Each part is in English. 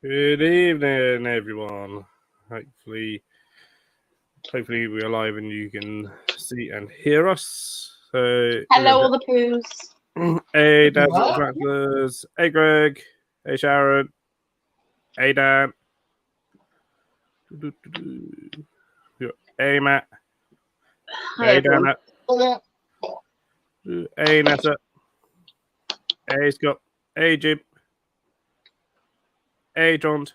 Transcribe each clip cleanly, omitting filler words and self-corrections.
Good evening, everyone. Hopefully we're live and you can see and hear us. So, hello, all the poos. Hey, Dazzle Transfers. Hey, Greg. Hey, Sharon. Hey, Dan. Hey, Matt. Hi, Hey, everyone. Dan. Hey, Nessa. Hey, Scott. Hey, Jim. Hey, John.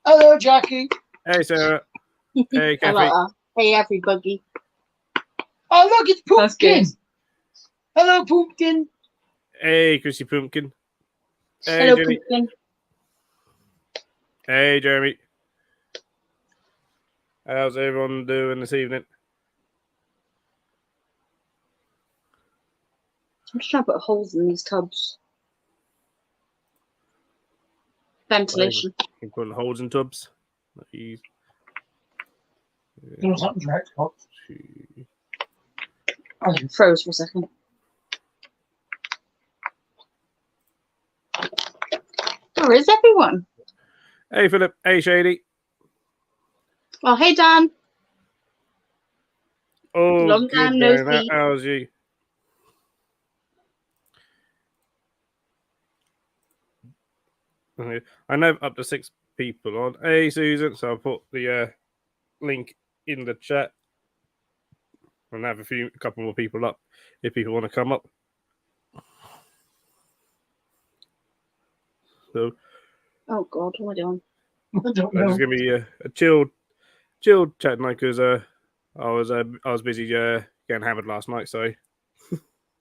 Hello, Jackie. Hey, Sarah. Hey, Kathy. Hey, everybody. Oh, look, it's Pumpkin. Hello, Pumpkin. Hey, Chrissy Pumpkin. Hey, hello, Jenny. Pumpkin. Hey, Jeremy. How's everyone doing this evening? I'm just trying to put holes in these tubs. Ventilation. You put holes in tubs. You know something's right, Scott? Oh, it froze for a second. Where is everyone? Hey, Philip. Hey, Shady. Oh, hey, Dan. Oh, long good time no day. see. How's you? I know up to 6 people on. Hey, Susan. So I'll put the link in the chat and have a couple more people up if people want to come up. So, oh God, what am I doing? I don't know. It's gonna be a chilled chat night because I was busy getting hammered last night, so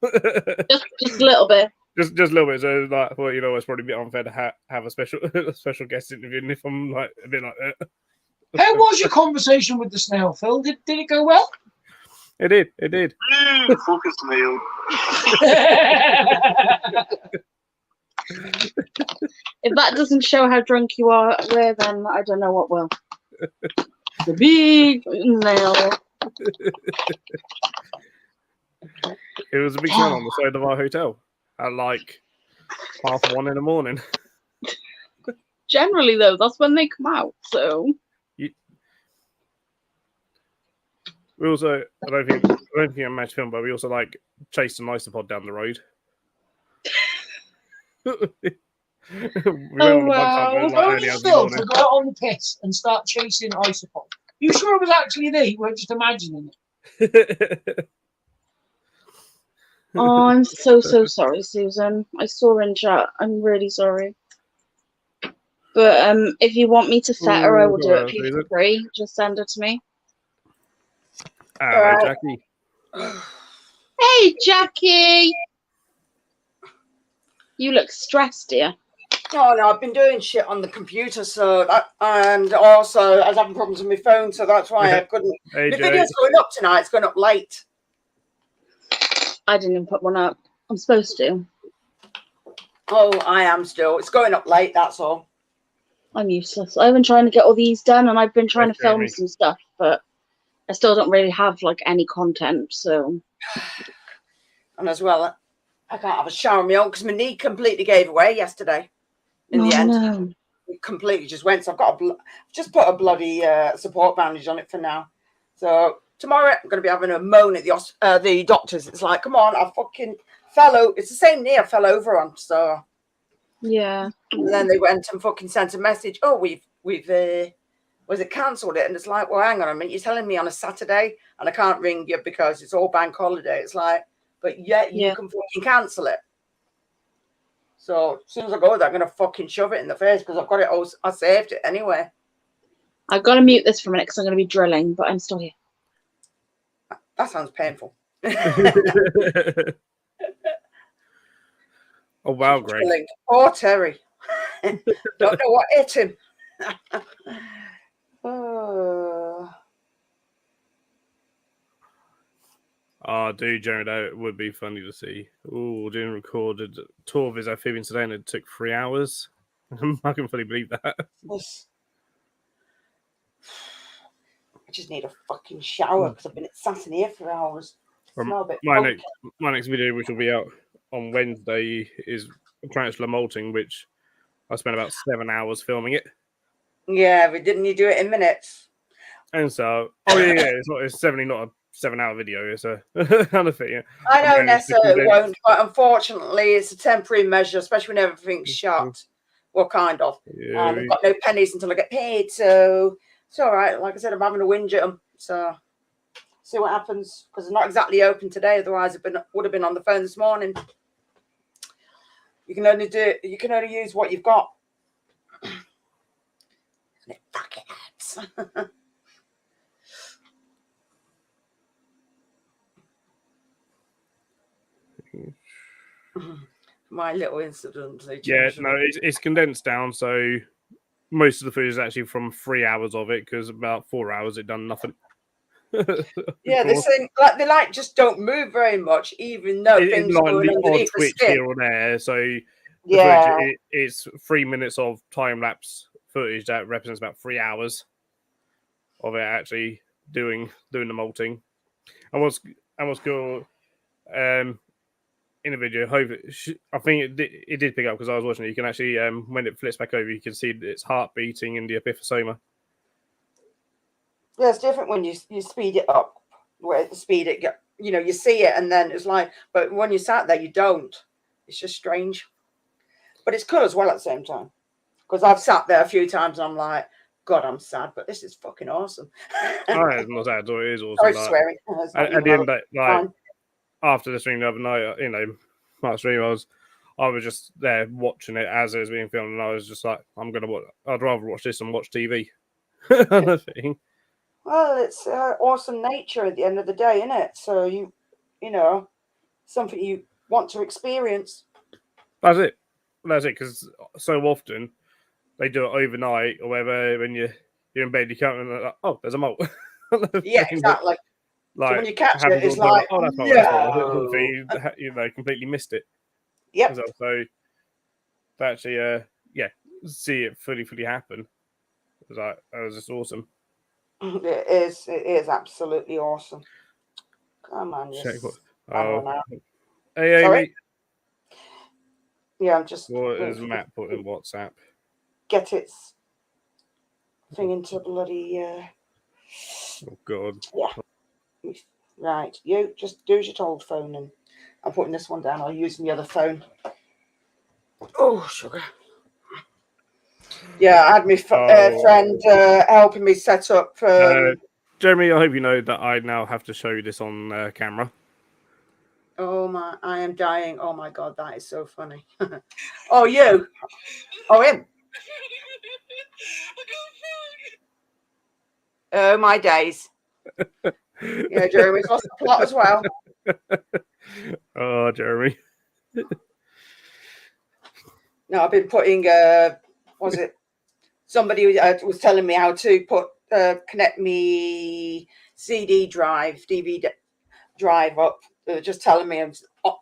just a little bit. Just a little bit. So like, well, it's probably a bit unfair to have a special guest interview, and if I'm like a bit like that. How was your conversation with the snail, Phil? Did it go well? It did. Focus meal. If that doesn't show how drunk you are, then I don't know what will. The big nail. It was a big smell on the side of our hotel at like 1:30 in the morning. Generally, though, that's when they come out. So we also, I don't think I'm match film, but we also like chased an isopod down the road. Wow! Only Phil to go out on the piss and start chasing isopod. You sure it was actually there? You weren't just imagining it. Oh, I'm so sorry, Susan. I saw in chat. I'm really sorry. But if you want me to fet her, I will do it for free. Just send it to me. Hello, Jackie. Hey, Jackie. You look stressed, dear. Oh no, I've been doing shit on the computer, and also I was having problems with my phone, so that's why I couldn't. Hey, the video's going up tonight. It's going up late. I didn't even put one up. I'm supposed to. Oh, I am still. It's going up late. That's all. I'm useless. I've been trying to get all these done, and I've been trying to film some stuff, but I still don't really have like any content. So, and as well, I can't have a shower on my own because my knee completely gave away yesterday. In the end, no. It completely just went. So I've just put a bloody support bandage on it for now. So tomorrow I'm going to be having a moan at the doctors. It's like, come on, I fucking fell over. It's the same knee I fell over on. So yeah. And then they went and fucking sent a message. Oh, we've was it cancelled it? And it's like, well, hang on a minute. You're telling me on a Saturday and I can't ring you because it's all bank holiday. It's like, but yet you can fucking cancel it. So as soon as I go there, I'm going to fucking shove it in the face because I've got it all. I saved it anyway. I've got to mute this for a minute because I'm going to be drilling, but I'm still here. That sounds painful. Oh, wow, Greg. Drilling. Poor Terry. Don't know what hit him. Oh, dude, Jared, that would be funny to see. Oh, doing recorded tour of his amphibians today, and it took 3 hours. I can fully believe that. I just need a fucking shower because I've been sat in here for hours. My next video, which will be out on Wednesday, is tarantula molting, which I spent about 7 hours filming it. Yeah, but didn't you do it in minutes? And so, it's definitely not a 7-hour video. It's a kind of thing. Yeah. I know, managed to Nessa, it condense- won't, but unfortunately, it's a temporary measure, especially when everything's shut. Well, kind of. Yeah, I've got no pennies until I get paid, so it's all right. Like I said, I'm having a whinge at them, so see what happens, because it's not exactly open today. Otherwise, it would have been on the phone this morning. You can only use what you've got. Fucking apps. My little incident. yeah, no, it's condensed down, so most of the footage is actually from 3 hours of it, because about 4 hours it done nothing. Yeah, they're saying they just don't move very much, even though things like going the odd underneath the twitch skin. here or there. So the Yeah, footage, it's 3 minutes of time lapse footage that represents about 3 hours of it actually doing the molting. And what's cool in the video, I think it did pick up because I was watching it. You can actually when it flips back over, you can see its heart beating in the epiphyseoma. yeah, it's different when you speed it up. Where the speed it get, you see it, and then it's like, but when you sat there, you don't. It's just strange, but it's cool as well at the same time. Because I've sat there a few times, and I'm like, God, I'm sad, but this is fucking awesome. I'm not sad, it is awesome. Sorry Like, for swearing. at the end, fine. after the stream the other night, my stream, I was just there watching it as it was being filmed, and I was just like, I'd rather watch this than watch TV. Kind of thing. Well, it's awesome nature at the end of the day, isn't it? So you know, something you want to experience. That's it, because so often they do it overnight or whatever. When you're in bed, you can't remember, like, oh, there's a mole. Yeah, exactly. Like, So when you catch happens it, it's all the time, like, oh, that's not no. you completely missed it. Yep. So to actually, see it fully happen, that was just awesome. It is absolutely awesome. Come on, Check yes. what. I don't Oh, know. hey, Sorry? Amy. Yeah, I'm just What is Matt put in WhatsApp? get its thing into bloody Oh God. right. You just do as you're told, phone, and I'm putting this one down. I'll use my other phone. Oh, sugar. Yeah, I had my friend helping me set up. Jeremy, I hope you know that I now have to show you this on camera. Oh my, I am dying. Oh my God, that is so funny. Oh, you. Oh, him. Oh, my days. Yeah, Jeremy's lost the plot as well. Oh, Jeremy. No, I've been putting, was it? Somebody was telling me how to connect me CD drive, DVD drive up. Just telling me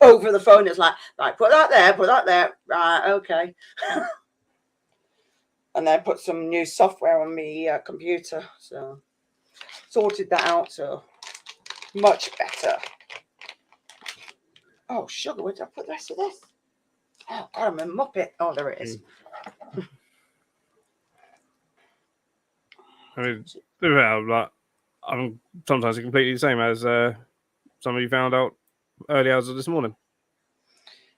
over the phone. It's like, right, put that there. Right, okay. And then put some new software on my computer. So sorted that out. So much better. Oh, sugar, where did I put the rest of this? Oh, God, I'm a muppet. Oh, there it is. I mean, I'm sometimes completely the same as somebody found out early hours of this morning.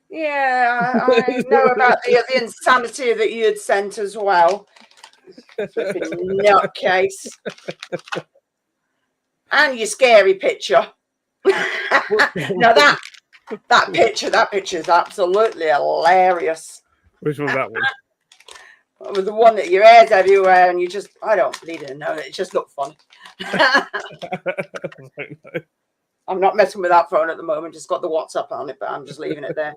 Yeah, I know about the insanity that you had sent as well. Flipping nutcase. And your scary picture. Now that picture is absolutely hilarious. Which one's that one? With the one that your hair's everywhere and you just, I don't bleed know it just looked funny. I'm not messing with that phone at the moment, just got the WhatsApp on it, but I'm just leaving it there.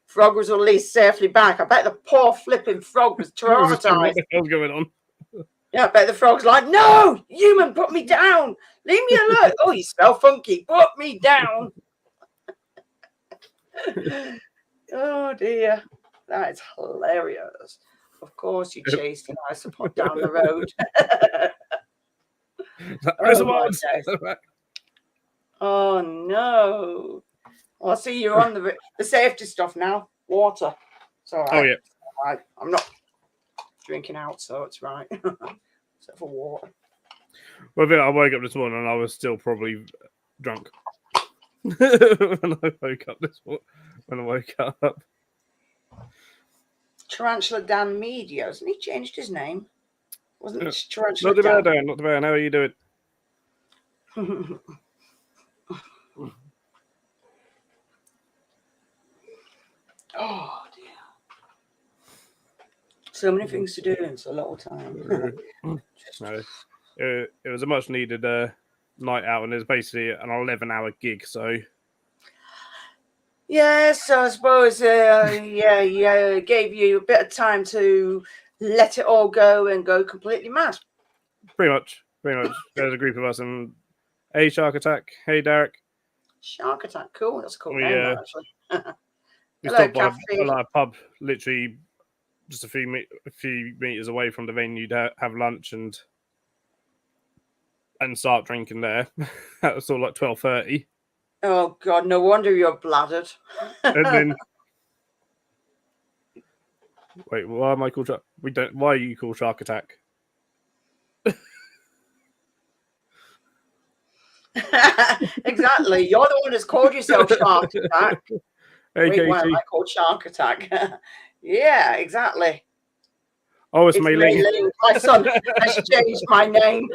Frog was released safely back. I bet the poor flipping frog was traumatized. What the hell's going on? Yeah, I bet the frog's like, no, human, put me down. Leave me alone. Oh, you smell funky. Put me down. Oh, dear. That is hilarious. Of course, you chased an isopod down the road. Oh, no. Well, I see you're on the safety stuff now. water. So Oh yeah. I'm not drinking out, so it's right. Except for water. Well, I woke up this morning and I was still probably drunk when I woke up when I woke up. Tarantula Dan Media, hasn't he changed his name? Wasn't it Tarantula Not the bear, Dan? Dan. Not the bear. How are you doing? Oh dear. So many things to do in so little time. No, it was a much needed night out, and it was basically an 11-hour gig. So Yes, I suppose. Yeah, gave you a bit of time to let it all go and go completely mad. pretty much. There's a group of us, and hey, Shark Attack. Hey, Derek. Shark Attack, cool. That's a cool We, name, actually. We Hello, stopped by Kathy. a pub, literally just a few meters away from the venue to have lunch and start drinking there. That was all like 12:30, Oh God, no wonder you're bladdered. and then wait, why am I called? Why are you called Shark Attack? Exactly. You're the one that's called yourself Shark Attack. Hey, Wait, why am Katie. I called Shark Attack? Yeah, exactly. Oh, it's It's Mei-Ling. Mei-Ling. My son has changed my name.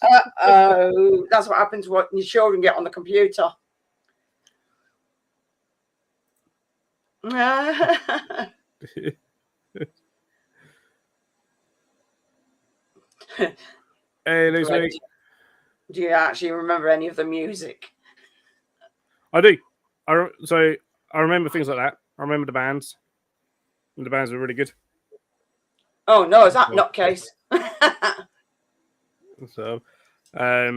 Uh-oh. That's what happens when your children get on the computer. Hey, Lucy. Do you actually remember any of the music? I do. So I remember things like that. I remember the bands. And the bands were really good. Oh no, is that not case? So, so I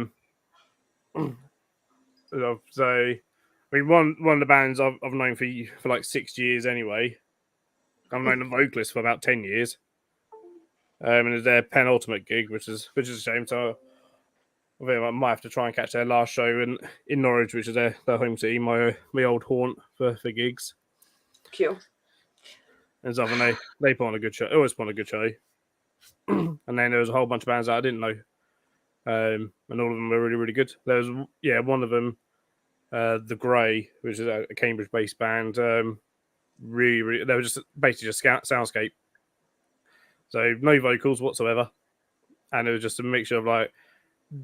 mean, one of the bands I've known for like 6 years anyway. I've known the vocalist for about 10 years. And it's their penultimate gig, which is a shame. So I think I might have to try and catch their last show in Norwich, which is their home city, my old haunt for gigs. Cute. And so they put on a good show. Always put on a good show. And then there was a whole bunch of bands that I didn't know. And all of them were really, really good. There was one of them, The Grey, which is a Cambridge-based band. Really, really, they were just basically just soundscape. So no vocals whatsoever, and it was just a mixture of like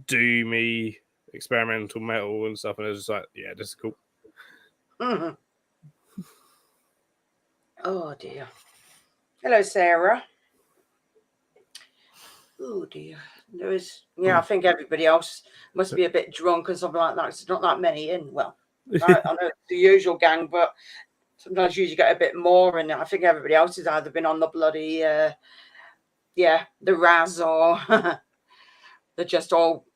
doomy experimental metal and stuff. And it was just like, yeah, this is cool. Mm-hmm. Oh dear. Hello, Sarah. Oh dear. There is, I think everybody else must be a bit drunk or something like that. There's not that many in. Well, I know it's the usual gang, but sometimes you usually get a bit more. And I think everybody else has either been on the bloody, the Raz, or they're just all,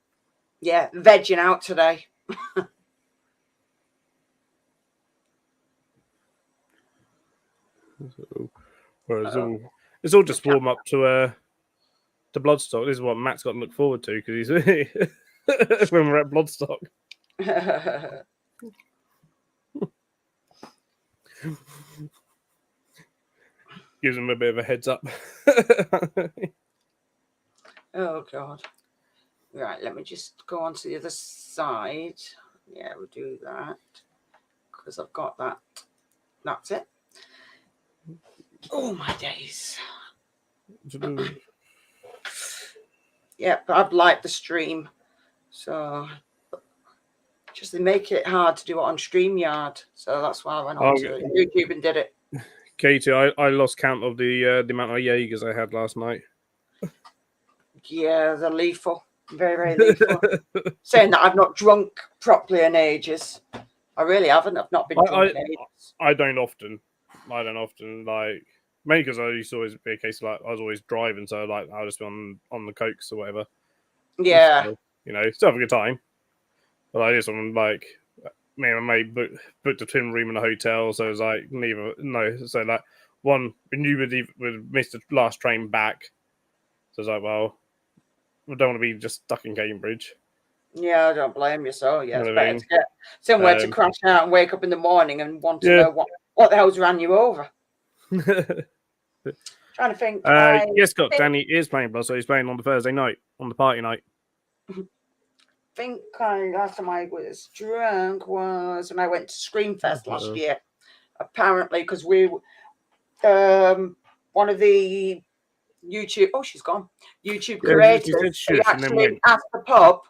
vegging out today. It's all just warm up to Bloodstock. This is what Matt's got to look forward to because he's when we're at Bloodstock. Gives him a bit of a heads up. Oh God. Right, let me just go on to the other side. Yeah, we'll do that because I've got that. That's it. Oh my days. Yeah, but I've liked the stream. So just they make it hard to do it on StreamYard. So that's why I went on to YouTube and did it. Katie, I lost count of the amount of Jaegers I had last night. Yeah, they're lethal. Very, very lethal. Saying that I've not drunk properly in ages. I really haven't. I've not been drunk in ages. I don't often, like, mainly because I used to always be a case of like I was always driving, so like I'll just be on the cokes or whatever. Yeah. So, still have a good time. But I just want like me and my mate booked a twin room in a hotel, so it was like so like one we knew we'd missed the last train back. So it's like, well, we don't want to be just stuck in Cambridge. Yeah, I don't blame you. So yeah, it's What I better mean? to get somewhere to Um, crash out and wake up in the morning and want to Yeah. know what the hell's ran you over. Trying to think. Yes, Scott. Danny is playing Blood, so he's playing on the Thursday night, on the party night. Think last time I was drunk was when I went to Screamfest last year. Apparently, because we one of the YouTube she's gone. YouTube creators she said shush, they and then actually went. asked the pub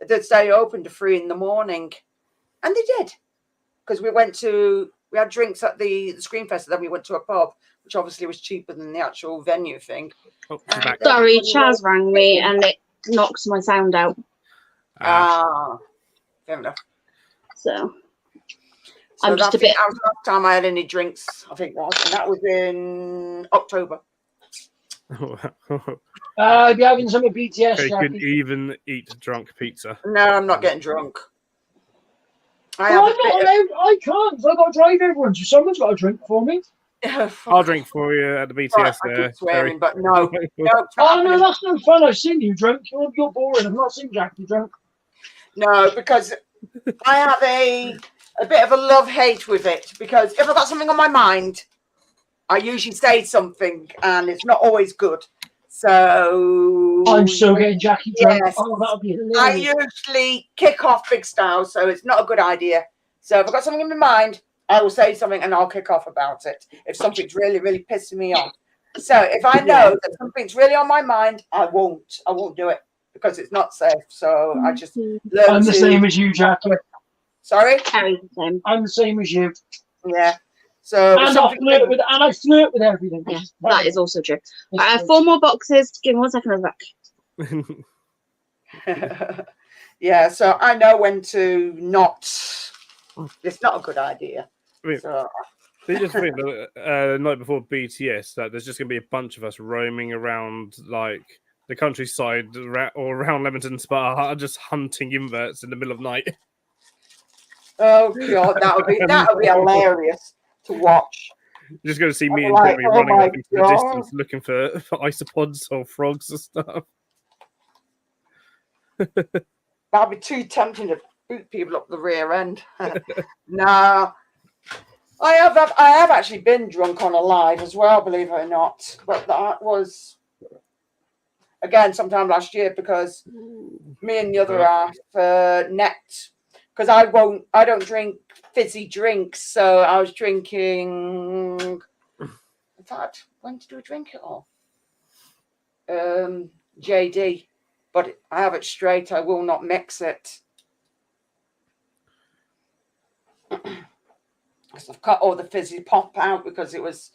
that they opened to 3 in the morning, and they did because we had drinks at the Screamfest, and then we went to a pub, which obviously was cheaper than the actual venue thing. Oh, she's back. Sorry, Chaz rang me and it knocks my sound out. Fair enough. So I'm just a bit. That was the last time I had any drinks, I think was, and that was in October. I'll be having some of BTS. They couldn't Jackie. even eat drunk pizza. No, I'm not getting drunk. I can't. 'Cause I've got to drive everyone, so someone's got to drink for me. I'll drink for you at the BTS. Right, I keep swearing, but no. Oh no, that's no fun. I've seen you drunk. You're boring. I've not seen Jackie drunk. No, because I have a bit of a love-hate with it. Because if I've got something on my mind, I usually say something, and it's not always good. So I'm so getting Jackie drunk. Yes. Oh, that'll be I hilarious. usually kick off big style, so it's not a good idea. So if I've got something in my mind, I will say something and I'll kick off about it if something's really, really pissing me off. So if I know that something's really on my mind, I won't do it because it's not safe. So I just learn I'm the same as you, Jackie. Sorry? Carry the same. I'm the same as you. Yeah. So And I flirt with everything. Yeah, that is also true. It's I have 4 more boxes. Give me 1 second, I'll be back. yeah, so I know when to not. It's not a good idea. I mean, So, they just think that the night before BTS that there's just going to be a bunch of us roaming around like the countryside or around Leamington Spa, just hunting inverts in the middle of night. oh god, that would be hilarious to watch. You're just going to see me I'm and like, Jeremy oh running my up into the God. distance looking for isopods or frogs and stuff. That'd be too tempting to boot people up the rear end. Nah. I have actually been drunk on a live as well, believe it or not. But that was again sometime last year because me and the other half net because I don't drink fizzy drinks, so I was drinking. In fact, when did we drink it all? JD, but I have it straight. I will not mix it. Because I've cut all the fizzy pop out because it was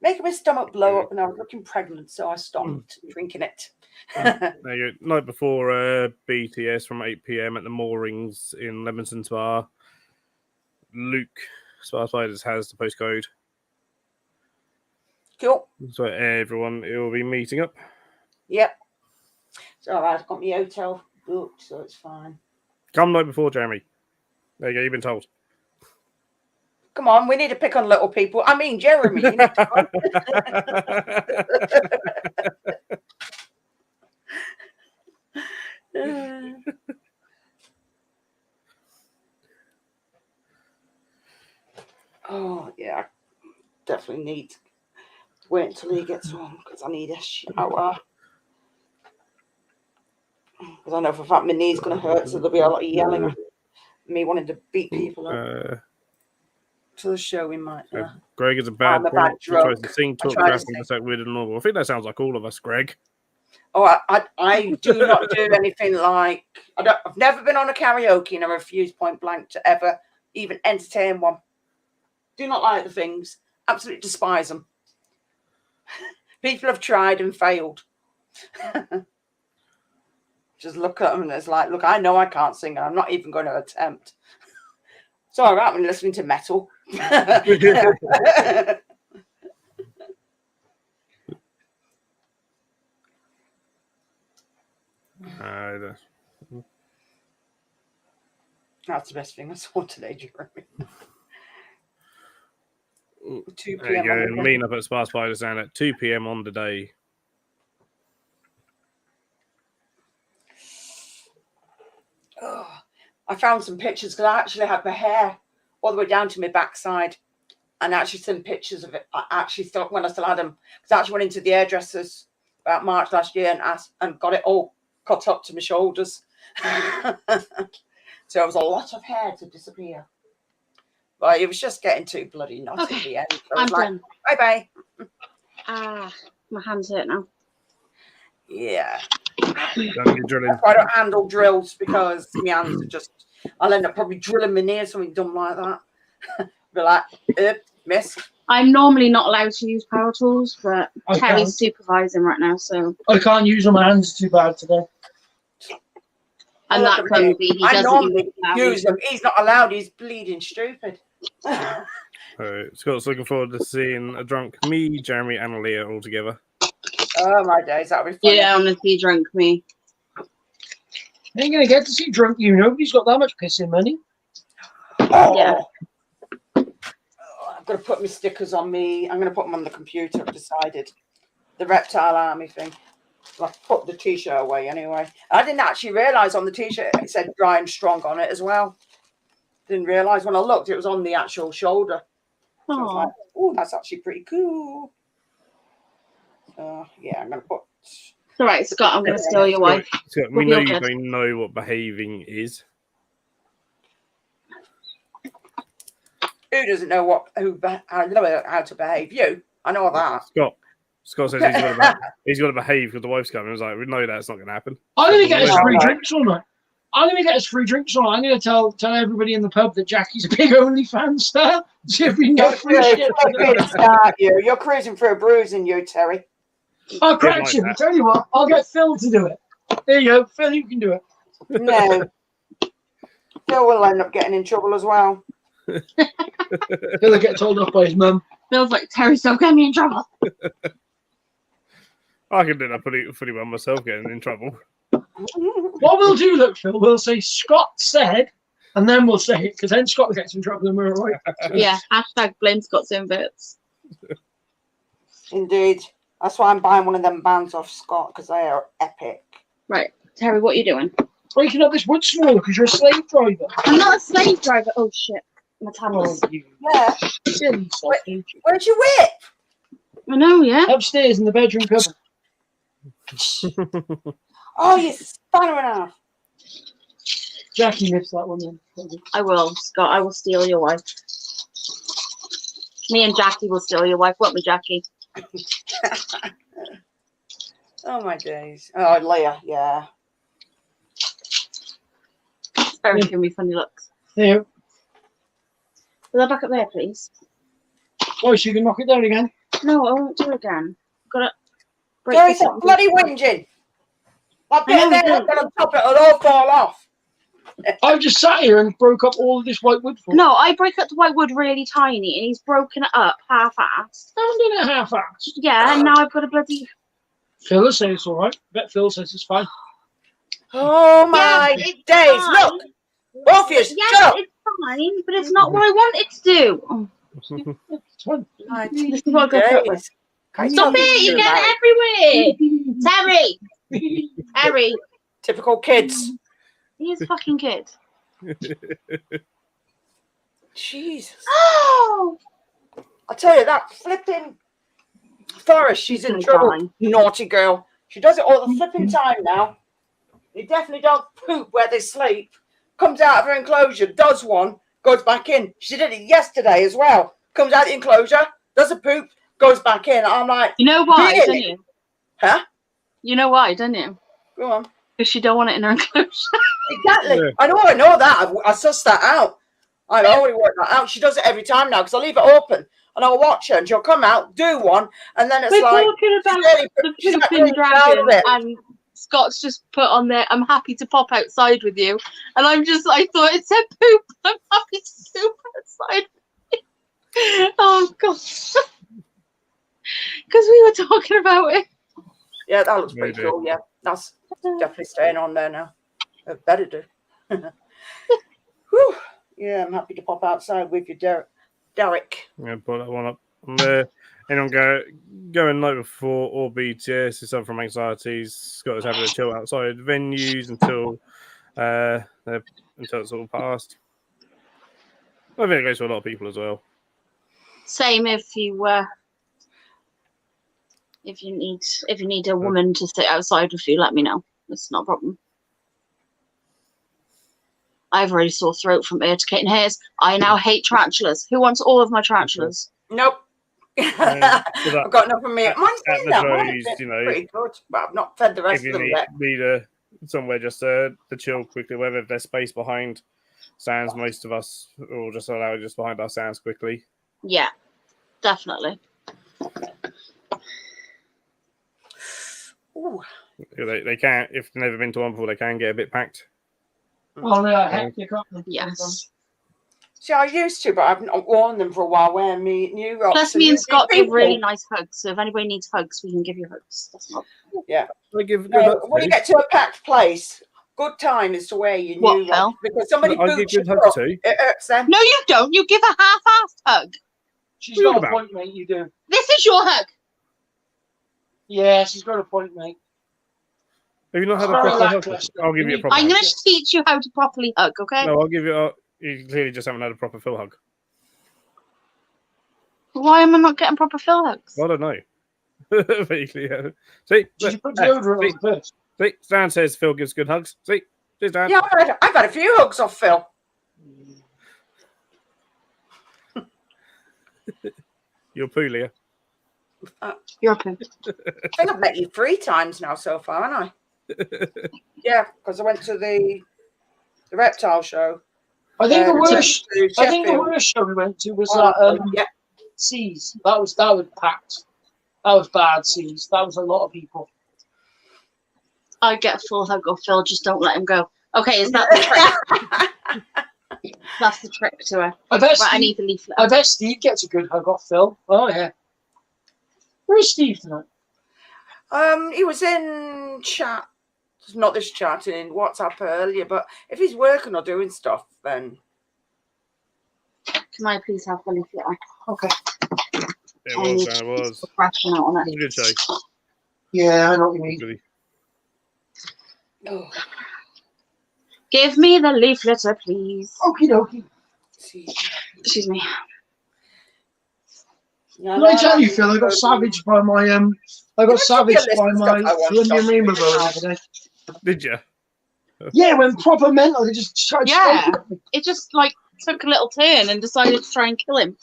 making my stomach blow up and I was looking pregnant, so I stopped drinking it. There you go. Night before BTS from 8 p.m. at the Moorings in Leamington Spa. Luke Spa Spiders has the postcode. Cool. So everyone will be meeting up. Yep. So I've got my hotel booked, so it's fine. Come night before, Jeremy. There you go, you've been told. Come on, we need to pick on little people. I mean, Jeremy. You need to oh, yeah. I definitely need to wait until he gets home because I need a shower. Because I know for a fact my knee's going to hurt, so there'll be a lot of yelling at me wanting to beat people up. To the show we might. Greg is a bad I'm a bad He tries drunk. to sing, talk, try to rap, sing. and act weird and normal. I think that sounds like all of us, Greg. Oh, I do not do anything like I've never been on a karaoke and I refuse point blank to ever even entertain one. Do not like the things. Absolutely despise them. People have tried and failed. Just look at them and it's like, look, I know I can't sing and I'm not even going to attempt. It's all right when listening to metal. That's the best thing I saw today, Jeremy. 2 There you p.m. go. Meeting up at Spa Spiders down at 2 p.m. on the day. I found some pictures because I actually had my hair all the way down to my backside, and actually some pictures of it. I actually still, when I still had them, because I actually went into the hairdressers about March last year and got it all cut up to my shoulders. So it was a lot of hair to disappear. But it was just getting too bloody naughty at the end. So I was done. Bye bye. My hands hurt now. Yeah. Don't be drilling. I don't handle drills because my hands are just. I'll end up probably drilling my knee or something dumb like that. Be like, miss. I'm normally not allowed to use power tools, but I Terry's supervising right now, so. I can't use them. My hands are too bad today. And that can be. He I doesn't normally use use them. He's not allowed. He's bleeding stupid. Scott's looking forward to seeing a drunk me, Jeremy, and Leah all together. Oh my days, that'll be fun. Yeah, honestly, drunk me. Ain't gonna get to see drunk you. Nobody's got that much pissing money. Oh. Yeah. Oh, I've got to put my stickers on me. I'm going to put them on the computer. I've decided. The Reptile Army thing. I've put the t-shirt away anyway. I didn't actually realise on the t-shirt it said dry and strong on it as well. Didn't realise when I looked it was on the actual shoulder. So I was like, oh, that's actually pretty cool. So yeah, I'm going to put. It's all right, Scott. I'm going to steal your wife. Scott, we know you don't know what behaving is. Who doesn't know how to behave? You. I know that. Scott says he's got to behave because the wife's coming. I was like, we know that's not going to happen. I'm gonna get us free drinks all night. I'm gonna get us free drinks all night. I'm gonna tell everybody in the pub that Jackie's a big OnlyFans star. See if we can get free shit. You're cruising for a bruising, you, Terry. I'll crack you. Tell you what, I'll get Phil to do it. There you go, Phil. You can do it. No. Phil will end up getting in trouble as well. He'll get told off by his mum. Phil's like, Terry, don't get me in trouble. I can do that pretty well myself, getting in trouble. What we'll do, look, Phil, we'll say Scott said, and then we'll say it, because then Scott gets in trouble and we're all right. Yeah, hashtag blame Scott's own bits. Indeed. That's why I'm buying one of them bands off Scott, because they are epic. Right, Terry, what are you doing? Breaking up this wood smaller because you're a slave driver. I'm not a slave driver. Oh, shit. My tablets. Yeah. Where's your whip? I know, yeah. Upstairs in the bedroom cupboard. Oh, you spanner and a half. Jackie missed that one then. I will, Scott. I will steal your wife. Me and Jackie will steal your wife, won't we, Jackie? Oh, my days. Oh, Leah, yeah. Very giving me funny looks. There. Put that back up there, please. Oh, so you can knock it down again? No, I won't do it again. Got to break There this is a up. bloody whinging. I've been there, I've got on top of it, it'll all fall off. I've just sat here and broke up all of this white wood for No, I break up the white wood really tiny, and he's broken it up half-assed. I haven't done it half-assed. Yeah, and now I've got a bloody... Phil will say it's all right. I bet Phil says it's fine. Oh, my it's days. fine. Look. Both of you, Yes, shut up. it's fine, but it's not what I want it to do. Oh, It's fine. this is what I got put with. Days. Can Stop it! You get it everywhere! Terry! Terry! Typical kids. He is a fucking kid. Jesus. Oh! I tell you, that flipping Forrest, she's in She's trouble. fine. Naughty girl. She does it all the flipping time now. They definitely don't poop where they sleep. Comes out of her enclosure, does one, goes back in. She did it yesterday as well. Comes out the enclosure, does a poop, goes back in. I'm like, You know why, Really? don't you? huh? You know why, don't you? Go on. Because she don't want it in her enclosure. Exactly. Yeah. I know that. I sussed that out. I've already worked that out. She does it every time now because I leave it open and I'll watch her and she'll come out, do one, and then it's We're like, talking about she's the like pooping really proud dragon, of it. and Scott's just put on there, I'm happy to pop outside with you. And I thought it said poop. I'm happy to poop outside with you. Oh, God. Because we were talking about it. Yeah, that looks pretty Maybe. cool. Yeah, that's definitely staying on there now. I better do. Whew. Yeah, I'm happy to pop outside with you, Derek. Yeah, put that one up on there. Anyone going night before or BTS is suffering from anxieties. Scott is having to chill outside venues until until it's all passed. I think it goes for a lot of people as well. Same if you need a woman to sit outside with you, let me know. It's not a problem. I have a really sore throat from ear to kitten hairs. I now hate tarantulas. Who wants all of my tarantulas? Nope. I've got enough of me. Mine's At been the that shows, one. you know, Pretty good, but I've not fed the rest if of you them need yet. somewhere just to chill quickly, whether there's space behind stands, most of us will just allow just behind our stands quickly. Yeah, definitely. Ooh. They can, if they've never been to one before, they can get a bit packed. Oh, they're hectic, aren't they? Yes. See, I used to, but I've not worn them for a while. Wearing me new rocks. Plus, me and Scott give really nice hugs. So if anybody needs hugs, we can give you hugs. That's not. I give good No, hugs. when you get to a packed place, good time is to wear your What, new Phil? rocks because somebody I give boots you good hugs up. too. It hurts them. No, you don't. You give a half-assed hug. She's What are you got a about? point, mate. You do. This is your hug. Yeah, she's got a point, mate. Have you not had a Sorry, proper hug? lackluster. I'll give you a proper I'm hug. going to teach you how to properly hug, okay? No, I'll give you. You clearly just haven't had a proper Phil hug. Why am I not getting proper Phil hugs? Well, I don't know. Vaguely, yeah. See, Did you look, put deodorant on first? see, Stan says Phil gives good hugs. See, cheers, Dan. Yeah, I've had a few hugs off Phil. You're Poolia. You're a poo. I think I've met you 3 times now so far, haven't I? Yeah, because I went to the reptile show. I think the to worst. I think the Sheffield. worst show we went to was Oh, that yeah. Seas. That was packed. That was bad. Seas. That was a lot of people. I get a full hug off Phil, just don't let him go. Okay, is that the trick? That's the trick to her. I bet. Right, I Steve, need the leaflet. I bet Steve gets a good hug off Phil. Oh yeah. Where's Steve tonight? He was in chat, not this chat, in WhatsApp earlier, but if he's working or doing stuff, then Can I please have the leaflet? Okay. It was, Dan, it was. Crashing out on It it. was a good show. Yeah, I know what you mean. Really. oh, Give me the leafleter, please. Okie dokie. see. Excuse me. Yeah, Can I tell you, Phil? I got savaged by my I got savaged by my Colombian rainbow bow the other day. Did you? Yeah, went proper mental. They just tried. Yeah. striking at me. It just like took a little turn and decided to try and kill him.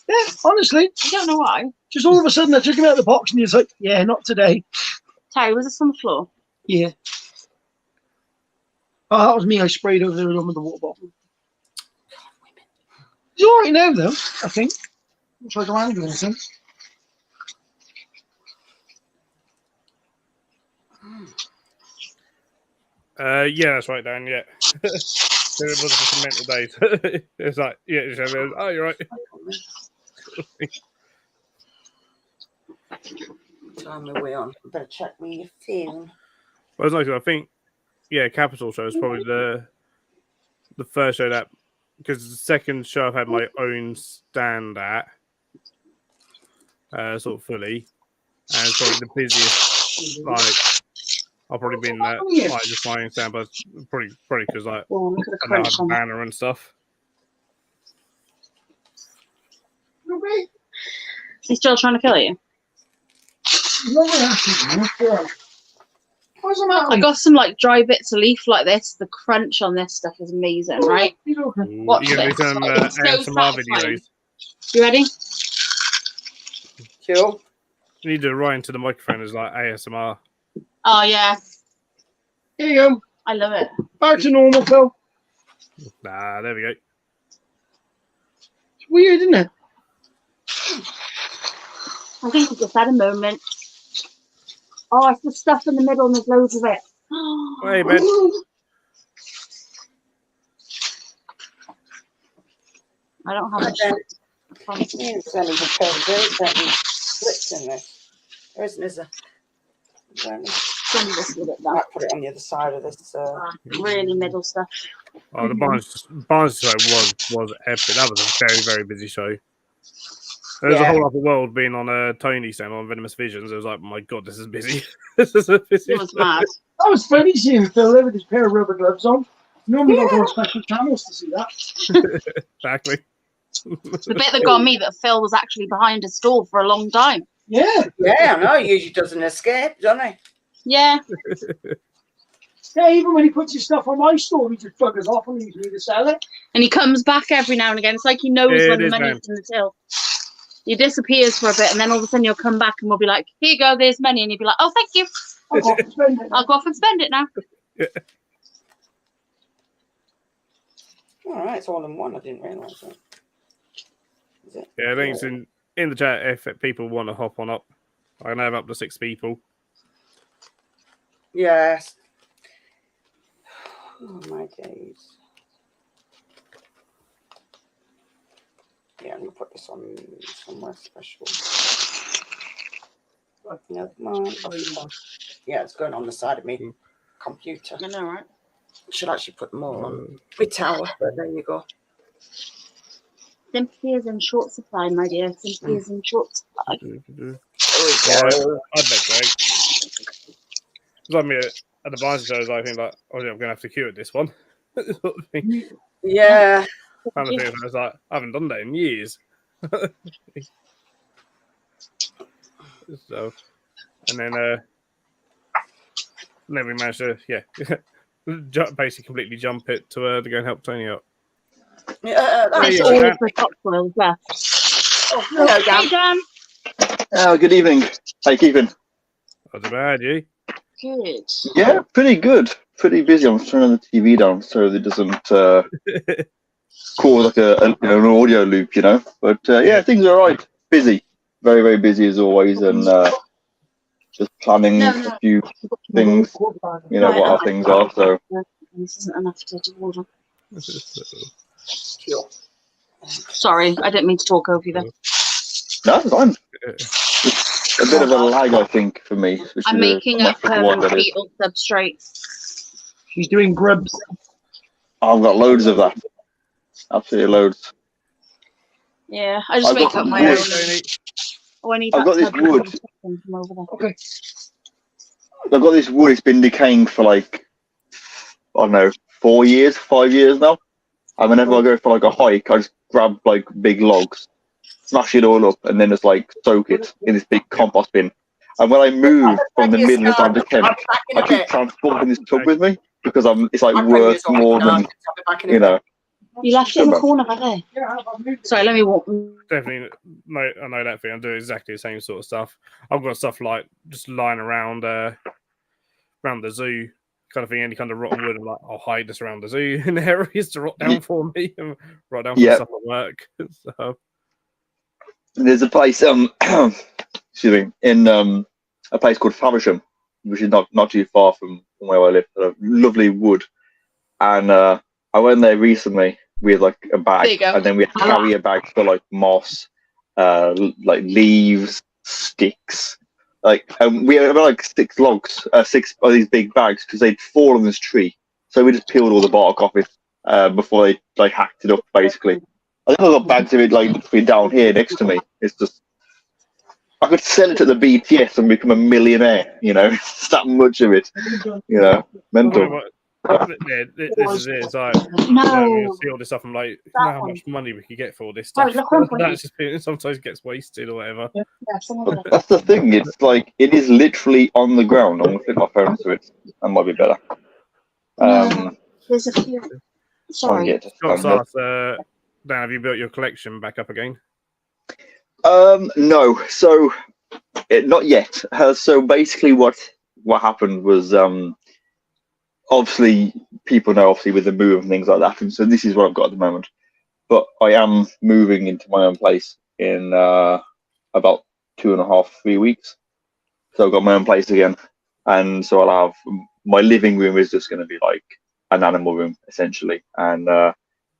Yeah, honestly, I don't know why. just all of a sudden I took him out of the box and he was like, "Yeah, not today." Terry, was this on the floor? Yeah. Oh, that was me. I sprayed over there with the water bottle. He's all right now, though. I think. Looks like I'm angry or something. Yeah, that's right, Dan. Yeah. It was just a mental day. It's like, yeah, oh, you're right. Time are we on? I better check my phone. Well, it's nice. I think, yeah, Capital Show is probably the first show that, because the second show I've had my own stand at, sort of fully, and it's probably the busiest. Like, I've probably been like just my own stand, but probably because like Oh, look at the I now have crunch a on it. banner and stuff. He's still trying to kill you. What's the matter? I got some like dry bits of leaf like this. The crunch on this stuff is amazing, right? Ooh, Watch you're gonna do this. some It's so ASMR satisfying. videos. You ready? Cool. You need to write into the microphone as like ASMR. Oh yeah, Here you go. I love it. Back to normal, Phil. Nah, there we go. It's weird, isn't it? I think we just had a moment. Oh, it's the stuff in the middle and there's loads of it. Hey, Ben. I don't have Okay. it. There's only the code. There isn't any splits in this. There isn't, is there? Some of this with it I though. might put it on the other side of this. Really middle stuff. Oh, the Barnes show was epic. That was a very, very busy show. There's a Yeah. whole other world being on a Tony stand on Venomous Visions. It was like, my God, this is busy. This is a busy. It was mad. That was funny seeing Phil there with his pair of rubber gloves on. Normally got to go on special channels to see that. Exactly. The bit that got me that Phil was actually behind a stall for a long time. Yeah. Yeah, I know. He usually doesn't escape, doesn't he? Yeah. Yeah, even when he puts his stuff on my store, he just buggers off and leaves me to sell it. And he comes back every now and again. It's like he knows Yeah, when it the is, money's man. in the till. He disappears for a bit and then all of a sudden he'll come back and we'll be like, here you go, there's money. And he'll be like, oh, thank you. I'll go off and spend it. I'll go off and spend it now. All right, it's all in one. I didn't realise that. Is it? Yeah, I think it's in the chat if people want to hop on up. I can have up to 6 people. Yes. Oh my days. Yeah, I'm gonna put this on somewhere special. No, come on. Yeah, it's going on the side of me computer. I know, right? Should actually put them all on my tower, but there you go. Sympathy is in short supply, my dear. Sympathy is in short supply. There we Yeah, go. I'd make Greg. Because I'm at the Barnes shows, I think like, oh, yeah, I'm gonna have to queue at this one. Sort of thing. Yeah. Kind of thing. I was like, I haven't done that in years. So, and then we managed to, basically completely jump it to go and help Tony out. Yeah, There that's you It's go, all Dan. for Cotswolds left. Oh, hello, Dan. Hey, Dan. Good evening. How you keeping? Not too bad, you. Good. Yeah, pretty good. Pretty busy. I'm turning the TV down so that it doesn't cause like an audio loop, you know. But yeah, things are alright. Busy, very very busy as always, and just planning a few things. You know what our things are. So This isn't enough to order. Sure. Sorry, I didn't mean to talk over you there. no, it's fine. Just a bit of a lag, I think, for me. Which I'm is making I'm up not sure what that is. beetle substrate. She's doing grubs. I've got loads of that. Absolutely loads. Yeah, I just I've make got up my wood. own. Oh, I need I've that got this tub wood. from over there. Okay. I've got this wood. It's been decaying for like, I don't know, 4 years, 5 years now. And whenever I go for like a hike, I just grab like big logs, smash it all up, and then just like soak it in this big compost bin. And when I move from the Midlands down to Kent, I keep transporting this tub with me because it's like worth more than, you know. You left it in the corner right there. Yeah, I've moved it. Sorry, let me walk. Definitely, no, I know that thing. I'm doing exactly the same sort of stuff. I've got stuff like just lying around around the zoo, kind of thing. Any kind of rotten wood, I'm like, I'll hide this around the zoo in areas to rot down for me, and rot down for stuff at work. So there's a place, excuse me, in a place called Faversham, which is not too far from where I live. Lovely wood, and I went there recently with like a There bag, you go. and then we had to carry a bag for like moss, like leaves, sticks, like we had like 6 logs, 6 of these big bags because they'd fall on this tree. So we just peeled all the bark off it before they like hacked it up. Basically, I think I got bags of it like down here next to me. It's just I could sell it to the BTS and become a millionaire. You know, it's that much of it. You know, mental. yeah, this is it. It's like No. you see all this stuff. I'm like, you know how much money we could get for all this stuff. look what I'm putting. That's just sometimes gets wasted or whatever. Yeah, someone But that's the thing. It's like it is literally on the ground. I'm gonna flip my phone so that might be better. There's a few. Sorry. Get to Got stand up. to ask, Dan, have you built your collection back up again? No. So not yet. So basically, what happened was obviously people know obviously with the move and things like that, and so this is what I've got at the moment. But I am moving into my own place in about 2.5, 3 weeks. So I've got my own place again, and so I'll have my living room is just going to be like an animal room essentially, and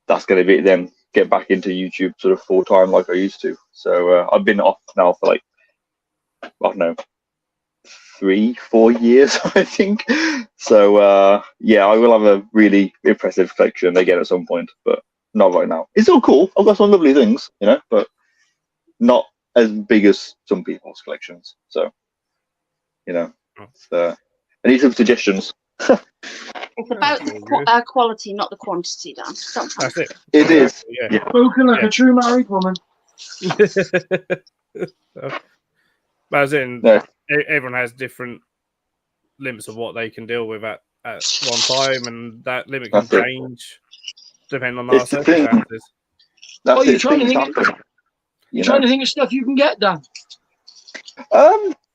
that's going to be then get back into YouTube sort of full time like I used to. So I've been off now for like I don't know 3-4 years I think. So yeah, I will have a really impressive collection again at some point, but not right now. It's still cool. I've got some lovely things, you know, but not as big as some people's collections. So you know, I need some suggestions. It's about the quality, not the quantity, Dan. Don't That's it. It is. Yeah. Spoken like a true married woman. But as in, No. everyone has different limits of what they can deal with at one time, and that limit can That's it. change depending on our It's the thing. circumstances. That's you're it. trying to Things think- happen. You Trying know? to think of stuff you can get, Dan.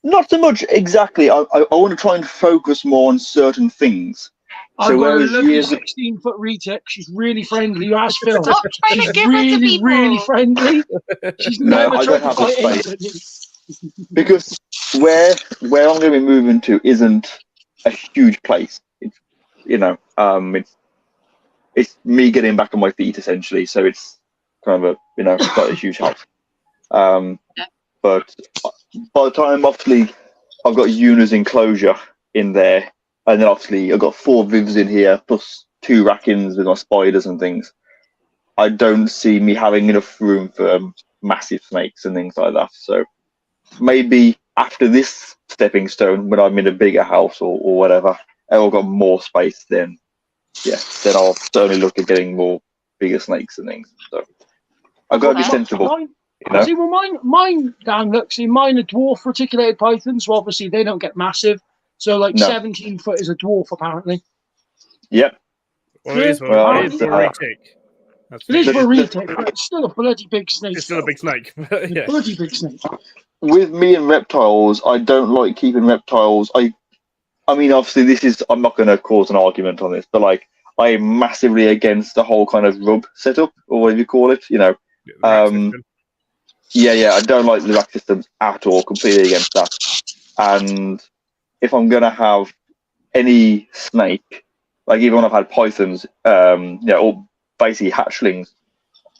Not so much exactly. I want to try and focus more on certain things. I've So got a whereas lovely years- 16-foot retic. She's really friendly. You ask Phil. Stop trying to She's give her to really, people. really friendly. She's No, never I tried don't to have the fight space. anybody. Because where I'm going to be moving to isn't a huge place. It's it's me getting back on my feet essentially. So it's kind of quite a huge house. But by the time obviously I've got Una's enclosure in there, and then obviously I've got 4 Vivs in here plus 2 Rackins with my spiders and things. I don't see me having enough room for massive snakes and things like that. So maybe after this stepping stone, when I'm in a bigger house or whatever, and I've got more space, then I'll certainly look at getting more bigger snakes and things. So I've got to be sensible. Mine, see, well, mine, Dan, look, see, mine are dwarf reticulated pythons, so obviously they don't get massive. So, like, No. 17 foot is a dwarf, apparently. Yep. Well, it is for, Well, it is for a retic. That's It is the for a thing. retic, but it's still a bloody big snake. It's still a big snake. But yeah. Bloody big snake. With me and reptiles, I don't like keeping reptiles. I mean, obviously, I'm not going to cause an argument on this, but like, I am massively against the whole kind of rub setup, or whatever you call it. The rack system. I don't like the rack systems at all. Completely against that. And if I'm going to have any snake, like even when I've had pythons, or basically hatchlings,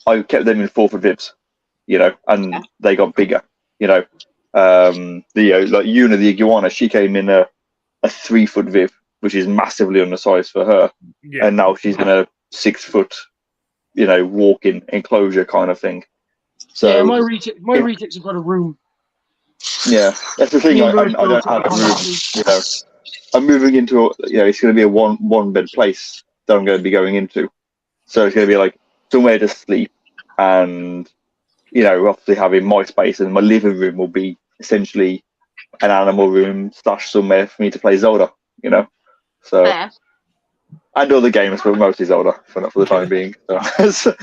I kept them in 4-foot Vivs, and they got bigger, like Una, the iguana, she came in a 3-foot Viv, which is massively undersized for her, Yeah. and now she's in a 6-foot, walk-in enclosure kind of thing. So Yeah, my retics have got a room. yeah, that's the thing. I don't have a room. I'm moving into it's going to be a one bed place that I'm going to be going into, so it's going to be like somewhere to sleep, and obviously having my space, and my living room will be essentially an animal room / somewhere for me to play Zelda. So Fair. and other games, but mostly Zelda for the time being. So,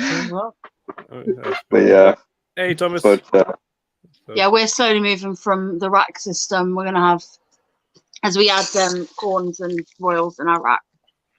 but yeah, Hey, Thomas. but Yeah, we're slowly moving from the rack system. We're going to have, as we add corns and royals in our rack.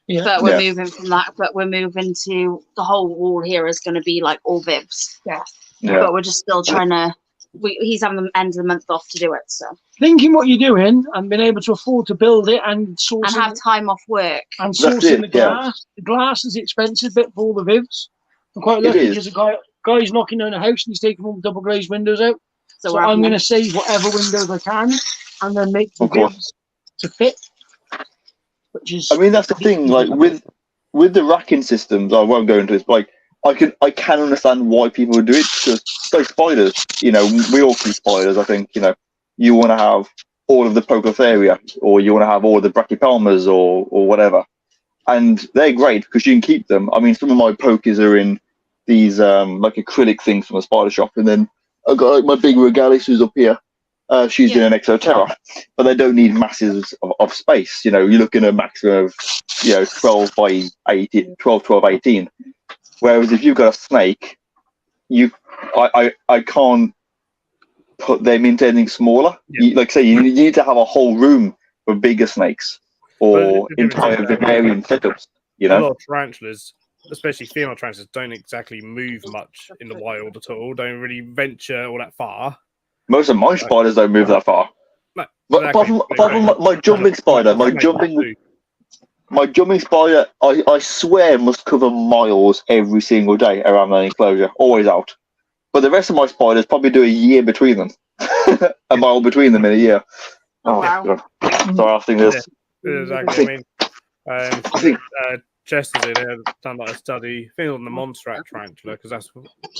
Yeah. But we're Yeah. moving from that. But we're moving to the whole wall here is going to be like all Vivs. Yeah. But we're just still trying to. He's having the end of the month off to do it, so Thinking what you're doing and being able to afford to build it and and sourcing have time off work. and That's sourcing it, the yeah. glass. The glass is the expensive bit for all the Vivs. I'm quite It lucky is. because a guy's knocking down a house and he's taking all the double glazed windows out. So we're I'm having going to save whatever windows I can and then make the Of course. Vivs to fit. Which is I mean, that's the thing. Like with the racking systems, I won't go into this. But like, I can understand why people would do it, because like spiders, we all keep spiders. I think you want to have all of the Pocotheria, or you want to have all of the Brachypelmas, or whatever, and they're great because you can keep them. I mean, some of my pokers are in these like acrylic things from a spider shop, and then I've got like my big Regalis who's up here. She's in an Exoterra, but they don't need masses of space. You're looking at a maximum of 12 by 18, 12, 18. Whereas if you've got a snake, I can't put them into anything smaller. Yeah. Like say, you need to have a whole room for bigger snakes or But the entire difference is that vivarium setups. A lot of tarantulas, especially female tarantulas, don't exactly move much in the wild at all. Don't really venture all that far. Most of my spiders don't move that far. No, But apart from my jumping spider, my jumping spider, I swear must cover miles every single day around that enclosure, always out. But the rest of my spiders probably do a year between them, a mile between them in a year. Oh, wow. God. Sorry, I think this. Exactly. I I think Chester's in have done like a study, I think on the Montserrat tarantula, because that's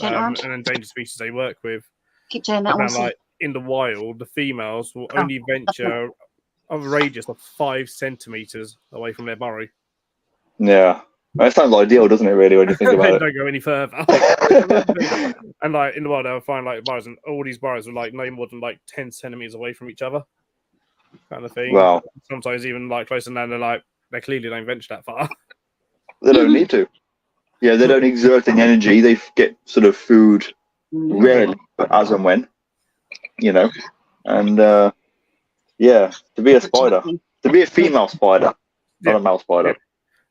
an endangered species they work with. Keep doing that And one. like in the wild, the females will only venture of a radius of 5 centimeters away from their burrow. Yeah. That sounds ideal, doesn't it, really, when you think about it? Don't go any further. And like in the wild, I'll find like bars, and all these bars are like no more than like 10 centimeters away from each other, kind of thing. Wow. Sometimes even like closer than they clearly don't venture that far. They don't need to. Yeah, they don't exert any energy. They get sort of food rarely, but as and when, you know. And yeah, to be a spider, to be a female spider, not a male spider.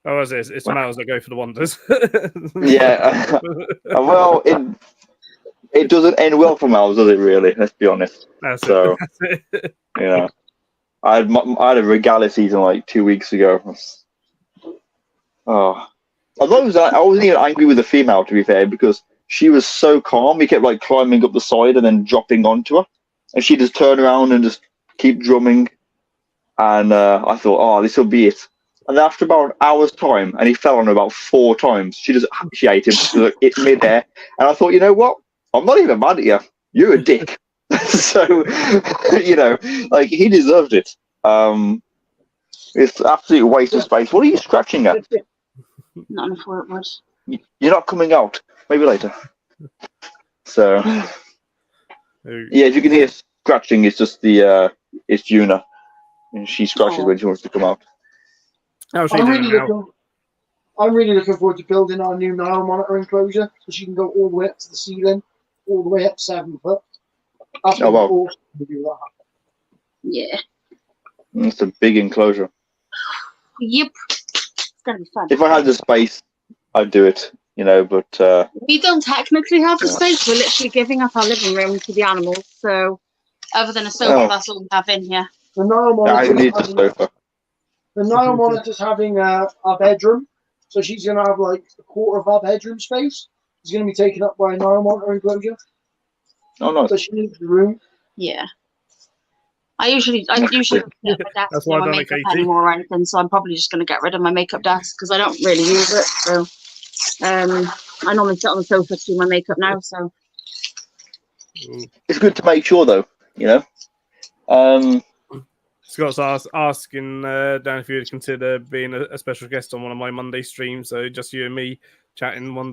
Oh, is it? It's the males that go for the wonders. Yeah. Well, it doesn't end well for males, does it? Really? Let's be honest. That's So, it. That's it. yeah, I had a regalia season like 2 weeks ago. Oh, I wasn't even angry with the female, to be fair, because she was so calm. He kept like climbing up the side and then dropping onto her, and she just turned around and just keep drumming. And I thought, oh, this will be it. And then after about an hour's time, and he fell on her about 4 times, she ate him in midair. And I thought, you know what? I'm not even mad at you. You're a dick. So, you know, like, he deserved it. It's an absolute waste of space. What are you scratching at? Not enough work was. You're not coming out. Maybe later. So, yeah, if you can hear scratching, it's just it's Juna. And she scratches when she wants to come out. How she I'm doing really, now? really looking forward to building our new Nile monitor enclosure, so she can go all the way up to the ceiling, all the way up 7 foot. After Oh, wow. we do that. Yeah. It's a big enclosure. Yep. It's gonna be fun. If I had the space, I'd do it, you know, but We don't technically have the space. We're literally giving up our living room to the animals. So, other than a sofa, that's all we have in here. The Nile I monitor. need the sofa. The Nile monitor's having our bedroom, so she's going to have like a quarter of our bedroom space. It's going to be taken up by a Nile monitor enclosure, Oh, no. so she needs the room. Yeah. I usually don't get my desk That's for why my I've done it, makeup Katie. anymore or anything, so I'm probably just going to get rid of my makeup desk because I don't really use it. So, I normally sit on the sofa to do my makeup now. So, It's good to make sure, though, you know. Scott's asking Dan if you'd consider being a special guest on one of my Monday streams. So just you and me chatting one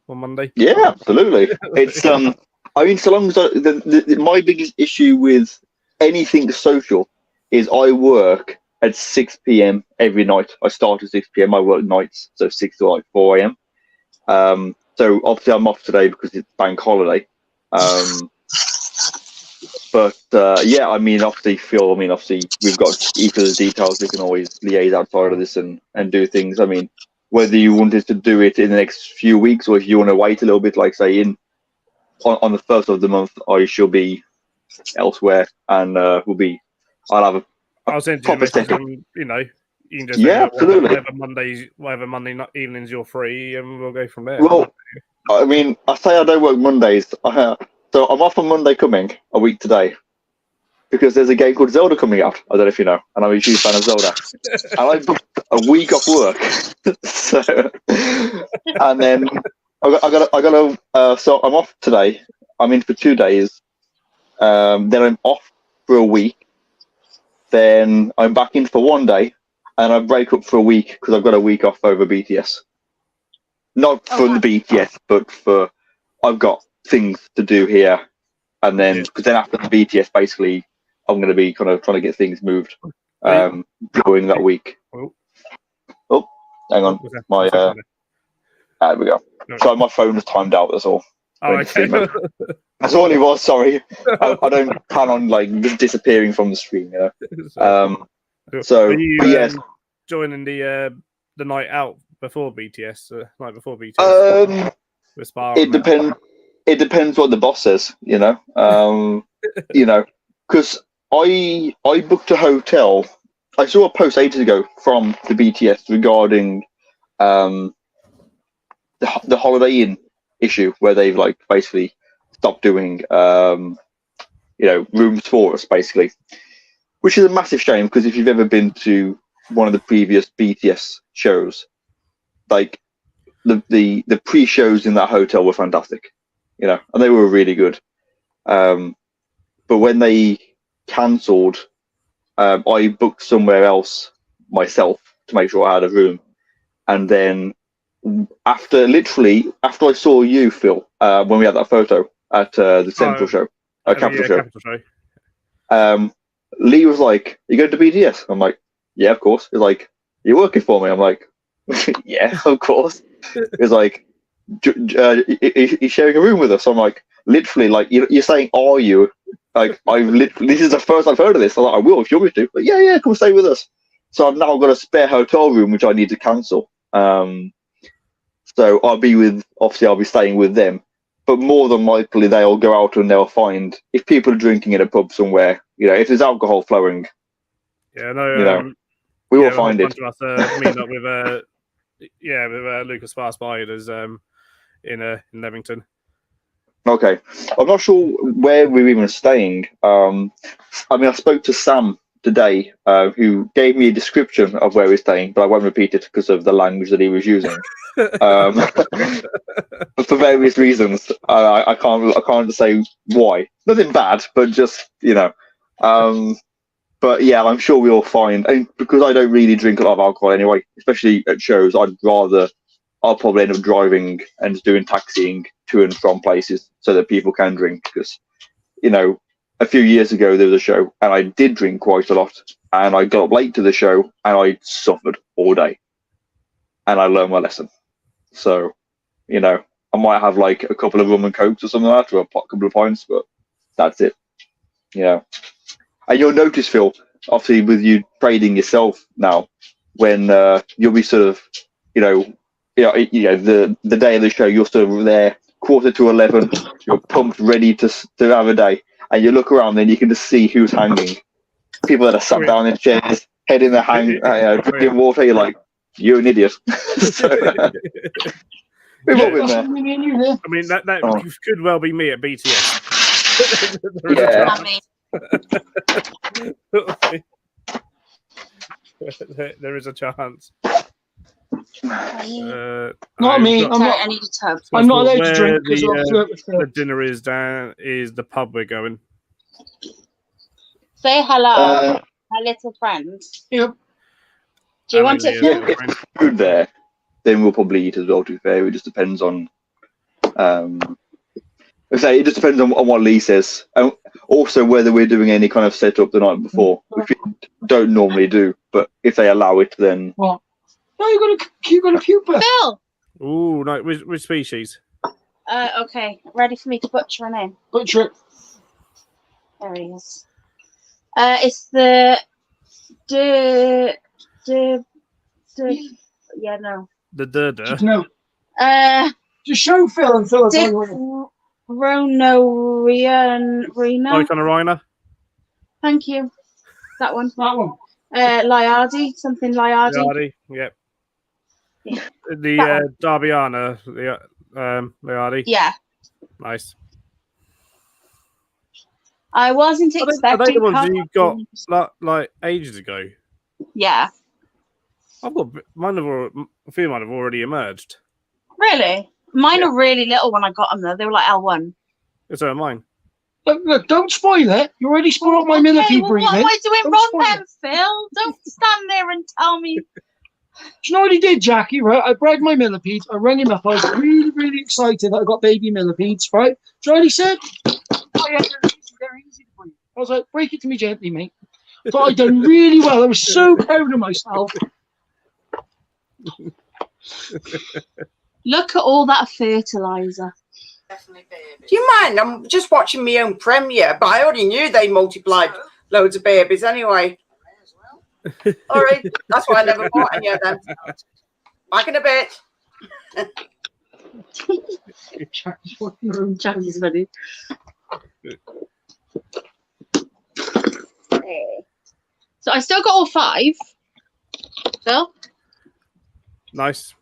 Monday. Yeah, absolutely. It's I mean, so long as my biggest issue with anything social is I work at 6 p.m. every night. I start at 6 p.m. I work nights, so 6 to like 4 a.m. So obviously I'm off today because it's bank holiday. But yeah, I mean, obviously, Phil. I mean, obviously, we've got each other's details. We can always liaise outside of this and do things. I mean, whether you wanted to do it in the next few weeks or if you want to wait a little bit, like say on the 1st of the month, I shall be elsewhere and I'll have I'll send you a proper message. setup. You know, you can just Yeah, let me know absolutely. whatever Monday evenings you're free, and we'll go from there. Well, I mean, I say I don't work Mondays. So I'm off on Monday coming, a week today, because there's a game called Zelda coming out. I don't know if you know, and I'm a huge fan of Zelda. And I booked a week off work. So, and then so I'm off today. I'm in for 2 days. Then I'm off for a week. Then I'm back in for 1 day, and I break up for a week because I've got a week off over BTS. Not from the BTS, but for I've got things to do here, and then because then after the BTS, basically, I'm going to be kind of trying to get things moved during that week. Oh, hang on, my there we go. So my phone was timed out. That's all. Oh, okay. That's all it was. Sorry, I don't plan on like disappearing from the screen. You know. So, are you, yes, joining the night out before BTS, night before BTS. With Spa it depends. It depends what the boss says. You know. You know, because I booked a hotel. I saw a post ages ago from the BTS regarding the Holiday Inn issue, where they've like basically stopped doing you know, rooms for us, basically, which is a massive shame because if you've ever been to one of the previous BTS shows, like the pre-shows in that hotel were fantastic, you know, and they were really good. But when they cancelled, I booked somewhere else myself to make sure I had a room, and then after I saw you, Phil, when we had that photo at the Central show, Capital show. Capital show. Lee was like, "You going to BDS?" I'm like, "Yeah, of course." He's like, "You're working for me?" I'm like, "Yeah, of course." He's like, "He's sharing a room with us." I'm like, literally, like, you're saying, "Are you?" Like, this is the first I've heard of this. I'm like, "I will if you want me to." But yeah, come stay with us. So I've now got a spare hotel room which I need to cancel. So I'll be staying with them. But more than likely, they'll go out and they'll find, if people are drinking in a pub somewhere, if there's alcohol flowing. Yeah, no. We will find it. Us, meet up with Lucas Far Spiders in Levington. Okay, I'm not sure where we're even staying. I spoke to Sam today, who gave me a description of where we're staying, but I won't repeat it because of the language that he was using. For various reasons, I can't say why. Nothing bad, but just But yeah, I'm sure we'll find. And because I don't really drink a lot of alcohol anyway, especially at shows, I'll probably end up driving and doing taxiing to and from places so that people can drink. Because a few years ago there was a show and I did drink quite a lot, and I got up late to the show and I suffered all day, and I learned my lesson. So, I might have like a couple of rum and cokes or something like that, or a couple of pints, but that's it. And you'll notice, Phil, obviously with you trading yourself now, when you'll be sort of, the day of the show, you're sort of there 11:15, you're pumped, ready to have a day, and you look around, then you can just see who's hanging. People that are sat down in chairs, head in the hang, drinking water. You're like, you're an idiot. We've all been there. I mean, that could well be me at BTS. There is a chance. Not me. I need a tub. I'm not allowed to drink because I'll flirt with Phil. The dinner is the pub we're going. Say hello, my little friend. Yep. Do you want it? Yeah, if there's food there, then we'll probably eat as well. To be fair, it just depends on. It just depends on what Lee says, and also whether we're doing any kind of setup the night before, which we don't normally do. But if they allow it, then. What? No, you got a pupa. Phil. Ooh, no, which species? Okay, ready for me to butcher a name? Butcher it. There he is. It's the yeah, no. The No. Just show Phil and Phil will tell you. Reno. Icon Rhino. Thank you. That one. That one. Liardi, something Liardi. Liardi, yep. Yeah. The Darbiana, Liardi. Yeah. Nice. I wasn't expecting. Are they the ones you got like ages ago? Yeah. I've got a few might have already emerged. Really? Mine are really little when I got them though. They were like L1. So are mine. Look, don't spoil it. You already spoiled my millipede breathing. What am I doing Don't wrong spoil then, Phil? Don't stand there and tell me. Do you know what he did, Jackie? Right, I bred my millipedes. I rang him up. I was really, really excited that I got baby millipedes. Right? Do you know what he said? Oh yeah, they're easy to breathe. I was like, break it to me gently, mate. So I done really well. I was so proud of myself. Look at all that fertilizer. Do you mind? I'm just watching my own premiere, but I already knew they multiplied loads of babies anyway. All right, that's why I never bought any of them. Back in a bit. Jackie's ready. So I still got all 5. Phil? Nice.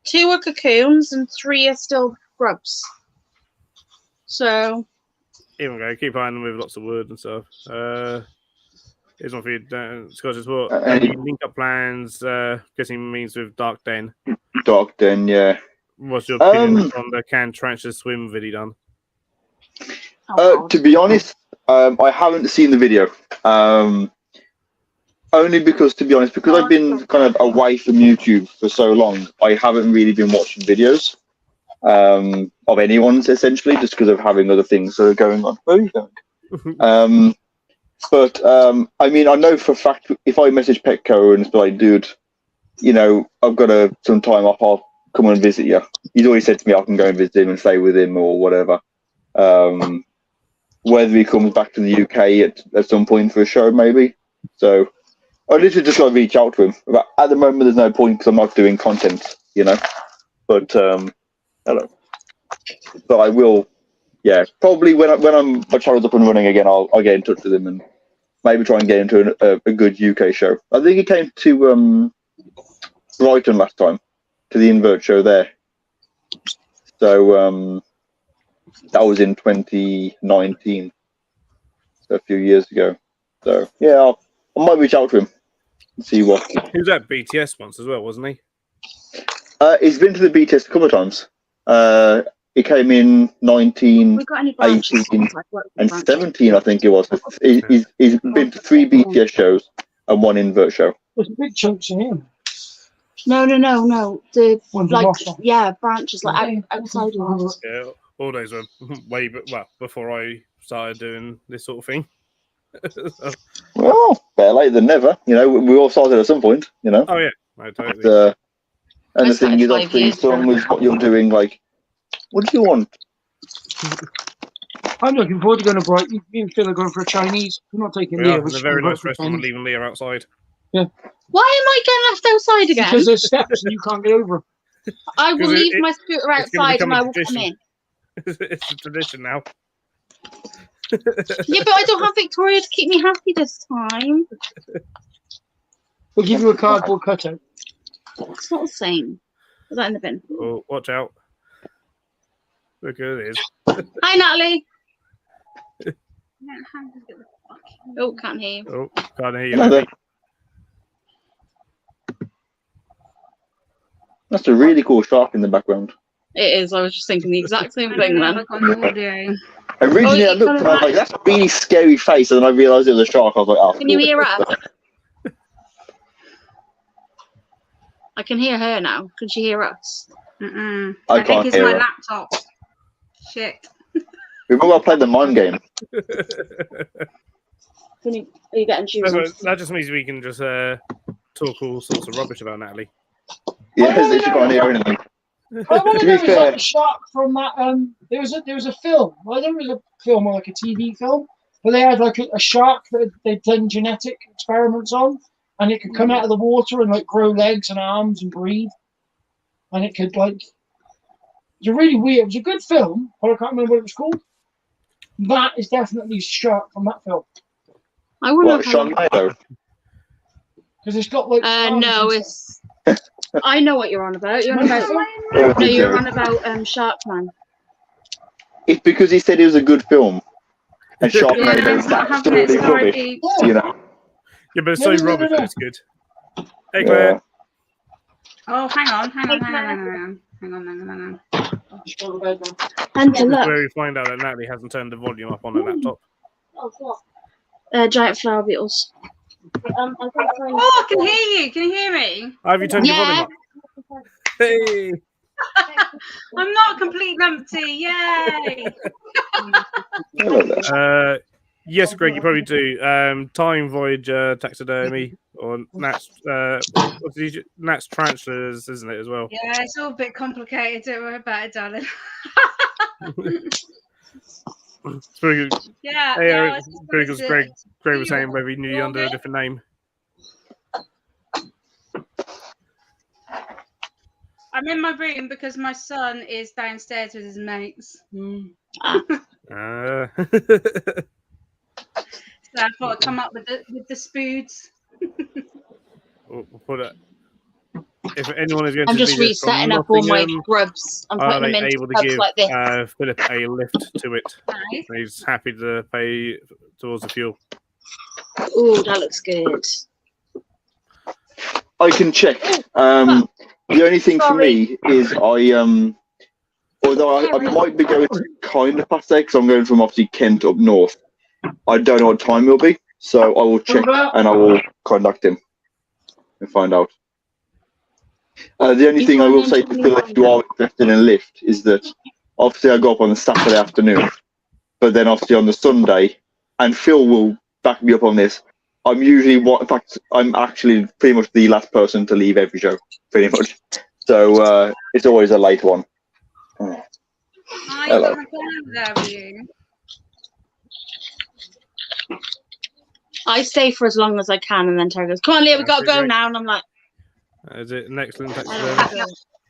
2 are cocoons and 3 are still grubs. So. Even go. Keep eyeing them with lots of wood and stuff. Here's one for you, Scott, as well. Any link up plans? Guessing means with Dark Den. Dark Den, yeah. What's your opinion on the Can Trencher Swim video done? To be honest, I haven't seen the video. Only because, to be honest, because I've been kind of away from YouTube for so long, I haven't really been watching videos of anyone's, essentially, just because of having other things that are going on. Where are you going? But I mean, I know for a fact if I message Petco and be like, dude, you know, I've got some time off, I'll come and visit you. He's already said to me I can go and visit him and stay with him or whatever. Whether he comes back to the UK at some point for a show, maybe. So I literally just got to reach out to him. But at the moment, there's no point because I'm not doing content, you know. But hello. But I will. Yeah, probably when my channel's up and running again, I'll get in touch with him and maybe try and get into a good UK show. I think he came to Brighton last time, to the Invert show there. So that was in 2019, so a few years ago. So yeah, I might reach out to him and see what. He was at BTS once as well, wasn't he? He's been to the BTS a couple of times. He came in 19, 18, and 17, I think it was. He's been to 3 BTS shows and 1 Invert show. There's big chunks in him. No. The One's like Ross. branches like outside of us. Yeah, all those were way before I started doing this sort of thing. Well, better late than never. You know, we all started at some point. You know. Oh yeah, no, totally. But, and I the thing is, started 5 obviously, years some with what you're doing, like, what do you want? I'm looking forward to going to Brighton. Me and Phil are going for a Chinese. I'm not taking We Leah. are. we're It's a just very going nice for a restaurant. Chinese. Leaving Leah outside. Why am I getting left outside again? Because there's steps and you can't get over. I will 'Cause leave it- my scooter it's gonna outside become and a I will come tradition. in. It's a tradition now. Yeah, but I don't have Victoria to keep me happy this time. We'll give you a cardboard cutout. It's not the same. Put that in the bin. Oh, watch out! Look at it is. Hi, Natalie. Oh, can't hear you. Oh, can't hear you. Another. Lily. That's a really cool shark in the background. It is. I was just thinking the exact same thing then. Originally, Oh, I looked and I was like, that's a really scary face. And then I realised it was a shark. I was like, oh. Can you hear us? I can hear her now. Can she hear us? I I think can't it's hear my her. laptop. Shit. Remember I played the mime game? Are you getting shoes on? That just means we can just talk all sorts of rubbish about Natalie. Yeah, they can't hear anything. I want To to be know is fair- like a shark from that. There was a film. I don't know if it was a film or like a TV film, but they had like a shark that they'd done genetic experiments on, and it could come out of the water and like grow legs and arms and breathe, and it could like. It's a really weird. It was a good film, but I can't remember what it was called. That is definitely a shark from that film I want What, to. Sharknado? because it's got like. arms No, and it's. I know what you're on about. You're on about. Yeah, No, you're on about Sharkman. It's because he said it was a good film. And Yeah, Sharknado it's is not happening. absolutely It's rubbish, already. you know. Yeah, but it's No, so no, no, rubbish no. that it's good. Hey, Claire. Yeah. Oh, hang on. Hang on. And This is look, where we find out that Natalie hasn't turned the volume up on her laptop. giant flower beetles. Oh, I can hear you. Can you hear me? Have you turned your volume Yeah. up? Hey! I'm not a complete numpty. Yay! Hello there. Yes, Greg, you probably do. Time Voyager taxidermy or Nat's Nat's tarantulas, isn't it, as well? Yeah, it's all a bit complicated. Don't worry about it, darling. It's very good. Yeah. Hey, no, Eric, it's just very what good. it Greg is. was saying whether he knew you under a different name. I'm in my room because my son is downstairs with his mates. So I thought I'd come up with the spoods. We'll put it. If anyone is going I'm to just do this from resetting up all my Nottingham, grubs. I'm are putting they them into able to tubs give like this. Philip a lift to it? Nice. He's happy to pay towards the fuel. Ooh, that looks good. I can check. The only thing for me is although I might be going kind of past there because I'm going from obviously Kent up north. I don't know what time it'll be. So I will check and I will contact him and find out. The only He's thing I going will into say to the Phil, if you are interested in a lift, is that obviously I go up on the Saturday afternoon, but then obviously on the Sunday, and Phil will back me up on this. I'm usually in fact, I'm actually pretty much the last person to leave every show, pretty much. So it's always a late one. Oh. I Hello. want to go there with you. I stay for as long as I can, and then Terry goes, "Come on, Leah, we Yeah, gotta go great. now." And I'm like, Is it an excellent Oh, taxidermy? God.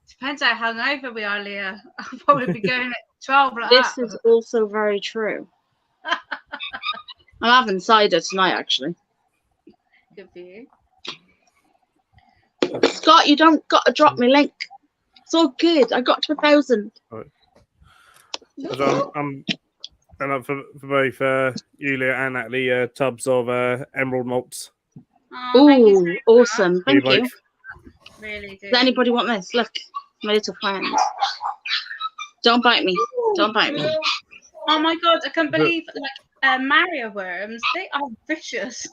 Depends how hungover we are, Leah. I'll probably be going at 12 like "This that. is also very true." I'm having cider tonight, actually. Good for you. Scott, you don't got to drop me link. It's all good. I got to 1,000. So I'm up for both Yulia and Natalie tubs of Emerald malts. Oh, thank you Ooh, awesome. For you Thank you. both. Really do. Does anybody want this? Look, my little friend. Don't bite me. Don't bite me. Oh my god, I can't believe Mario worms. They are vicious.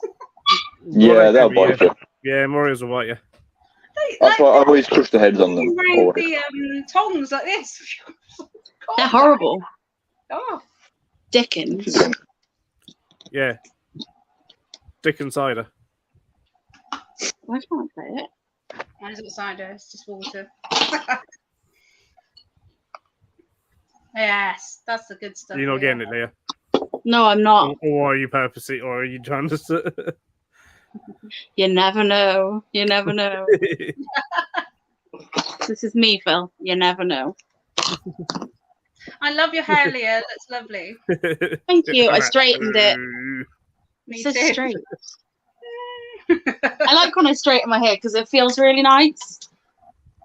Yeah, they'll bite you. Yeah, Marios will bite you. That's why I've always crushed the heads on them. around Always. the tongs like this. They're horrible. Oh, Dickens. Yeah. Dick and cider. Why can't I play it? mine's not cider, it's just water. Yes, that's the good stuff. You're not Leah. getting it, Leah. No, I'm not. Or are you purposely, or are you trying to? You never know. You never know. This is me, Phil. You never know. I love your hair, Leah. That's lovely. Thank you. I straightened it. Me It's so too. straight. I like when I straighten my hair because it feels really nice.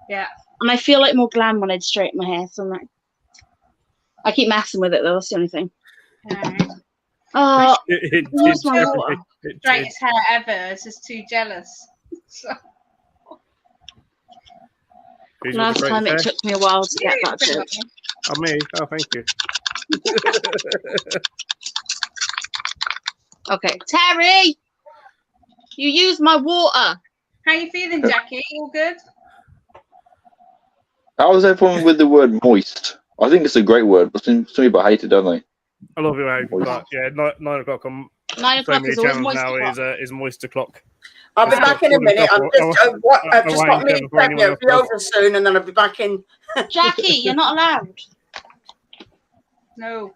Yeah. And I feel like more glam when I straighten my hair. So I'm like, I keep messing with it though. That's the only thing. Oh, where's my water? Straightest hair ever. It's just too jealous. So, Last time it took me a while to get that joke. Oh, me? Oh, thank you. Okay, Terry, you used my water. how you feeling, Jackie? All good? How is everyone with the word moist? I think it's a great word, but some people hate it, don't they? I love your egg, but yeah, 9 o'clock on 9 so o'clock many is always channels moist now o'clock. is moist o'clock. I'll be back in a minute. I've just got me before anyone pregnant. else I'll be does. over soon, and then I'll be back in. Jackie, you're not allowed. No.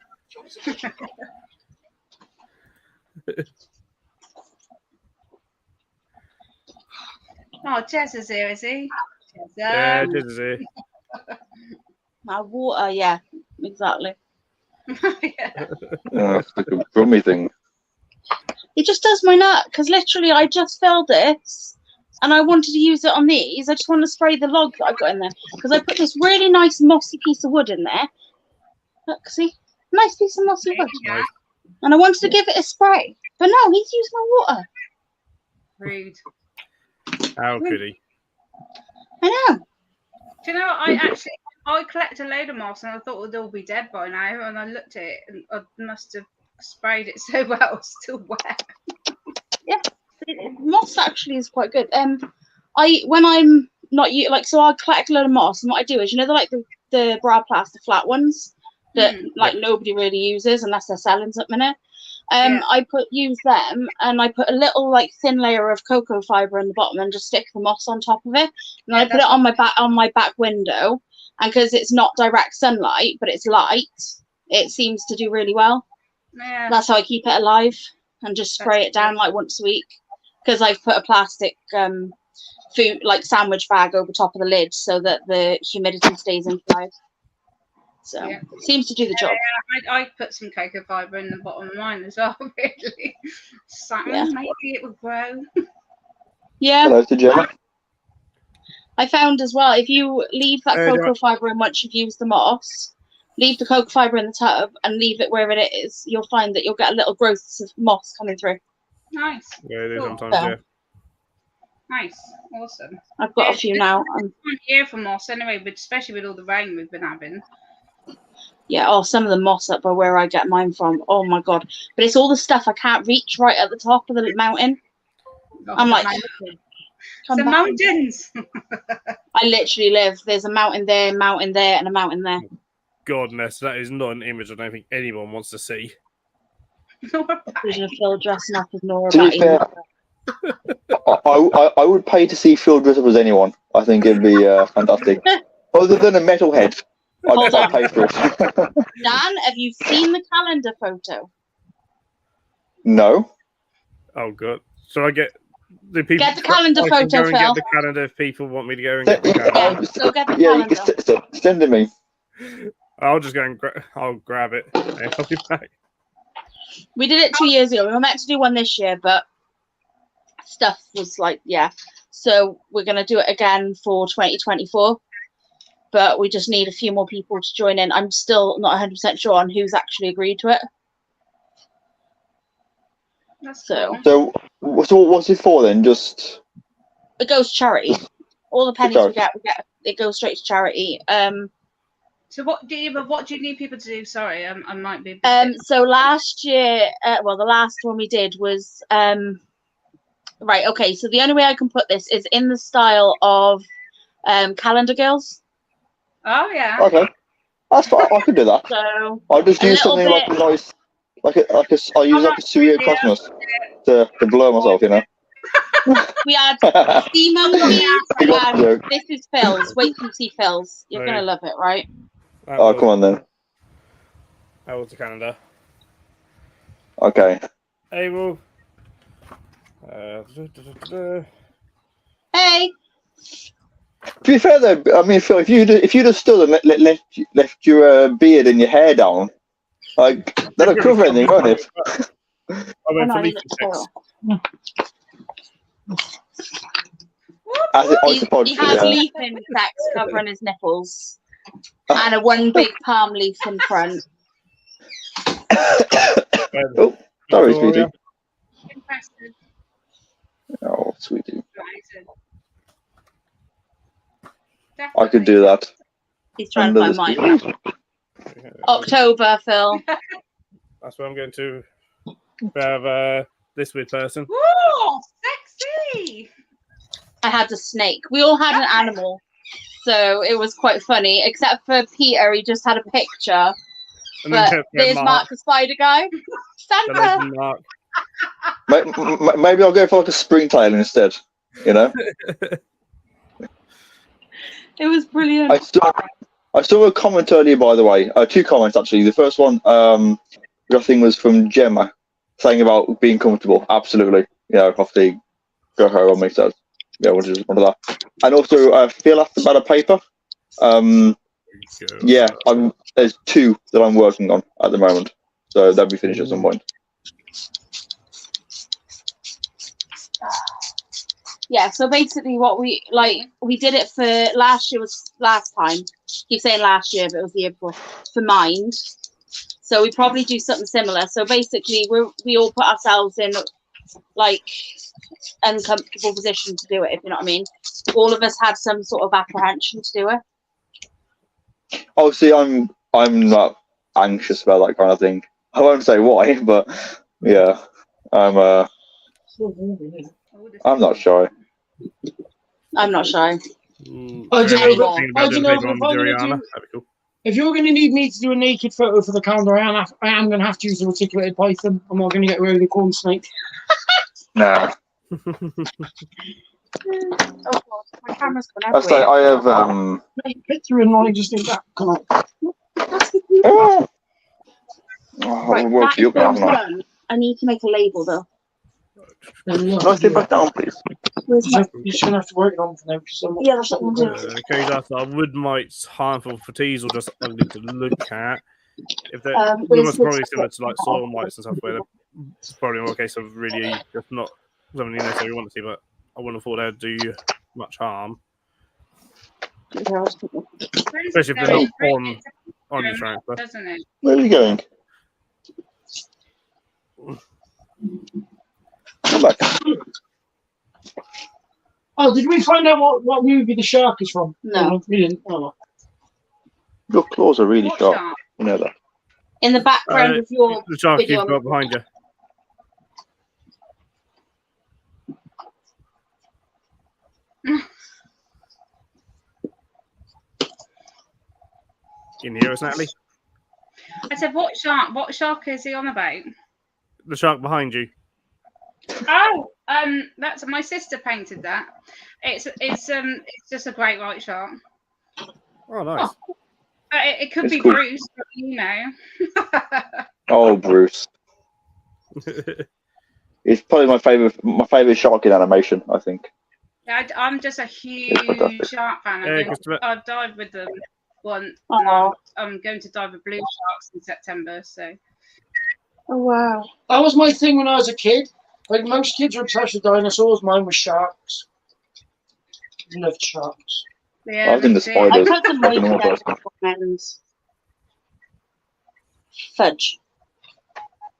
Oh, Jez is here, is he? Yeah, this is it. My water, yeah, exactly. Yeah. It's like a brummy thing. It just does my nut because literally I just filled this and I wanted to use it on these. I just want to spray the log that I got in there because I put this really nice mossy piece of wood in there. Look, see, nice piece of mossy wood. Yeah. And I wanted to give it a spray, but no, he's used my water. Rude. How could he? I know. Do you know what? I collected a load of moss and I thought it would all be dead by now. And I looked at it and I must have sprayed it so well, it's still wet. Moss actually is quite good. When I'm not so I collect a load of moss, and what I do is, you know, they're like the brow plaster flat ones that like nobody really uses unless they're selling something in it. I use them, and I put a little like thin layer of cocoa fiber in the bottom, and just stick the moss on top of it. And I put it on my back window, and because it's not direct sunlight, but it's light, it seems to do really well. Yeah. That's how I keep it alive, and just spray it down like once a week. Because I've put a plastic food like sandwich bag over top of the lid so that the humidity stays inside. So it seems to do the job. Yeah, I put some cocoa fibre in the bottom of mine as well, really. So maybe it will grow. Yeah. Hello to Gemma. I found as well, if you leave that cocoa fibre in once you've used the moss, leave the cocoa fibre in the tub and leave it wherever it is, you'll find that you'll get a little growths of moss coming through. Nice. Yeah, it is Cool. sometimes, yeah. Nice. Awesome. I've got a few now. It's time of year for moss anyway, but especially with all the rain we've been having. Yeah, oh, some of the moss up are where I get mine from. Oh my god. But it's all the stuff I can't reach right at the top of the mountain. I'm like, come the back. mountains. I literally live. There's a mountain there, and a mountain there. Godness, that is not an image I don't think anyone wants to see. Vision of Phil dressing up as Nora To be Batty. fair, I would pay to see Phil dress up as anyone. I think it'd be fantastic. Other than a metalhead, Hold I'd on. pay for it. Dan, have you seen the calendar photo? No. Oh god. So I get the people. Get the calendar I can photo, go and Phil. get the calendar if people want me to go and get the calendar. Yeah, go get the Yeah, you calendar. can send it me. I'll just go and I'll grab it. Okay, I'll be back. We did it 2 years ago. We were meant to do one this year, but stuff was like, yeah. So we're going to do it again for 2024. But we just need a few more people to join in. I'm still not 100% sure on who's actually agreed to it. That's So cool. So what's it for then? Just it goes to charity. All the pennies charity. we get, it goes straight to charity. So what do you need people to do? Sorry, I might be. So last year, well, the last one we did was right. Okay, so the only way I can put this is in the style of Calendar Girls. Oh yeah. okay. That's fine. I could do that. So I'll just A use little something like a nice, I'll use like a Surya Cosmos to blur myself, you know. we had Sea Monkeys. You got the joke. This is Phil's. Wait till you see Phil's. You're Right. gonna love it, right? That Oh, was- come on then. That was the calendar. Okay. Able. Hey, To be fair though, I mean, Phil, if you'd have stood and left your beard and your hair down, like that'll cover anything, won't it? I went no, for I leaf need it sex. As it, I suppose. he has Yeah. leaf insects covering his nipples, and a one big palm leaf in front. Oh, sorry, sweetie. Victoria. Impressive. Oh, sweetie. Amazing. I could do that. He's trying to Under find the mine. sea. October, Phil. That's where I'm going to have this weird person. Woo! Sexy. I had a snake. We all had an animal, so it was quite funny. Except for Peter, he just had a picture. And But then there's Mark, the spider guy. The Santa. legend Mark. Maybe I'll go for like a springtail instead. You know. It was brilliant. I saw a comment earlier, by the way. Two comments actually. The first one, which I think was from Gemma, saying about being comfortable. Absolutely. Yeah, obviously go her on me. So yeah, we'll just one of that. And also, Phil asked about a paper. Yeah, there's two that I'm working on at the moment, so that'll be finished at some point. Yeah, so basically what we did it for last year was last time. Keep saying last year, but it was the year before for Mind. So we probably do something similar. So basically we all put ourselves in like uncomfortable position to do it, if you know what I mean. All of us had some sort of apprehension to do it. Obviously, I'm not anxious about that kind of thing. I won't say why, but yeah, I'm not shy. I'm not shy. I don't know, Anymore. I don't know, but if I'm gonna That'd do- be cool. If you're going to need me to do a naked photo for the calendar, I am going to have to use a reticulated python. I'm not going to get away with a corn snake. Nah, Oh god, my camera's gone I say everywhere. I have Picture in line, just do that. Come on. Oh, Right, I'll work that you is up, haven't I? done. I need to make a label though. Can I sit back down, please? Where's my You're just going to have to work it on for now. Because I'm not Yeah, that's what I'm doing. Okay, that's our wood mites harmful for teas or just ugly to look at. If they're where's almost the probably similar to like chocolate? soil mites and stuff, where they're probably more a case of really just not something you necessarily want to see, but I wouldn't have thought they'd do you much harm, especially if they're not on your transfer. Doesn't it? Where are you going? Come back. Oh, did we find out what movie the shark is from? No. We didn't. Oh. Your claws are really What sharp. shark? You know that. In the background of your The shark video. you've got behind you. Can you hear us, Natalie? I said, what shark? What shark is he on about? The shark behind you. Oh, that's my sister painted that. It's just a great white shark. Oh, nice. It could It's be cool. Bruce, but you know. Oh, Bruce. It's probably my favorite shark in animation, I think. I'm just a huge shark fan. Yeah, 'cause I've dived with them once. Aw. I'm going to dive with blue sharks in September. So Oh wow. That was my thing when I was a kid. Like most kids are obsessed with dinosaurs. Mine was sharks. Loved sharks. yeah, I was into me too. I spiders. put some Fucking weight awesome. and fudge.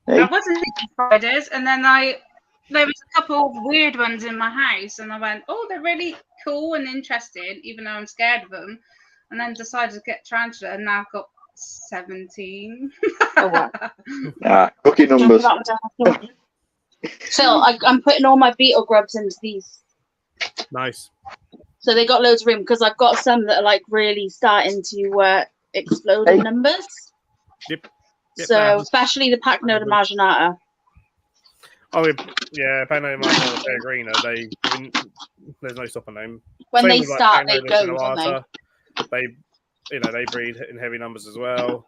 Hey, I wasn't into spiders, and then there was a couple of weird ones in my house, and I went, "Oh, they're really cool and interesting," even though I'm scared of them. And then decided to get tarantula, and now I've got 17. Oh wow. cookie numbers. So I'm putting all my beetle grubs into these. Nice. So they got loads of room because I've got some that are like really starting to explode in Hey. numbers. Yep. So especially the Pacnoda marginata. Oh, yeah, Pano and Peregrina, there's no stopping them. When Same they with, like, start, they Pano go, don't they? Sinuata. They breed in heavy numbers as well.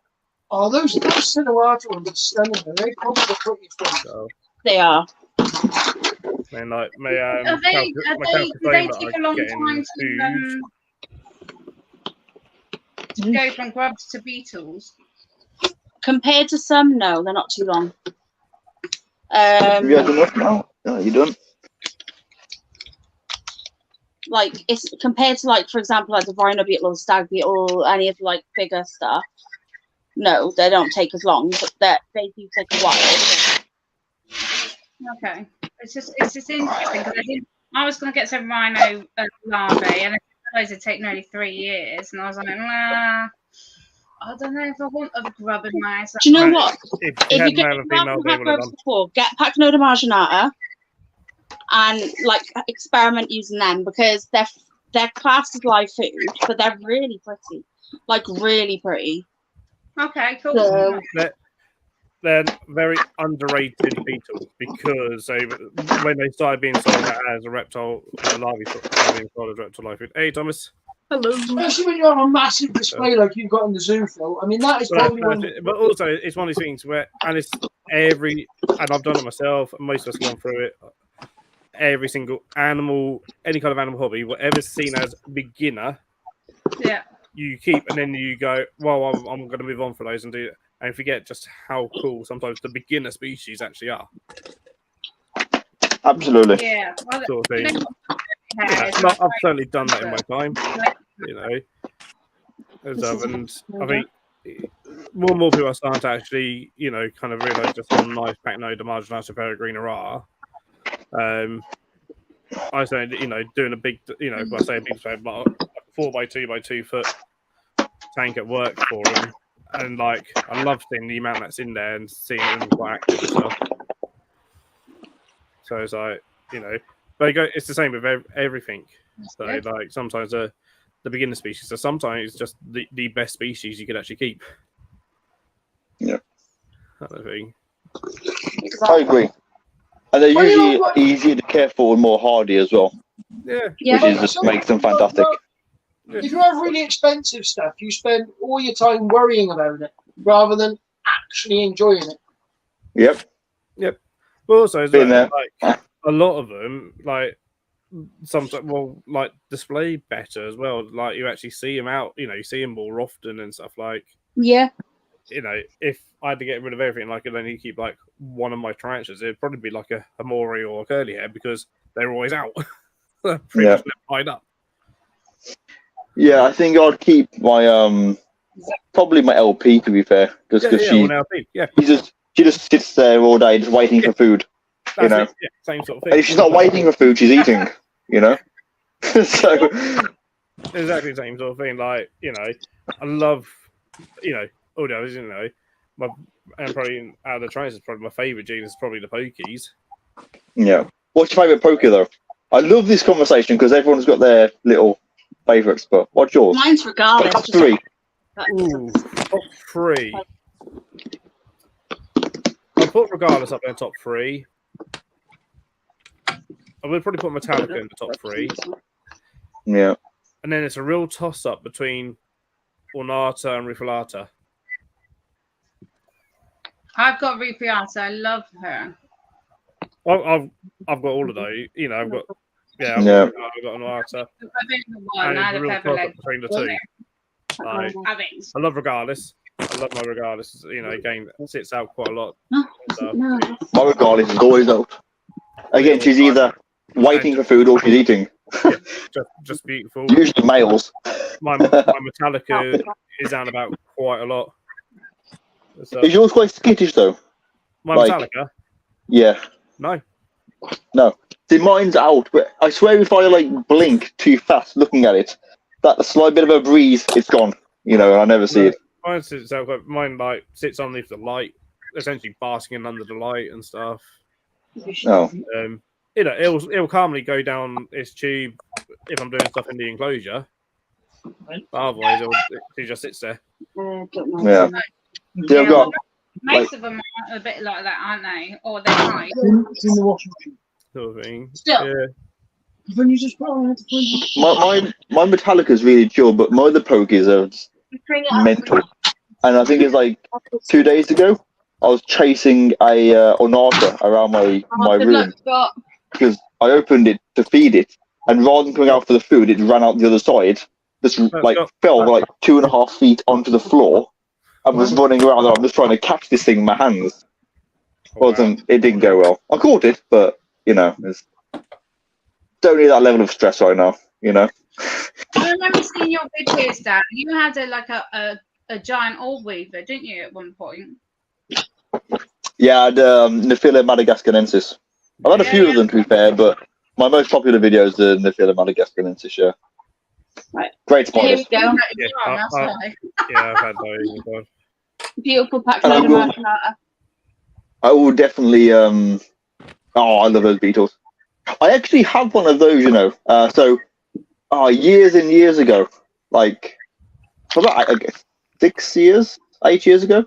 Oh, those Sinuata ones are stunning. They're probably the prettiest ones. So, They are. and like my Do they take a long time to go from grubs to beetles? Compared to some, no, they're not too long. Have you had enough now? No, you done? Like it's compared to like, for example, like the rhino beetle or stag beetle, any of like bigger stuff. No, they don't take as long, but they do take a while. Okay, it's just interesting because I was going to get some rhino larvae, and I realised it'd take nearly 3 years, and I was like, nah, I don't know if I want a grub in my house. Do you know what? If If you you had get male and female, they would have grubs done. before, get Pacnoda marginata and like experiment using them because they're classed as live food, but they're really pretty, like really pretty. Okay, cool. So They're very underrated beetles because when they started being sold as a reptile, a larvae started being sold as reptile life food. Hey, Thomas. Hello. Especially when you have a massive display like you've got in the zoo, Phil. I mean, that is probably one of the... But also, it's one of these things where, and I've done it myself, and most of us have gone through it. Every single animal, any kind of animal hobby, whatever's seen as beginner, Yeah. you keep, and then you go, well, I'm going to move on for those and do it, and forget just how cool sometimes the beginner species actually are. Absolutely. Yeah. Well, Sort of you thing. know, I've certainly done that in my time, and I think more and more people are starting to actually, kind of realise just how nice Pacnoda marginata peregrina are. I say, doing a big, I say a big display, but a 4x2 by 2 foot tank at work for them, and like I love seeing the amount that's in there and seeing them quite active and stuff. So it's like, but it's the same with everything. So like sometimes the beginner species are sometimes just the best species you could actually keep. Yeah. Kind of thing. I agree. And they're usually easier to care for and more hardy as well, Yeah. which just makes them fantastic. If you have really expensive stuff, you spend all your time worrying about it rather than actually enjoying it. Yep. But also, as Been well, there. like a lot of them, like sometimes, like display better as well. Like you actually see them out, you see them more often and stuff. Like, yeah, if I had to get rid of everything, like, and only keep like one of my tarantulas, it'd probably be like a Mori or a curly hair because they're always out. Pretty much tied up. Yeah, I think I'd keep my probably my LP, to be fair, just because she just sits there all day just waiting for food. That's it, yeah, same sort of thing. And if she's not waiting for food, she's eating. So exactly the same sort of thing. Like, I love, Oh no, you know, and probably out of the trains, probably my favourite genus is probably the pokies. Yeah. What's your favourite poker though? I love this conversation because everyone's got their little favourites. But what's yours? Mine's regardless. Top just three. Ooh, top three. I'll put Regardless up there in top three. I would probably put Metallica in the top three. Yeah. And then it's a real toss-up between Ornata and Rufalata. I've got Rufiata. I love her. I've got all of those. You know, I've got Yeah. I've got Ornata. I think the one. And I it's had a a real pepper toss-up leg. between the two. Like, I think. I love Regardless. I love my Regardless. You know, a game that sits out quite a lot. So, No. My regardless is always out. Again, she's either waiting for food or she's eating. just beautiful. Usually males. My Metallica is down about quite a lot. So, Is yours quite skittish though? my like- Metallica? Yeah. No. See, mine's out, but I swear if I like blink too fast looking at it, that slight bit of a breeze, it's gone. You know, I never see it. Mine sits out. Mine like sits underneath the light, essentially basking under the light and stuff. No. You know, it'll calmly go down its tube if I'm doing stuff in the enclosure. But otherwise, it just sits there. Yeah. Yeah, I've got Most of them are a bit like that, aren't they? Or they might. It's in the washing machine. Sort of thing. Still. Yeah. Then you just put on it. my Metallica's really chill, but my other pokies are just mental. And I think it's like 2 days ago, I was chasing a Ornata around my Good room luck, Scott. because I opened it to feed it, and rather than coming out for the food, it ran out the other side, just like fell like 2.5 feet onto the floor, and was running around. I'm just trying to catch this thing in my hands. It didn't go well. I caught it, but you know, don't need that level of stress right now. You know. I remember seeing your videos, Dad. You had a giant orb weaver, didn't you, at one point? Yeah, I had Nephila madagascarensis. I've had a few of them to be fair, but my most popular video is the Nephila madagascarensis. Yeah. Right. Great Here we spiders. go. Yeah, That's why. Yeah, I've had those as well. Beautiful pack And load I've of got- Marshmallow. I will definitely. Oh, I love those beetles. I actually have one of those, you know. Years and years ago, like about 6 years, 8 years ago.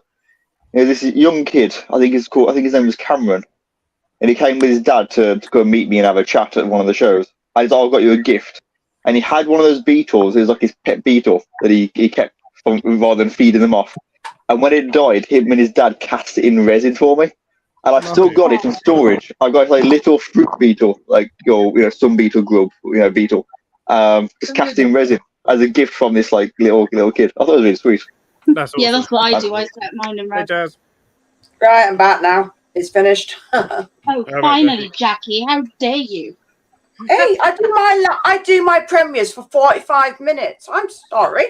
You know, this young kid, I think his name was Cameron, and he came with his dad to go and meet me and have a chat at one of the shows. I said, I've got you a gift. And he had one of those beetles. It was like his pet beetle that he kept rather than feeding them off. And when it died, him and his dad cast it in resin for me. And I've still got it in storage. I've got like little fruit beetle, like your some beetle grub, beetle. Just cast in resin as a gift from this like little kid. I thought it was really sweet. That's awesome. Yeah, that's what I do. I set mine in Hey, red. Jazz. Right, I'm back now. It's finished. Oh, about finally, Jackie. How dare you? Hey, I do my premieres for 45 minutes. I'm sorry.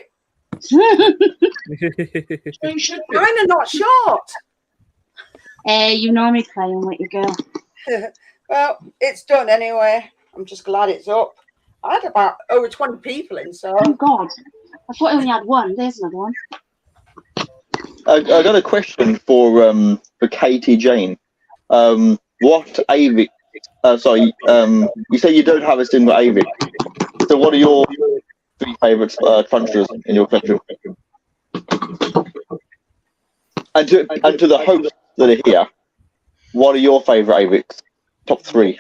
You should be. Mine are not short. You normally play them with your girl. Well, it's done anyway. I'm just glad it's up. I had about over 20 people in, so Oh, God. I thought I only had one. There's another one. I got a question for Katie Jane. What AVIC? You say you don't have a single AVIC. So what are your 3 favourite transfers in your collection? And to the hosts that are here, what are your favourite AVICs? Top 3.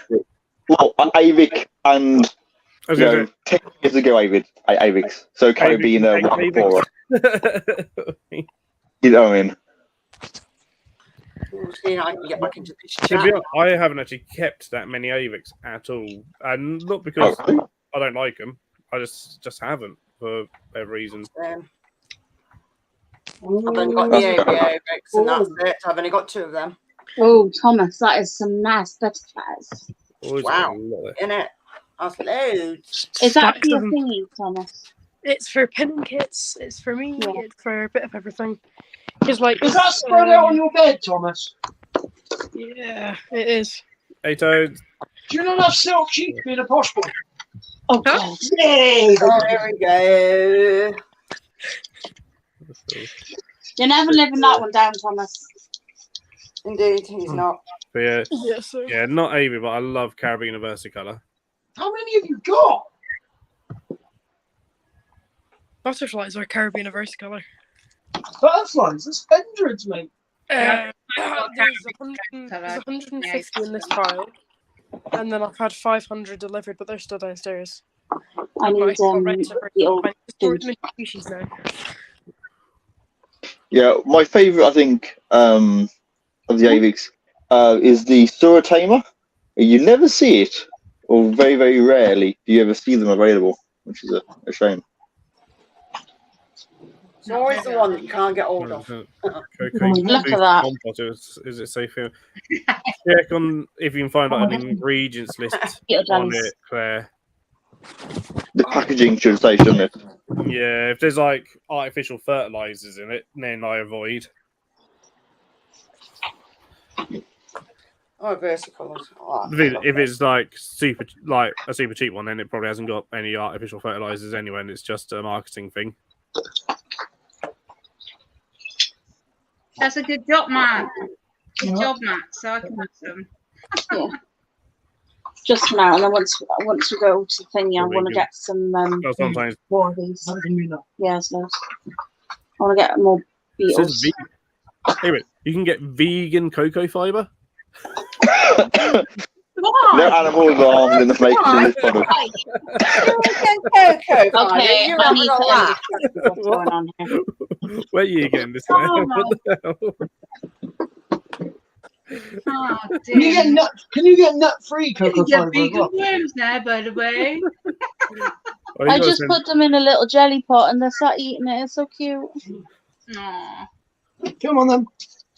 Well, AVIC and I was gonna 10 years ago AVICs. So Carabiner, AVIC. 1 You know what I mean? we'll see. I can get back into this To chat. be honest, I haven't actually kept that many AVICs at all, and not because I don't like them. I just haven't for whatever reason. I've only got the AVICs and that's it. I've only got 2 of them. Oh, Thomas, that is some nice butterflies. Always Wow. got a lot there. In it. That's loads. Is that Stacks for your of 'em. thingy, Thomas? It's for pinning kits. It's for me. Yeah. It's for a bit of everything. Because like, Is that spread out on your bed, Thomas? yeah, it is. Hey, Toad. Do you not have silk sheets being a posh boy? Oh, God. Yay! Oh, here we go. You're never living that one down, Thomas. Indeed, he's not. But yeah, Yeah, so yeah, not Avery, but I love Caribbean Versicolor. How many have you got? butterflies are Caribbean Versicolor. Butterflies, that's hundreds, mate. Yeah. There's 150 in this pile, and then I've had 500 delivered, but they're still downstairs. I need the old stored in a species now. Yeah, my favourite, I think, of the Avix is the Suratamer. You never see it, or very, very rarely do you ever see them available, which is a shame. It's always the one that you can't get hold of. Cocoa Look at Boost that. Compote, is it safe here? Check on if you can find like, an ingredients list on it, Claire. The packaging should say, shouldn't it? Yeah, if there's like artificial fertilizers in it, then I avoid. Oh, versicolors. Oh, If it's like a super cheap one, then it probably hasn't got any artificial fertilizers anyway, and it's just a marketing thing. That's a good job, man. Good job, Matt. So I can have some. Yeah. Just for now, and then once we go to the thing, I want to get some Sometimes more of these. How can you not? Yeah, it's nice. I want to get more it says beetles. vegan. Hey, wait, you can get vegan cocoa fiber. No animals are harmed in the making of this product. Okay, I need to that. understand what's going on here. Where are you getting this? Oh, What the hell? Oh, Can you get dear. nut? Can you get nut-free You cocoa get fiber as vegan well? worms now, by the way. Oh, you I gotta just send- put them in a little jelly pot and they start eating it. It's so cute. Aw. Come on then.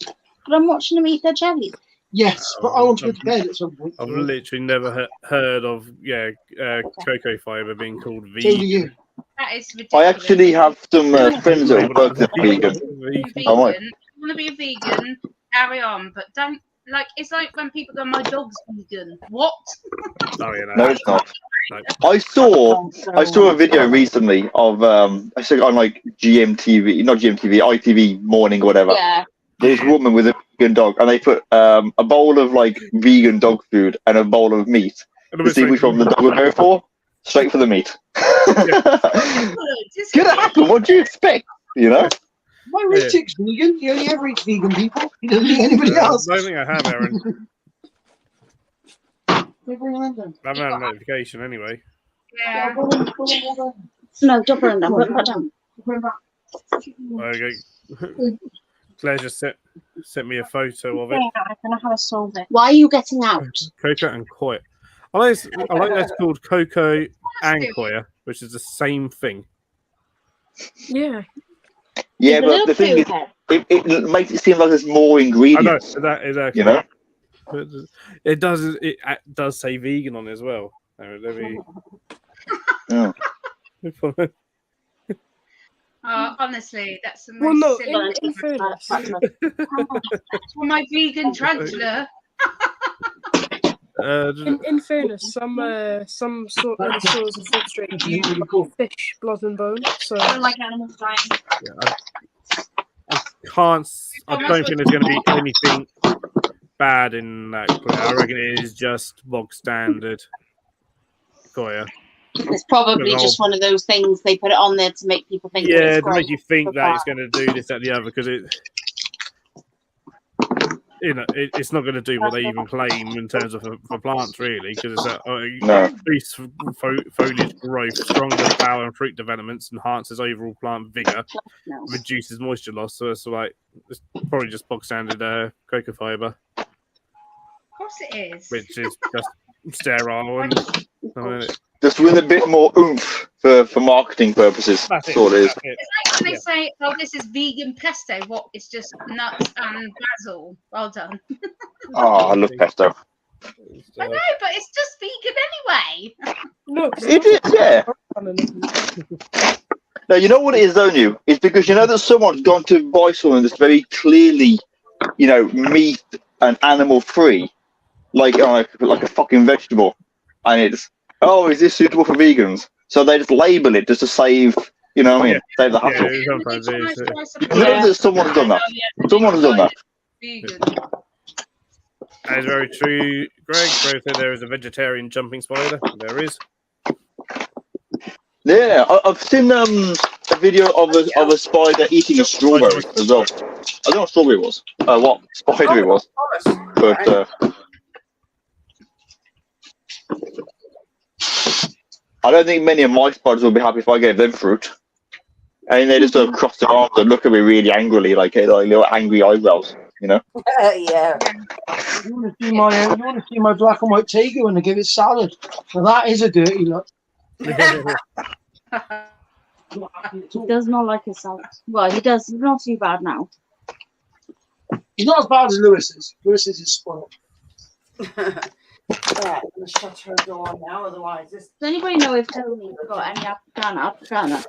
But I'm watching them eat their jelly. Yes, but I want to go to bed at some point. I've literally never heard of cocoa fiber being called So do vegan. you. That is ridiculous. I actually have some friends that work that are vegan. Vegan. I might. You want to be a vegan, carry on, but don't. Like, it's like when people go, my dog's vegan. What? Oh, you know. No, it's not. No. I saw a video recently of I saw it on like GMTV, not GMTV, ITV Morning or whatever. Yeah. There's a woman with a vegan dog, and they put a bowl of like vegan dog food and a bowl of meat. And To see which one the dog would go for. Straight for the meat. It's Gonna happen. What do you expect? You know. My Ritik's vegan. He only ever eats vegan people. He doesn't eat anybody I else. don't think I have, Aaron. They bring them in then. I haven't had a notification anyway. Yeah. No, don't burn them. Put that down. Okay. Claire just sent me a photo of it. I don't know how to solve it. Why are you getting out? Cocoa and Koya. I like that's called Cocoa and Koya, which is the same thing. Yeah. Yeah, The but little the thing is, poo head. it makes it seem like there's more I know ingredients. that exactly. You know. But it does say vegan on it as well. Let me- Yeah. Honestly, that's the most Well, no, silly in fairness, for my vegan tarantula. in fairness, some sort of stores of food straight use fish, blood and bone. So I don't like animals dying. I don't think there's going to be anything bad in that. I reckon it is just bog standard Koya. It's probably just one of those things they put it on there to make people think. that Yeah, it's to great. make you think that it's going to do this, that, and the other, because it's not going to do what they even claim in terms of for plants, really, because it's No. increased foliage growth, stronger flower and fruit developments, enhances overall plant vigor, reduces moisture loss. So it's probably just bog standard cocoa fiber, Of course it is. which is just sterile and Just with a bit more oomph for marketing purposes. that's That's all it is. That's it. It's like when Yeah. they say, oh, this is vegan pesto. What? It's just nuts and basil. Well done. Oh, I love pesto. I know, but it's just vegan anyway. no, 'cause It is, yeah. Now, you know what it is, don't you? It's because you know that someone's gone to buy something that's very clearly, meat and animal free, like a fucking vegetable, and it's, oh, is this suitable for vegans? So they just label it just to save You know what I mean? Save the Yeah, hassle. sometimes it is. I know that someone has done that. Someone has done that. Vegan. That is very true, Greg. Greg said there is a vegetarian jumping spider. There is. Yeah, I've seen a video of a spider eating a strawberry as well. I don't know what strawberry was. What spider it was, but I don't think many of my spiders would be happy if I gave them fruit. And they just sort of cross their arms and look at me really angrily, like little angry eyebrows. You know? Yeah. You want to see my black and white tiger when I give it salad? Now that is a dirty look. He does not like his salad. Well, he does. He's not too bad now. He's not as bad as Lewis's. Lewis's is spoiled. Right, I'm gonna shut her door now, otherwise this. Does anybody know if Tony's got any Africana?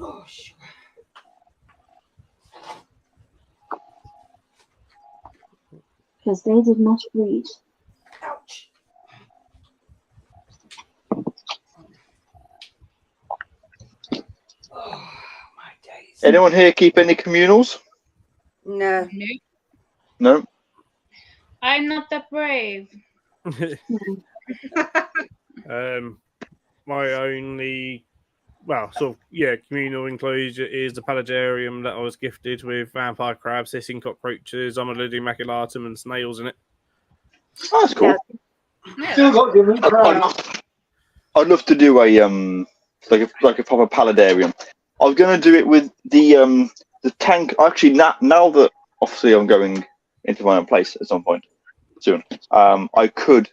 Oh, sure. Because they did not breed. Ouch. Oh, my days. Anyone here keep any communals? No. No. I'm not that brave. My only, communal enclosure is the paludarium that I was gifted with vampire crabs, hissing cockroaches, Ommelidium maculatum, and snails in it. Oh, that's cool. Yeah. Still got your meat crab. I'd love to do a like a proper paludarium. I was going to do it with the tank. Actually, now that obviously I'm going into my own place at some point soon, I could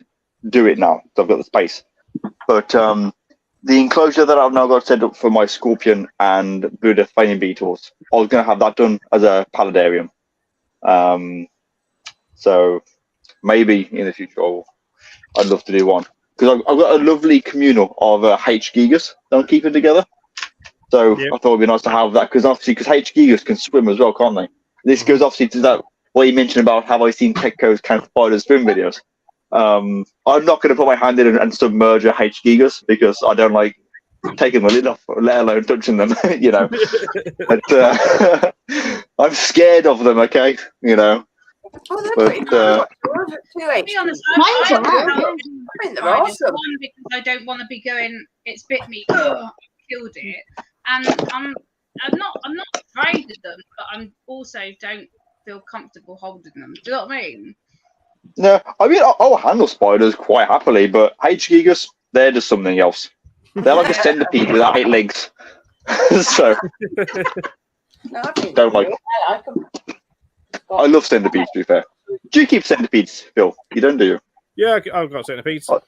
do it now. So I've got the space, but the enclosure that I've now got set up for my scorpion and Buddha flaming beetles, I was going to have that done as a paludarium. So maybe in the future I'd love to do one, because I've got a lovely communal of H. gigas that I'm keeping together. So Yep. I thought it'd be nice to have that, because H. gigas can swim as well, can't they? This goes obviously to that what you mentioned about have I seen Petco's Can Spiders swim videos. I'm not going to put my hand in and submerge a H. gigas, because I don't like taking the lid off, let alone touching them. You know, but I'm scared of them. Okay, you know. Oh, they're But, pretty cool. To be honest, Mine's I alright. I think they're One, awesome. because I don't want to be going. It's bit me. I killed it, and I'm not afraid of them, but I'm also don't feel comfortable holding them. Do you know what I mean? No, I mean I'll handle spiders quite happily, but H. gigas, they're just something else. They're like a centipede without 8 legs. So No, I think Don't like- I like them. I love centipedes. To be fair, do you keep centipedes, Phil? You don't, do you? Yeah, I've got centipedes. Oh,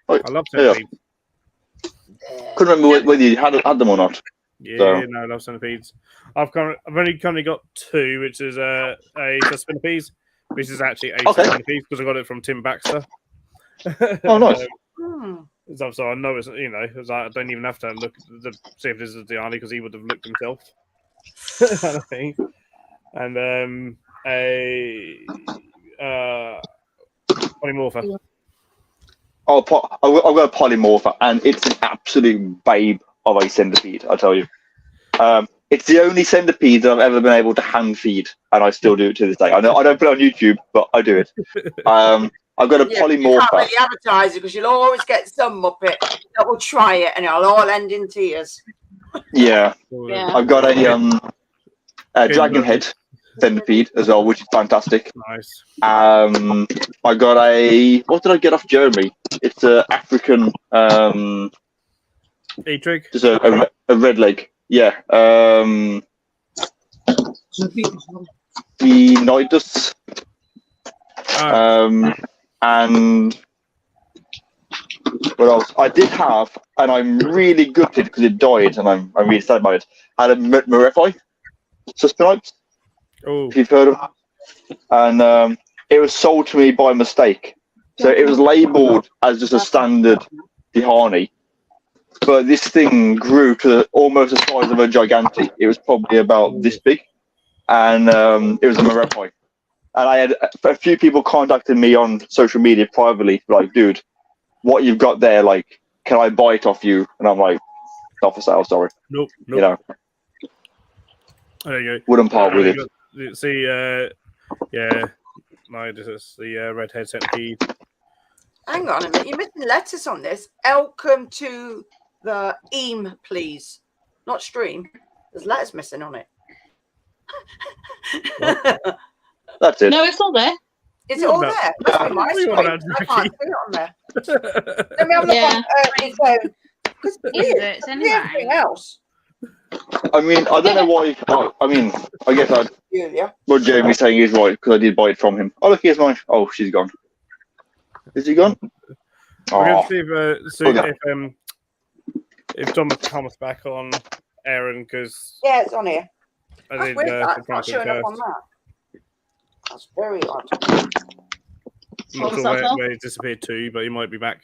I love yeah. centipedes. Couldn't remember whether you had them or not. Yeah, So- no, I love centipedes. I've only currently got 2, which is a centipedes, which is actually a Okay. centipede because I got it from Tim Baxter. Oh, nice. So I know it's I don't even have to look to see if this is Diani because he would have looked himself. Kind of thing. And a polymorpha. I've got a polymorpha, and it's an absolute babe of a centipede. I tell you, it's the only centipede that I've ever been able to hand feed, and I still do it to this day. I know I don't put it on YouTube, but I do it. I've got a Yeah, you polymorpha. can't really advertise it because you'll always get some muppet that will try it and it'll all end in tears. Yeah, Yeah. I've got a dragon head centipede as well, which is fantastic. Nice. I got what did I get off Jeremy? It's a African, E-trig. just a red leg. Yeah. The Nidus. And what else? I did have, and I'm really gutted because it died, and I'm really sad about it. I had a Marefi Suspenites, Oh, if you've heard of it. And it was sold to me by mistake. So it was labelled as just a standard Dihani. But this thing grew to almost the size of a gigantic. It was probably about this big. And it was a Marefi. And I had a few people contacted me on social media privately, like, dude, what you've got there, like, can I buy it off you? And I'm like, not for sale, sorry. Nope. You know, There you go. wouldn't part with it. See, yeah, no, this is the redhead centipede. Hang on a minute. You're missing letters on this. Welcome to the EAM, please. Not stream. There's letters missing on it. That's it. No, it's all there. Is it all No. there? Must be my What are you on screen. about, I can't Vicky? see it on there. Let me have a look Yeah. on his phone. Because Idiots, everything anyway. else. I mean, I don't know why. I mean, I guess Julia. what Jamie's saying is right because I did buy it from him. Oh, look, here's mine. Oh, she's gone. Is she gone? We're going Oh, to see Okay. if John comes back on Aaron because Yeah, it's on here. I That's did weird. That's not confront him showing up on first. that. That's very odd. I'm not What sure was that, Phil? where he disappeared to, but he might be back.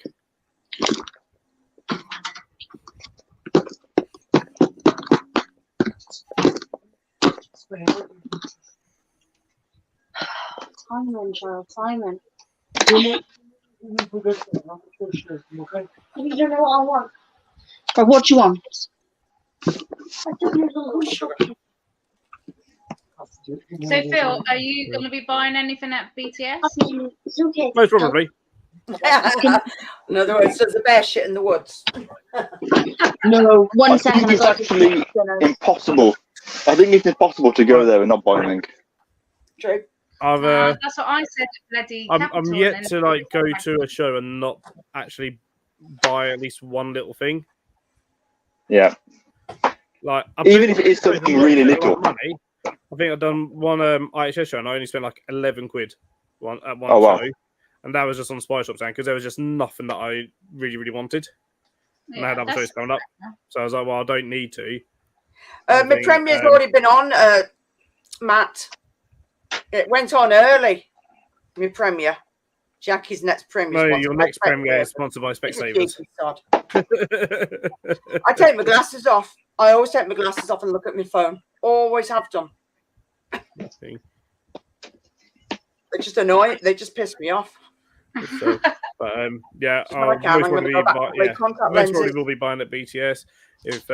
Simon, child, Simon. Okay. You don't know what I want. Right, what do you want? I don't know. So Phil, are you going to be buying anything at BTS? It's okay. Most probably. In other words, there's a bear shit in the woods. No, I 1 think second. it's actually impossible. I think it's impossible to go there and not buy anything. True. I've That's what I said. Bloody I'm Capital, yet and to then- like go to a show and not actually buy at least one little thing. Yeah. Like Even if it is something really little. money. I think I've done one IHS show and I only spent like 11 quid at one Oh, wow. show, and that was just on Spy Shop because there was just nothing that I really wanted. And I had Yeah, other shows that's- coming up, so I was like, well, I don't need to. My think, premier's already been on, Matt. It went on early. My premiere. Jackie's next premiere. No, your next premiere is sponsored by Specsavers. I take my glasses off. I always take my glasses off and look at my phone. Always have done. See. They're just annoying. They just piss me off. So, but yeah, Just when I can, I'm gonna go back and play contact most probably lenses. will be buying at BTS. If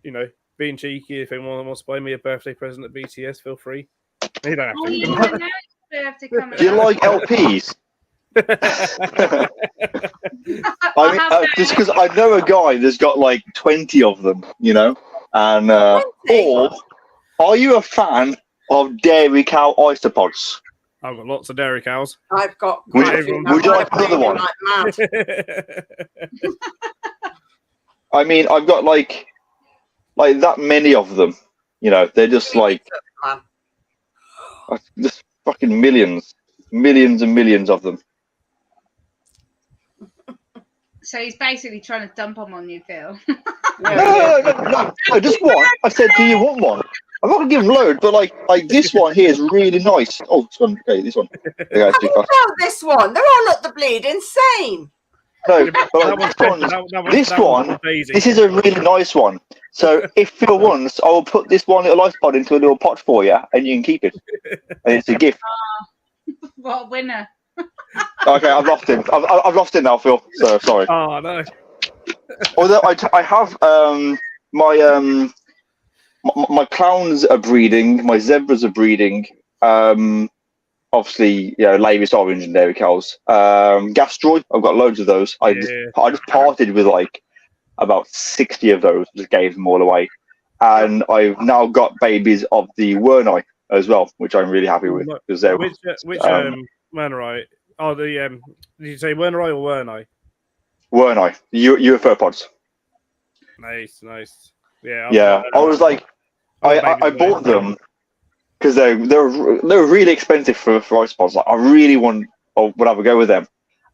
you know, being cheeky, if anyone wants to buy me a birthday present at BTS, feel free. You don't have Oh, to. yeah, I know it's birthday coming Do you up. like LPs? I mean, just because I know a guy that's got like 20 of them, you know, and or are you a fan of Dairy Cow Oyster Pods? I've got lots of dairy cows. I've got. Would quite a you- few. would you I'm like another one? Like mad. I mean, I've got like that many of them. You know, they're just like Man. just fucking millions and millions of them. So he's basically trying to dump them on you, Phil. No, just one. I said, do you want one? I'm not gonna give them load, but like this one here is really nice. Oh, this one, okay, this one. Okay, Have too you fast. found this one? They're all at the bleed insane. No, That but one's like, this one, Daisy. this is a really nice one. So if Phil wants, I will put this one little life pod into a little pot for you, and you can keep it. And it's a gift. What a winner. Okay, I've lost him. I've lost him now, Phil. So sorry. Oh no. Although I have my clowns are breeding, my zebras are breeding. Obviously, you know, Lavis Orange and Dairy Cows. Gastroid, I've got loads of those. I just parted with like about 60 of those, just gave them all away. And I've now got babies of the Wernai as well, which I'm really happy with because they're Which Wernerite? Oh, the did you say Wernerite or Wernai? Wernai, UFO pods. Nice. Yeah. Yeah, I was like, I bought them because they were really expensive for ice pods. Like, I really would have a go with them.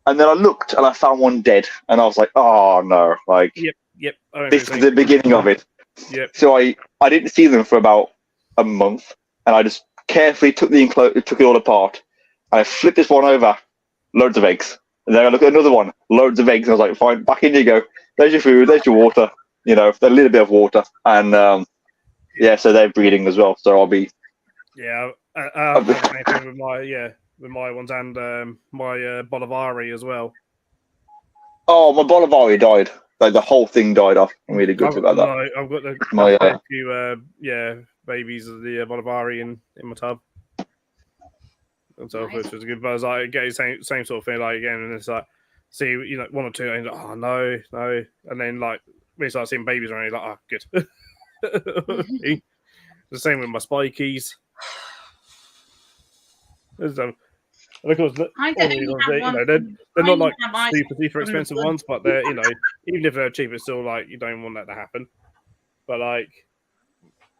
And then I looked and I found one dead, and I was like, oh no, like Yep. this is the beginning of it. Yep. So I didn't see them for about a month, and I just carefully took it all apart, and I flipped this one over, loads of eggs. And then I look at another one, loads of eggs. And I was like, fine, back in you go. There's your food, there's your water, you know, a little bit of water. And yeah, so they're breeding as well. So I'll be. Yeah, I've done the same thing with my ones and my Bolivari as well. Oh, my Bolivari died. Like the whole thing died off. I'm really good about that. No, I've got My, a few babies of the Bolivari in my tub. And so Nice. which was good. But I was like, get the same sort of thing. Like again, and it's like, see, one or two, and like, oh no, and then like when you start seeing babies around, you're like, oh, good. The same with my spikies. And of course, I don't they're have one. not like I have super from the expensive woods. ones, but they're even if they're cheap, it's still like you don't want that to happen. But like,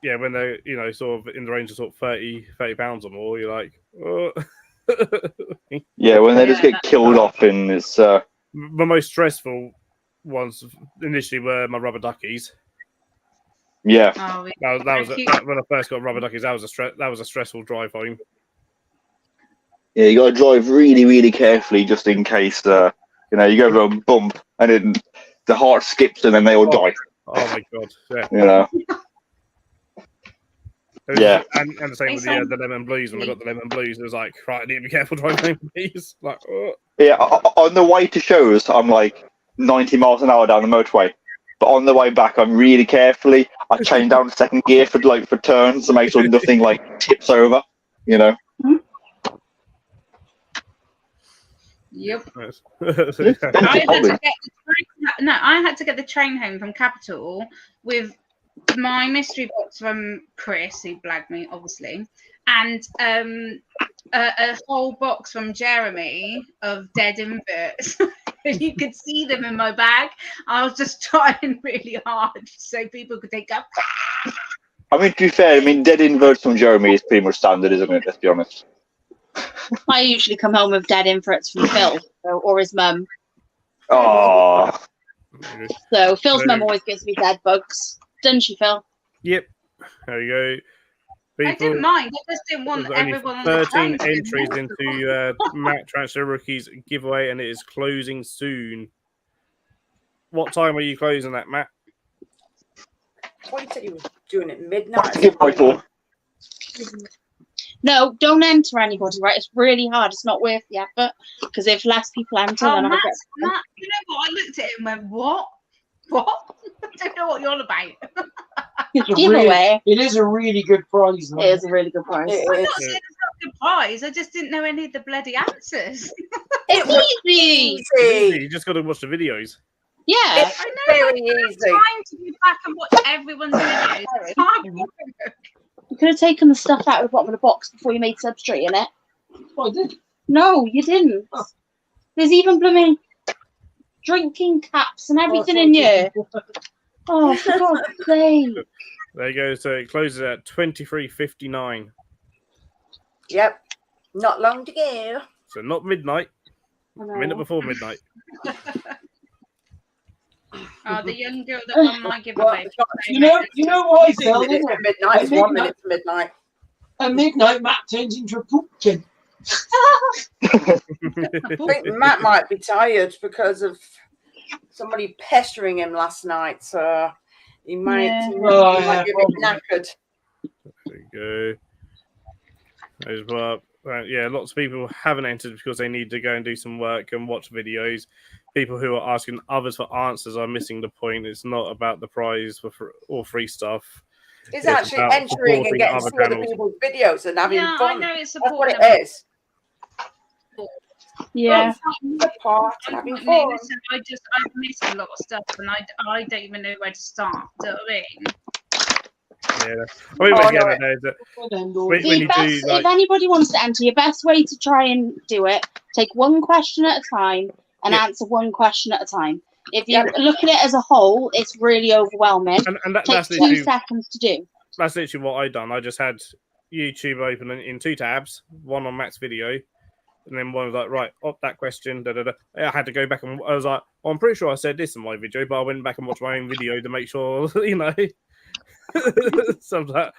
yeah, when they're sort of in the range of sort of 30 pounds or more, you're like, oh. Yeah, when they just Yeah, get killed off in it's The most stressful ones initially were my rubber duckies. yeah. Oh, yeah. That was Cute. when I first got rubber duckies. That was a stressful drive home. Yeah, you gotta drive really, really carefully just in case you go over a bump and then the heart skips and then they all die. Oh my god! Yeah. You know. Yeah. And the same with the lemon blues. When I got the lemon blues, it was like, right, I need to be careful driving these. Like, oh. Yeah, on the way to shows, I'm like 90 miles an hour down the motorway. But on the way back, I'm really carefully. I change down to second gear for turns to make sure nothing like tips over. You know. Yep. Nice. I had to get the train home from Capital with my mystery box from Chris, who blagged me, obviously, and a whole box from Jeremy of dead inverts. You could see them in my bag. I was just trying really hard so people could take up. I mean, to be fair, dead inverts from Jeremy is pretty much standard, isn't it? Let's be honest. I usually come home with dead inverts from Phil or his mum. Oh, So Phil's mum always gives me dead bugs, doesn't she, Phil? Yep. There you go. I didn't mind. I just didn't want There's only everyone on the 13 train. entries into Matt Transfer Rookies giveaway, and it is closing soon. What time are you closing that, Matt? I thought you said you were doing it midnight. what's the giveaway for? No, don't enter anybody, right? It's really hard. It's not worth the effort because if less people enter, Oh, then I Matt, get. you know what? I looked at it and went, what? What? I don't know what you're on about. It's a Giveaway. It is a really good prize. It is a really good prize. It I'm is. not saying it's not a good prize. I just didn't know any of the bloody answers. It's easy. You just got to watch the videos. Yeah. It's I know, very but it's easy. time to go back and watch everyone's videos. It's hard work. You could have taken the stuff out of the bottom of the box before you made substrate in it. Oh, I did. No, you didn't. Oh. There's even blooming drinking caps and everything in here. Oh, for God's sake. There you go. So it closes at 23:59. Yep. Not long to go. So not midnight. I A know. minute before midnight. Oh, the young girl that won my giveaway. You know why, Phil? 2 minutes to midnight. It's 1 minute to midnight. At midnight, Matt turns into a pumpkin. I think Matt might be tired because of somebody pestering him last night. So he might, Yeah. Oh, he might be a bit knackered. There you go. There's yeah, lots of people haven't entered because they need to go and do some work and watch videos. People who are asking others for answers are missing the point. It's not about the prize or free stuff. He's It's actually about entering and supporting getting other to see other channels. people's videos and having Yeah, I fun. know it's That's what supporting it is. Yeah. The part, having Listen, fun. I missed a lot of stuff, and I don't even know where to start. Do you know what I mean? Yeah. I mean, Oh, again, no. there's a- And all- Wait, when The you best, do, like- if anybody wants to enter, your best way to try and do it, take one question at a time and Yeah. answer one question at a time. If you Yeah. look at it as a whole, it's really overwhelming. and It that's takes literally 2 seconds to do. that's literally what I done. I just had YouTube open in 2 tabs, one on Matt's video, and then one was like, right, that question, da da da. I had to go back and I was like, oh, I'm pretty sure I said this in my video, but I went back and watched my own video to make sure, you know. So that,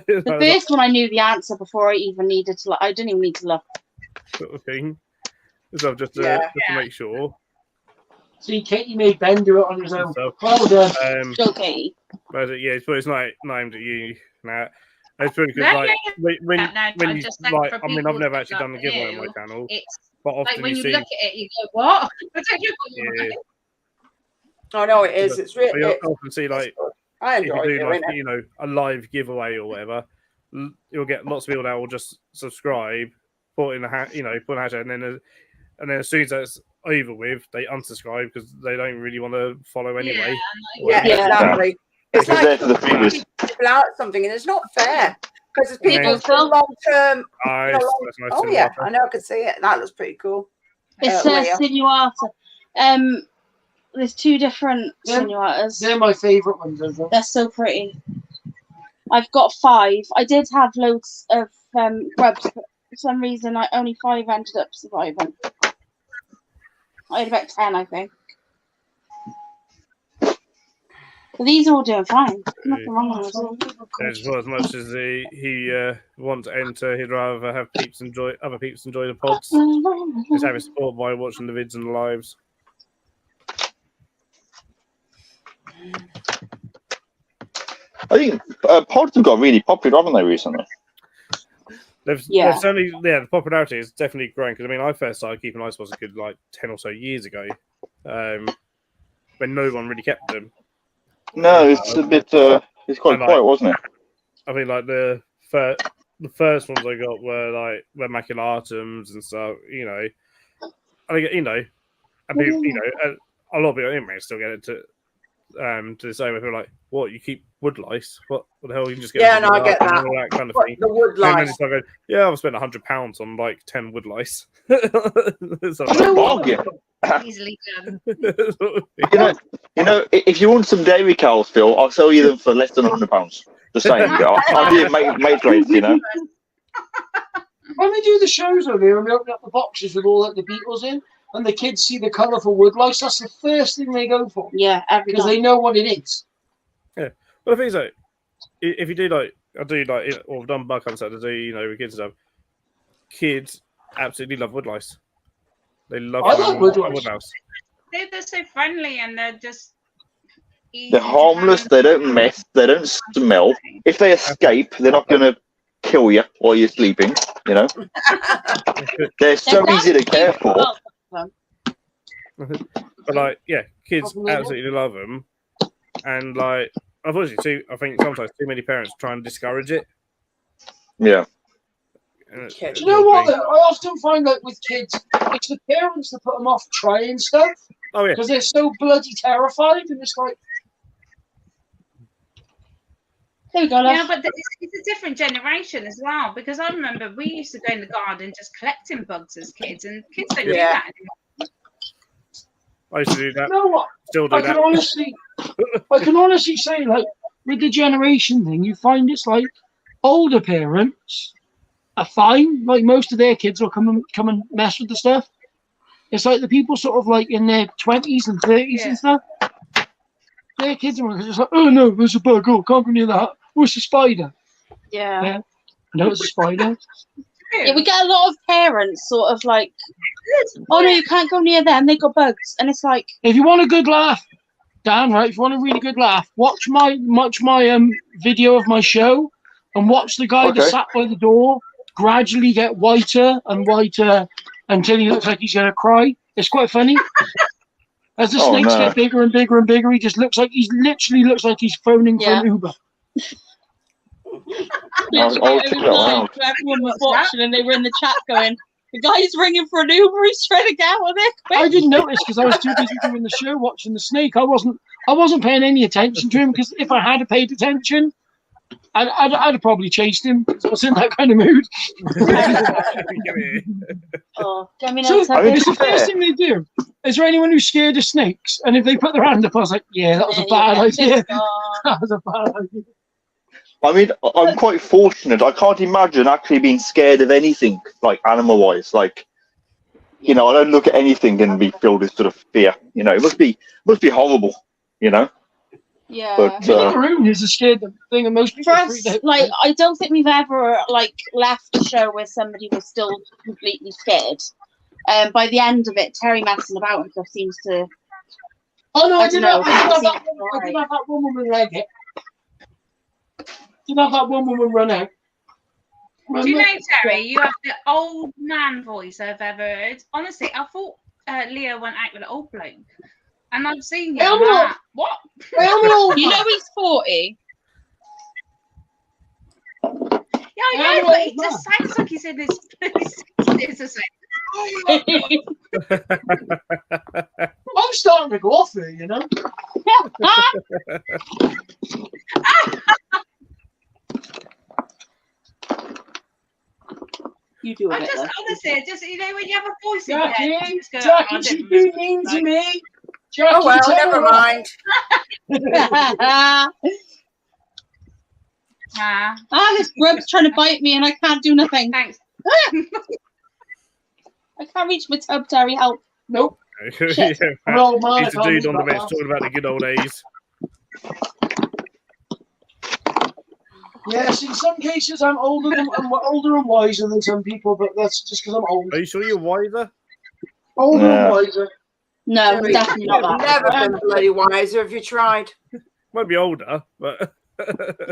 The first one I knew the answer before I even needed to look. I didn't even need to look. sort of thing. So just to, Yeah. just to make sure. See, Katie made Ben do it on his own. So, Well done. Okay. but yeah, but it's not aimed at you now. It's pretty good. No, Like when no, when I'm you just saying like, for I mean, I've people never actually like done the giveaway on my you, channel, It's but like often when you you see. look at it, you go, "What?" I don't know what you're Yeah, like. I know it is. It's but you really. often see like I if you enjoy do doing like it. a live giveaway or whatever, you'll get lots of people that will just subscribe, put in the put an hashtag, and then as soon as that's over with, they unsubscribe because they don't really want to follow anyway. Yeah, Yeah. exactly. It's Because like they're for the figures. people out something, and it's not fair because it's Yeah. people for long term. Nice, that's nice. Oh yeah, I know. I can see it. That looks pretty cool. It's Leia. Sinuata. There's two different Yeah. Sinuatas. They're my favourite ones. I think. They're so pretty. I've got 5. I did have loads of grubs, but for some reason, only 5 ended up surviving. I had about 10, I think. But these are all doing fine. Nothing wrong with them. As much as he wants to enter, he'd rather have other peeps enjoy the pods. Just having support by watching the vids and the lives. I think pods have got really popular, haven't they, recently? They've certainly, the popularity is definitely growing. Because I mean, I first started keeping ice pods a good 10 or so years ago, when no one really kept them. No, it's a bit. It's quite quiet, wasn't it? I think like the first ones I got were like Maculatum's and stuff. I think and people, a lot of people anyway still get it to the same way. People are like, what, you keep wood lice? What the hell? You can just get Yeah, no, I get that. and all that kind of thing. The wood And then lice. it's like, yeah, I've spent £100 on like 10 wood lice. It's a bargain. Easily done. You know, if you want some dairy cows, Phil, I'll sell you them for less than £100. Just saying, I'll do it mate rates, When we do the shows over here and we open up the boxes with all the beetles in, and the kids see the colourful wood lice, that's the first thing they go for. Yeah, every because time. they know what it is. Yeah. Well, the thing is, like, if you do or I've done bug hunts that I do, with kids and stuff, kids absolutely love wood lice. They love I love wood lice. mouse. They're so friendly and they're just. They're harmless. They don't mess. They don't smell. If they escape, they're not going to kill you while you're sleeping. They're so easy to care for. But like, yeah, kids absolutely love them, and like, unfortunately, I think sometimes too many parents try and discourage it. Yeah. Do you know what? I often find that with kids, it's the parents that put them off trying stuff. Oh yeah. Because they're so bloody terrified, and it's like. There you go, love. Yeah, but it's a different generation as well. Because I remember we used to go in the garden just collecting bugs as kids, and kids don't do that anymore. I used to do that. You know what? Still do I that. can honestly say, like, with the generation thing, you find it's like older parents are fine. Like, most of their kids will come and mess with the stuff. It's like the people sort of like in their 20s and 30s and stuff. Their kids are just like, oh no, there's a bug. Oh, can't go near that. Oh, it's a spider. Yeah. No, it's a spider. Yeah, we get a lot of parents sort of like, oh no, you can't go near them. They got bugs, and it's like, if you want a good laugh, Dan, right? If you want a really good laugh, watch my video of my show, and watch the guy that sat by the door gradually get whiter and whiter until he looks like he's gonna cry. It's quite funny. As the snakes get bigger and bigger and bigger, he literally looks like he's phoning for an Uber. Everyone was watching and they were in the chat going, the guy's ringing for an Uber, he's trying to get out of there quick. I didn't notice because I was too busy doing the show watching the snake. I wasn't paying any attention to him, because if I had paid attention, I'd have probably chased him. I was in that kind of mood. It's the first thing they do. Is there anyone who's scared of snakes? And if they put their hand up, I was like, yeah, that was a bad idea. That was a bad idea. I mean, I'm quite fortunate. I can't imagine actually being scared of anything, like animal-wise. Like, I don't look at anything and be filled with sort of fear. It must be horrible. Yeah. But Maroon is a scared thing, and most people. For us, like, I don't think we've ever left a show where somebody was still completely scared. By the end of it, Terry messing about and stuff seems to. Oh no, I did know. have that woman with leg hit. Did have that one woman run out. Do you know, Terry, you have the old man voice I've ever heard. Honestly, I thought Leo went out with an old bloke. And I've seen him. Hell no. Like, what? I am an old You man. know he's 40. Yeah, I I'm know, an but old it just sounds like he's in his 60s or something. I'm starting to go off here, you know. You do a I bit just, though. honestly, just, you know, when you have a voice in your head, Jackie, you just go, Jackie, "Oh, I she's didn't being really mean to like-" me. Jackie, Oh well, tell never her off. mind. Ah, This grub's trying to bite me and I can't do nothing. thanks. I can't reach my tub, Terry. Help. Nope. Yeah, I'm an old man. I he's a can't dude do on the that bench now. talking about the good old days. Yes, in some cases I'm older and wiser than some people, but that's just because I'm old. Are you sure you're wiser? Older Yeah. and wiser. No, Terry, definitely not you've that. never been bloody wiser. Have you tried? Might be older, but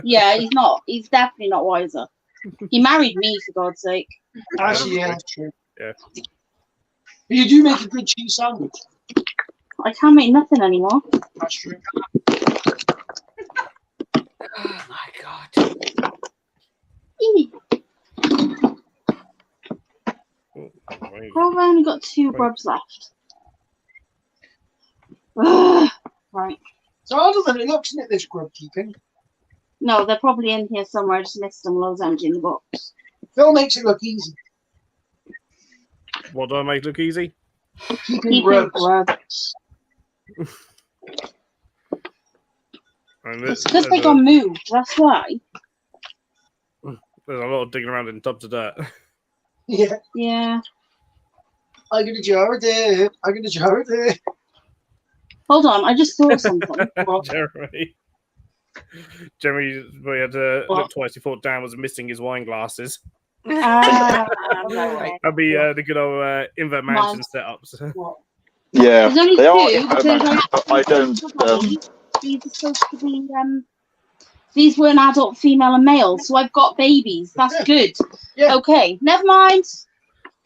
Yeah, he's not. He's definitely not wiser. He married me, for God's sake. Actually, yeah, that's true. Yeah. But you do make a good cheese sandwich. I can't make nothing anymore. That's true. Oh my god. Well, I've only got 2 grubs left. Ugh. Right. So other than it looks at this grub keeping, No, they're probably in here somewhere. I just missed them while I was emptying the box. Phil makes it look easy. what do I make look easy? Keeping Keeping grubs. grubs. And It's because they got moved. That's why. there's a lot of digging around in tubs of dirt. Yeah. Yeah. I got a jar of there. I got a jar of there. Hold on. I just saw something. Jeremy, we had to What? look twice. He thought Dan was missing his wine glasses. Ah, No way. That'd be the good old invert mansion setups. Yeah, There's only they are. 2 because But I don't. these are supposed to be these were an adult female and male, so I've got babies. That's Yeah. good. Yeah. Okay, never mind.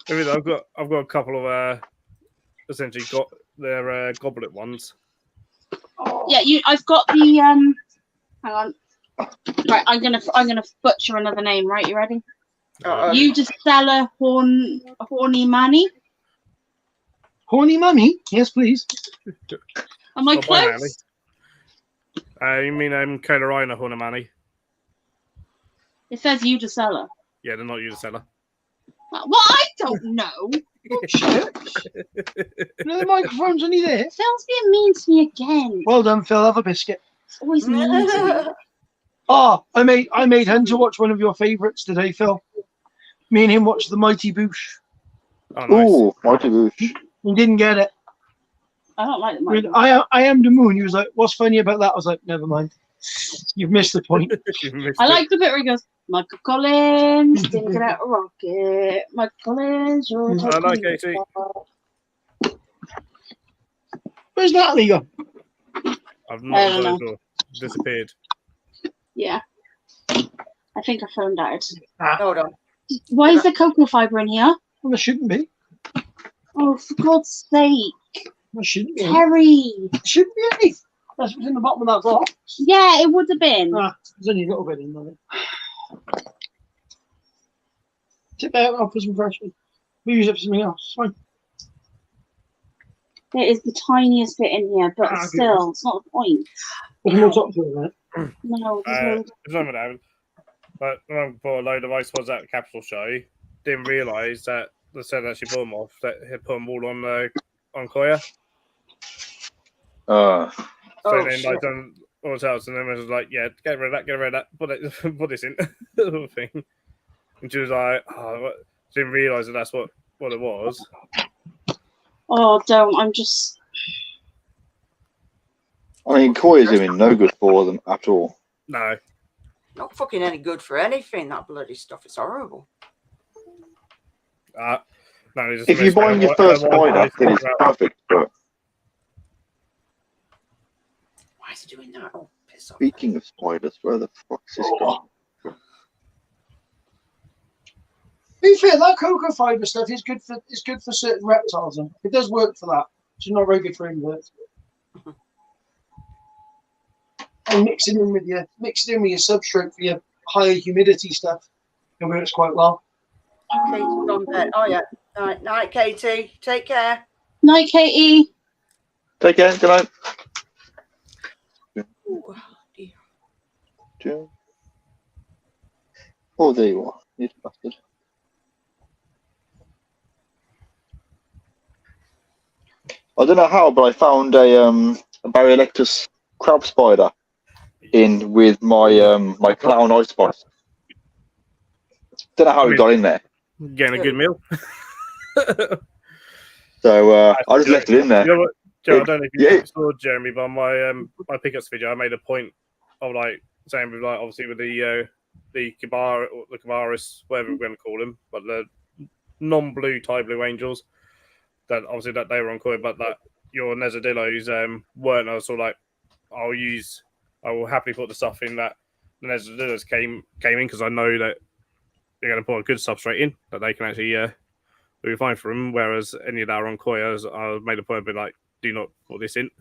I've got a couple of essentially got their goblet ones. Yeah, I've got the hang on. Right, I'm gonna butcher another name, right? You ready? You just sell a horny manny. Horny mummy? Yes, please. Am I Oh, bye, close? Manny. You mean Carolina Hornamani? It says you just sell her. Yeah, they're not Uniseller. Well, I don't know. Shit. No, the microphone's only there. Phil's being mean to me again. Well done, Phil. Have a biscuit. It's always mean to me. Oh, I made Hunter watch one of your favourites today, Phil. Me and him watched The Mighty Boosh. Oh, nice. Ooh, Mighty Boosh. He didn't get it. I don't like the With mic. I am the moon. He was like, "What's funny about that?" I was like, "Never mind. You've missed the point." You missed I it. like the bit where he goes, Michael Collins, didn't get out a rocket. Michael Collins, you're I like it. Where's Natalie gone? I've I not don't know. know. Disappeared. Yeah. I think I phoned out. Hold on. Why is there cocoa fibre in here? Well, there shouldn't be. Oh, for God's sake. There shouldn't be. Terry. There shouldn't be any. That's what's in the bottom of that box. Yeah, it would have been. There's only a little bit in there. Tip out. I'll put some fresh in. We use it for something else. It's fine. It is the tiniest bit in here, but good. still, it's not the point. There's more top to it, right? No, there's no. It's not that. But when I bought a load of ice pods at the Capital show, didn't realise that they said actually put them off. That had put them all on Koya. Uh, So then I done all else, and then I was like, "Yeah, get rid of that, put this in." Little thing. And she was like, "Oh, didn't realise that that's what it was." Oh, don't. I'm just. I mean, Koya's doing no good for them at all. No, Not fucking any good for anything, that bloody stuff. It's horrible. no. It's just If you're buying your first spider, then it's perfect. But Why is he doing that? Oh, piss off. speaking of spiders, where the fuck's this gone? fair, that cocoa fiber stuff is good for certain reptiles. And it does work for that. It's not very good for inverts. And mix it in with your substrate for your higher humidity stuff. It works quite well. Katie's on bed. Oh yeah. All right. Night, Katie. Take care. Night, Katie. Take care. Good night. Ooh, dear. Oh, there you are. You bastard. I don't know how, but I found a Bariolectus crab spider in with my my clown ice box. Don't know how he got in there. Getting a good meal. So I just left it in there. You know what, Joe, I don't know if you Yeah. saw Jeremy, but on my my pickups video, I made a point of like saying with like obviously with the Cabaris, whatever we're going to call them, but the non-blue Thai blue angels, that obviously that they were on coin, but that your Nezadillos weren't. I was sort of like, I will happily put the stuff in that the Nezadillos came in because I know that you're going to put a good substrate in that they can actually be fine for them. Whereas any that are on Koyas, I made a point of being like, do not put this in.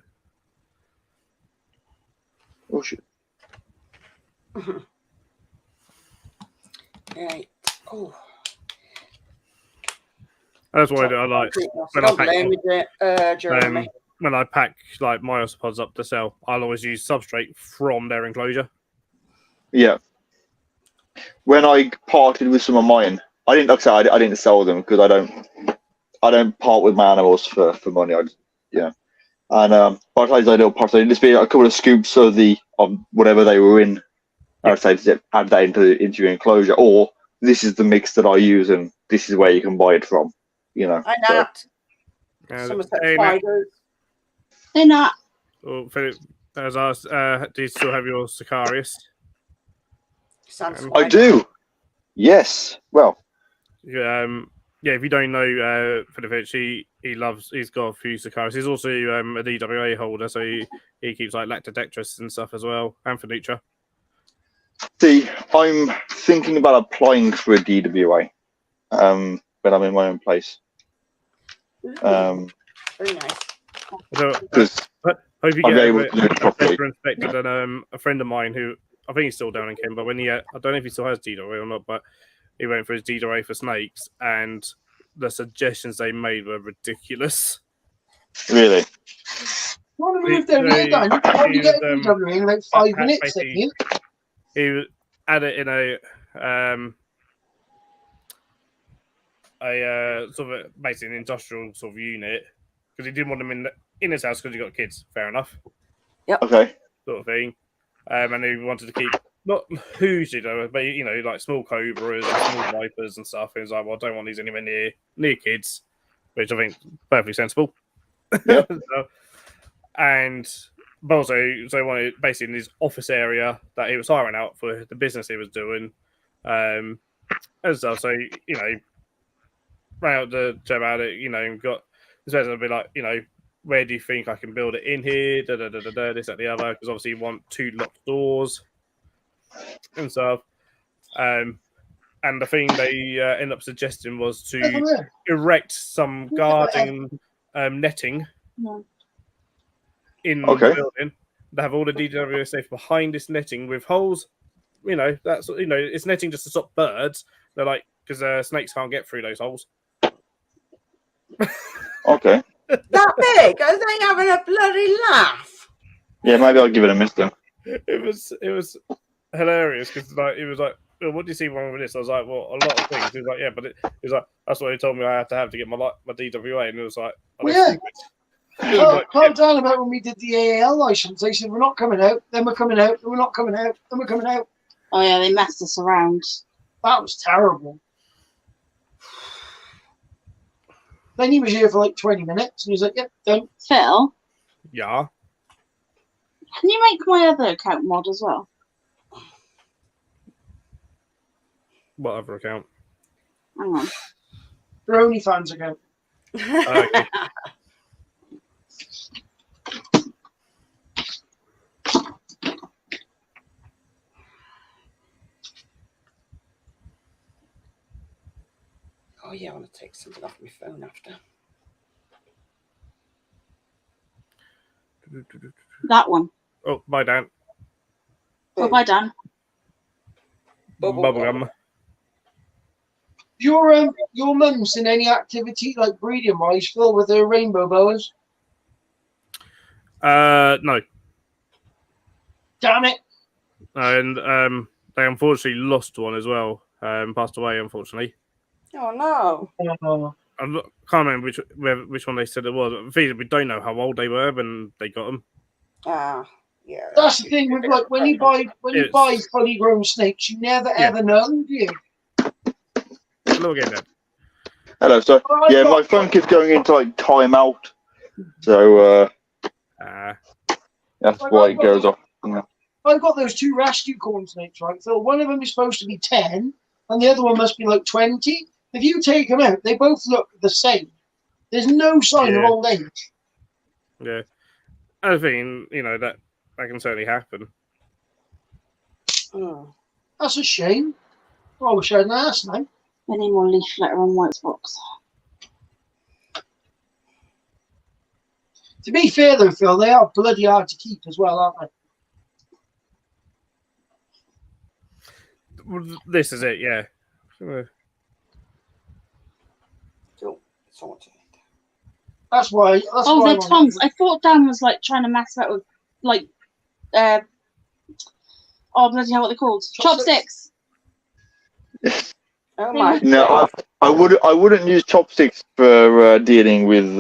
Oh shit. Right. Oh. That's why I like when I Don't pack blame me, Jeremy. when I pack like my isopods up to sell. I'll always use substrate from their enclosure. Yeah. When I parted with some of mine, I didn't. Like I said, I didn't sell them because I don't part with my animals for money. And by the time I don't part, I just be a couple of scoops of whatever they were in. I would say to add that into your enclosure, or this is the mix that I use, and this is where you can buy it from. You know. Hi, Nat. Somerset Spiders. They're not. Oh, Philip has asked, do you still have your Sicarius? I do. Yes. Well. Yeah, if you don't know Philip, he's got a few Sicarius. He's also a DWA holder, so he keeps like Lactodectrus and stuff as well, and Phoenicia. See, I'm thinking about applying for a DWA when I'm in my own place. Very nice. Because hope you I'll get be able to do it properly. better inspected than a friend of mine who I think he's still down in Kent, but when I don't know if he still has DWA or not, but he went for his DWA for snakes, and the suggestions they made were ridiculous. Really? You want to move down here, Dan? You can probably get a DWA in like 5 minutes. Basically, he had it in a sort of basically an industrial sort of unit because he didn't want them in his house because he got kids. Fair enough. Yep. Okay. Sort of thing. And he wanted to keep not hugely though, but like small cobras and small vipers and stuff. He was like, well, I don't want these anywhere near kids, which I think is perfectly sensible. Yep. But also, so he wanted basically in his office area that he was hiring out for the business he was doing, and stuff. So ran out to chat about it. Got this person to be like, where do you think I can build it in here? This, that, the other. Because obviously you want 2 locked doors and stuff. And the thing they end up suggesting was to erect some guarding netting in the building. They have all the DWA safe behind this netting with holes. That's it's netting just to stop birds. They're like because snakes can't get through those holes. Okay. That big? Are they having a bloody laugh? Yeah, maybe I'll give it a miss then. It was hilarious because he was like, well, what do you see wrong with this? I was like, well, a lot of things. He was like, yeah, but he was like, that's what he told me I had to have to get my DWA, and it was like, calm down about when we did the AAL license. They said we're not coming out, then we're coming out, then we're not coming out, then we're coming out. Oh yeah, they messed us around. That was terrible. Then he was here for like 20 minutes, and he was like, "Yep, done." Phil, yeah. Can you make my other account mod as well? What other account? Hang on. Your OnlyFans account. Okay. Oh yeah, I want to take something off my phone after. That one. Oh, bye, Dan. Oh, bye, Dan. Bubblegum. Your mum's in any activity like breeding wise, Phil, with her rainbow boas? No. Damn it! And they unfortunately lost one as well. Passed away, unfortunately. Oh no. Oh, Can't remember which one they said it was. We don't know how old they were when they got them. Ah, yeah. that's the thing with like when you buy fully grown snakes, you never ever know, do you? Hello again, Dan. Hello, sir. Yeah, my phone keeps going into like timeout, so that's why it goes off. I've got those two rescue corn snakes, right? So one of them is supposed to be 10, and the other one must be like 20. If you take them out, they both look the same. There's no sign of old age. Yeah. I think, that can certainly happen. Mm. That's a shame. I wish I hadn't asked now. Any more leaf litter on White's box? To be fair though, Phil, they are bloody hard to keep as well, aren't they? This is it, yeah. That's why. Oh, they're tongs. I thought Dan was like trying to mess about with like, oh bloody hell, what they're called? Chopsticks. Oh my. No, I wouldn't use chopsticks for dealing with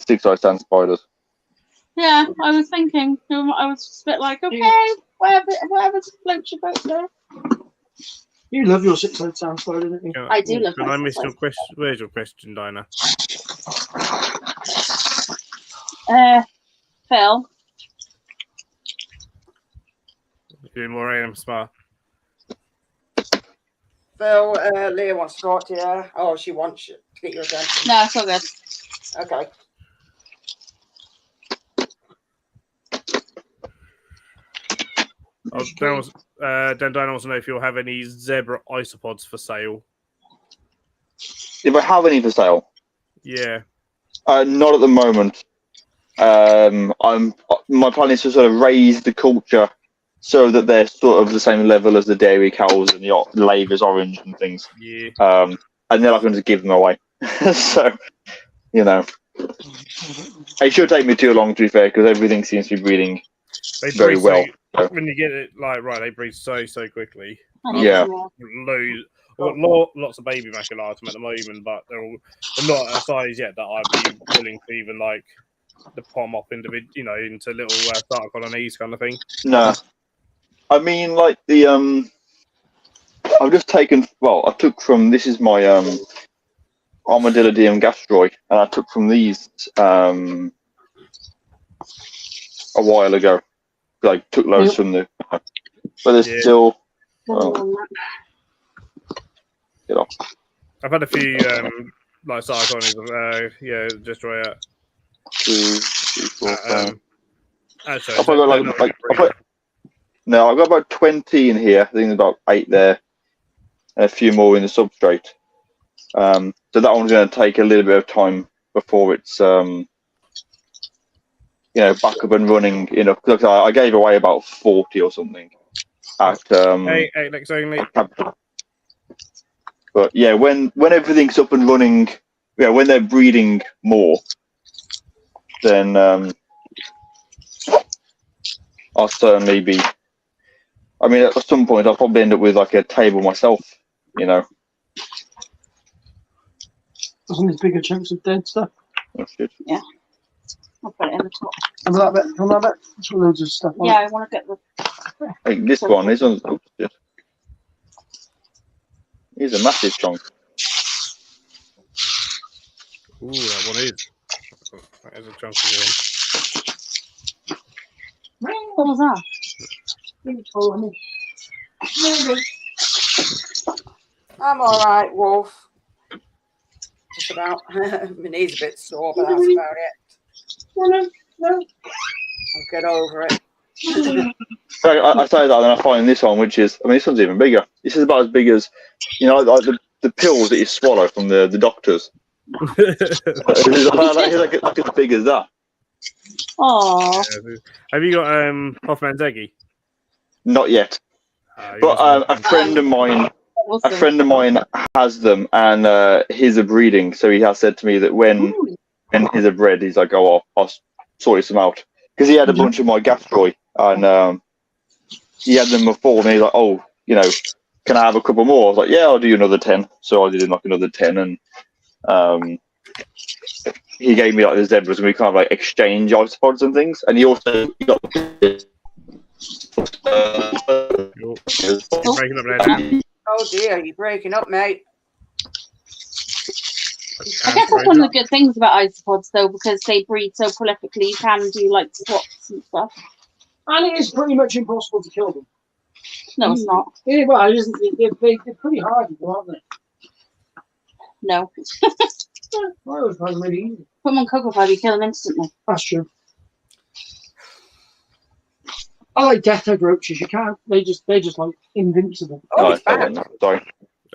six-eyed sand spiders. Yeah, I was thinking. I was just a bit like, okay, whatever floats your boat there. You love your six-eyed sand spider, don't you? I do love Can my I miss your six-eyed. question? Where's your question, Dinah? Phil. Doing more AM Smart. Phil, Leah wants to talk to you. Oh, she wants you to get your attention. No, it's all good. Okay. Oh, Dan Dinah wants to know if you'll have any zebra isopods for sale. If I have any for sale, Yeah. not at the moment. My plan is to sort of raise the culture so that they're sort of the same level as the dairy cows and the Lavers orange and things. Yeah. And then I can just give them away. So, it should take me too long to be fair because everything seems to be breeding They very breed well. when you get it right, they breed so quickly. Yeah. Lots of baby maculatum at the moment, but they're not at a size yet that I'd be willing to even like the palm up into little starter colonies kind of thing. No. I mean, like I've just taken. Well, I took from this is my Armadillidium gastroi, and I took from these a while ago. Like took loads from the, but there's still. I've had a few like starter colonies. Just right at 2, 3, 4, 5. Actually, I've got I've got about 20 in here. I think there's about 8 there, and a few more in the substrate. So that one's going to take a little bit of time before it's back up and running enough. Because I gave away about 40 or something at hey, Lex only. But yeah, when everything's up and running, when they're breeding more, then I'll certainly be. I mean, at some point, I'll probably end up with like a table myself. Doesn't these bigger chunks of dead stuff? That's good. Yeah. I'll put it in the top. Come that bit. There's loads of stuff on Yeah, it. I want to get the. I think this one's good. Here's a massive chunk. Ooh, that one is. That is a chunky one. What was that? I'm all right, Wolf. Just about. My knee's a bit sore, but that's about it. I'll get over it. I say that, and then I find this one, which is, I mean, this one's even bigger. This is about as big as, like the pills that you swallow from the doctors. He's like as big as that. Oh, Have you got Hoffman's Eggy? Not yet, but a friend of mine has them, and his are breeding. So he has said to me that when his are bred, he's like, "Oh, I'll sort some out," because he had a bunch of my Gastroy, and he had them before, and he's like, "Oh, you know, can I have a couple more?" I was like, "Yeah, I'll do you another 10." So I did like another 10, and he gave me like the zebras, and we kind of like exchange isopods and things. And he also got You're breaking up there now. Oh dear, you're breaking up, mate. I guess that's one of the good things about isopods, though, because they breed so prolifically. You can do like swaps and stuff. And it is pretty much impossible to kill them. No, it's not. Yeah, well, it isn't. They're pretty hard, aren't they? No. I always find them really easy. Put them on Cocoa Five, you kill them instantly. That's true. I like death egg roaches. You can't. They're just like invincible. Oh, it's back. Sorry.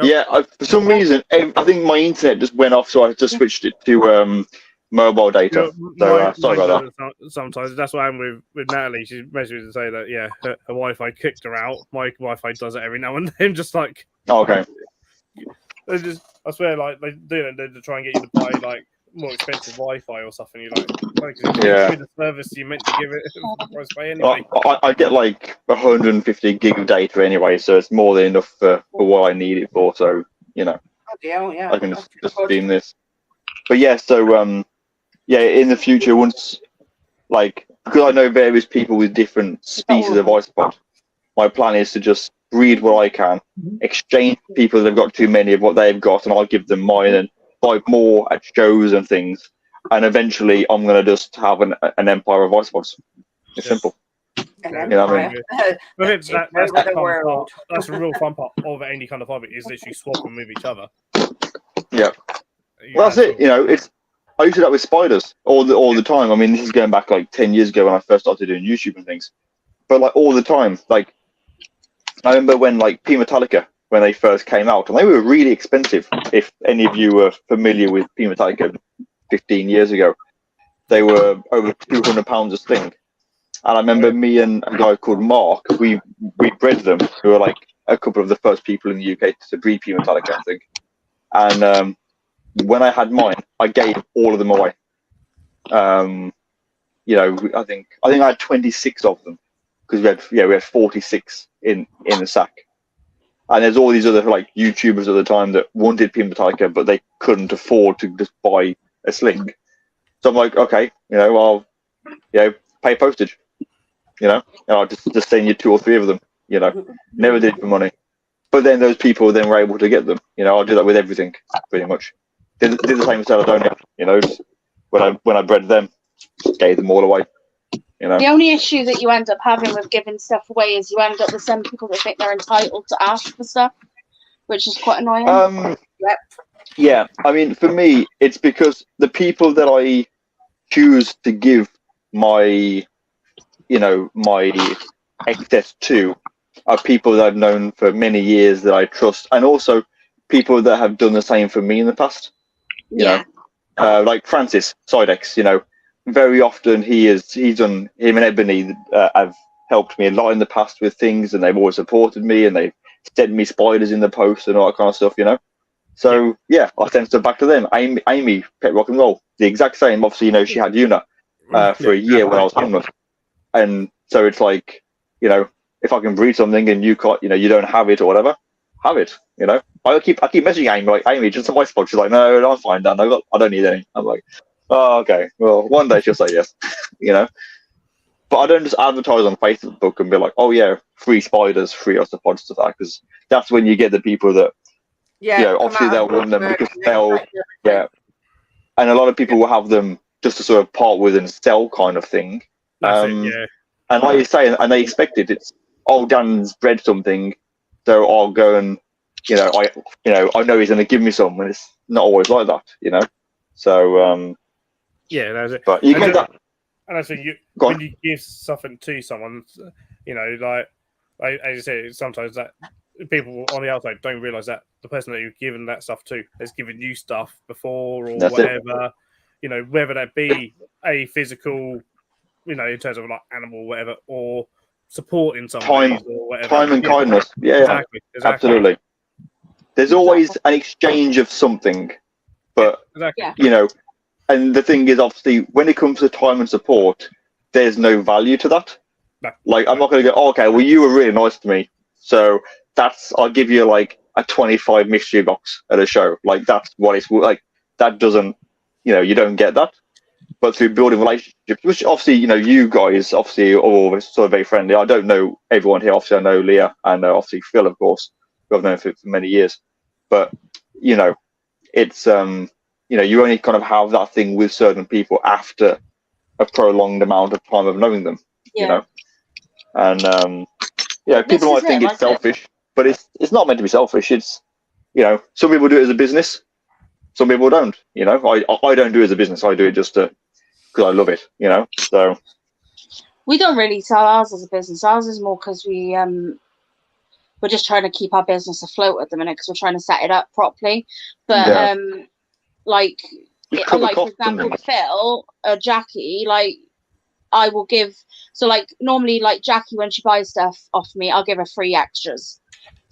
Yeah, for some reason, I think my internet just went off, so I just switched it to mobile data. So sorry about that. Sometimes that's what happened with Natalie. She messaged me to say that her Wi-Fi kicked her out. My Wi-Fi does it every now and then. Just like okay. They just, I swear, like they do it to try and get you to buy like more expensive Wi-Fi or something. You like, the service you meant to give it. Anyway. I get like 150 gig of data anyway, so it's more than enough for what I need it for. So you know, I can just stream this. But yeah, so in the future, once like because I know various people with different species of isopod, my plan is to just breed what I can, exchange people that have got too many of what they've got, and I'll give them mine and buy more at shows and things. And eventually, I'm gonna just have an empire of isopods. It's simple. You know what I mean? That's the fun part. That's the real fun part of any kind of hobby is literally swapping with each other. Yeah. Well, that's it. You know, I used to do that with spiders all the time. I mean, this is going back like 10 years ago when I first started doing YouTube and things. But like all the time, like I remember when like P Metallica, when they first came out, and they were really expensive. If any of you were familiar with P Metallica 15 years ago, they were over £200 a thing. And I remember me and a guy called Mark, we bred them, who were like a couple of the first people in the UK to breed P Metallica, I think. And when I had mine, I gave all of them away. You know, I think I had 26 of them because we had 46 in the sack. And there's all these other like YouTubers at the time that wanted P Metallica, but they couldn't afford to just buy a sling. So I'm like, okay, you know, I'll pay postage. You know, and I'll just send you 2 or 3 of them. You know, never did for money. But then those people then were able to get them. You know, I'll do that with everything pretty much. Did the same with Caledonia. You know, when I bred them, gave them all away. You know. The only issue that you end up having with giving stuff away is you end up with some people that think they're entitled to ask for stuff, which is quite annoying. Yeah, I mean, for me, it's because the people that I choose to give my excess to are people that I've known for many years that I trust, and also people that have done the same for me in the past. You know, like Francis Sidex. You know, very often him and Ebony have helped me a lot in the past with things, and they've always supported me, and they've sent me spiders in the post and all that kind of stuff. You know, so yeah, I send stuff back to them. Amy, Pet Rock and Roll, the exact same. Obviously, you know, she had Una for a year when I was homeless. And so it's like, you know, if I can breed something and you don't have it or whatever, have it. You know, I keep messaging Amy like, Amy, just a voice spot. She's like, no, I'm fine, Dan. I don't need any. I'm like, oh, okay. Well, one day she'll say yes. You know, but I don't just advertise on Facebook and be like, oh yeah, free spiders, free isopods, stuff like that, because that's when you get the people that, you know, obviously they'll want them because and a lot of people will have them just to sort of part with and sell kind of thing. And like you say, and they expect it. It's Dan's bred something, so I'll go and I know he's going to give me some, and it's not always like that, you know. So that's it. But you get that, and that's when you give something to someone, you know, like as you say, sometimes that people on the outside don't realize that the person that you've given that stuff to has given you stuff before or That's it. whatever. You know, whether that be a physical, you know, in terms of like animal or whatever, or supporting someone or whatever. Time and kindness. Yeah, exactly. absolutely. There's always an exchange of something, but Exactly. you know, and the thing is, obviously, when it comes to time and support, there's no value to that. No. Like, I'm not going to go, oh, okay, well, you were really nice to me, so I'll give you like a 25 mystery box at a show. Like, that's what it's like. That doesn't, you know, you don't get that. But through building relationships, which obviously, you know, you guys obviously are all sort of very friendly. I don't know everyone here. Obviously, I know Leah and obviously Phil, of course, who I've known for many years. But, you know, it's, you know, you only kind of have that thing with certain people after a prolonged amount of time of knowing them, you know. And, yeah, people might think it's selfish, but it's not meant to be selfish. It's, you know, some people do it as a business. Some people don't, you know. I don't do it as a business. I do it just because I love it, you know. So we don't really sell ours as a business. Ours is more because we're just trying to keep our business afloat at the minute because we're trying to set it up properly. But like for example, Phil, Jackie, like I will give. So like normally, like Jackie, when she buys stuff off me, I'll give her free extras.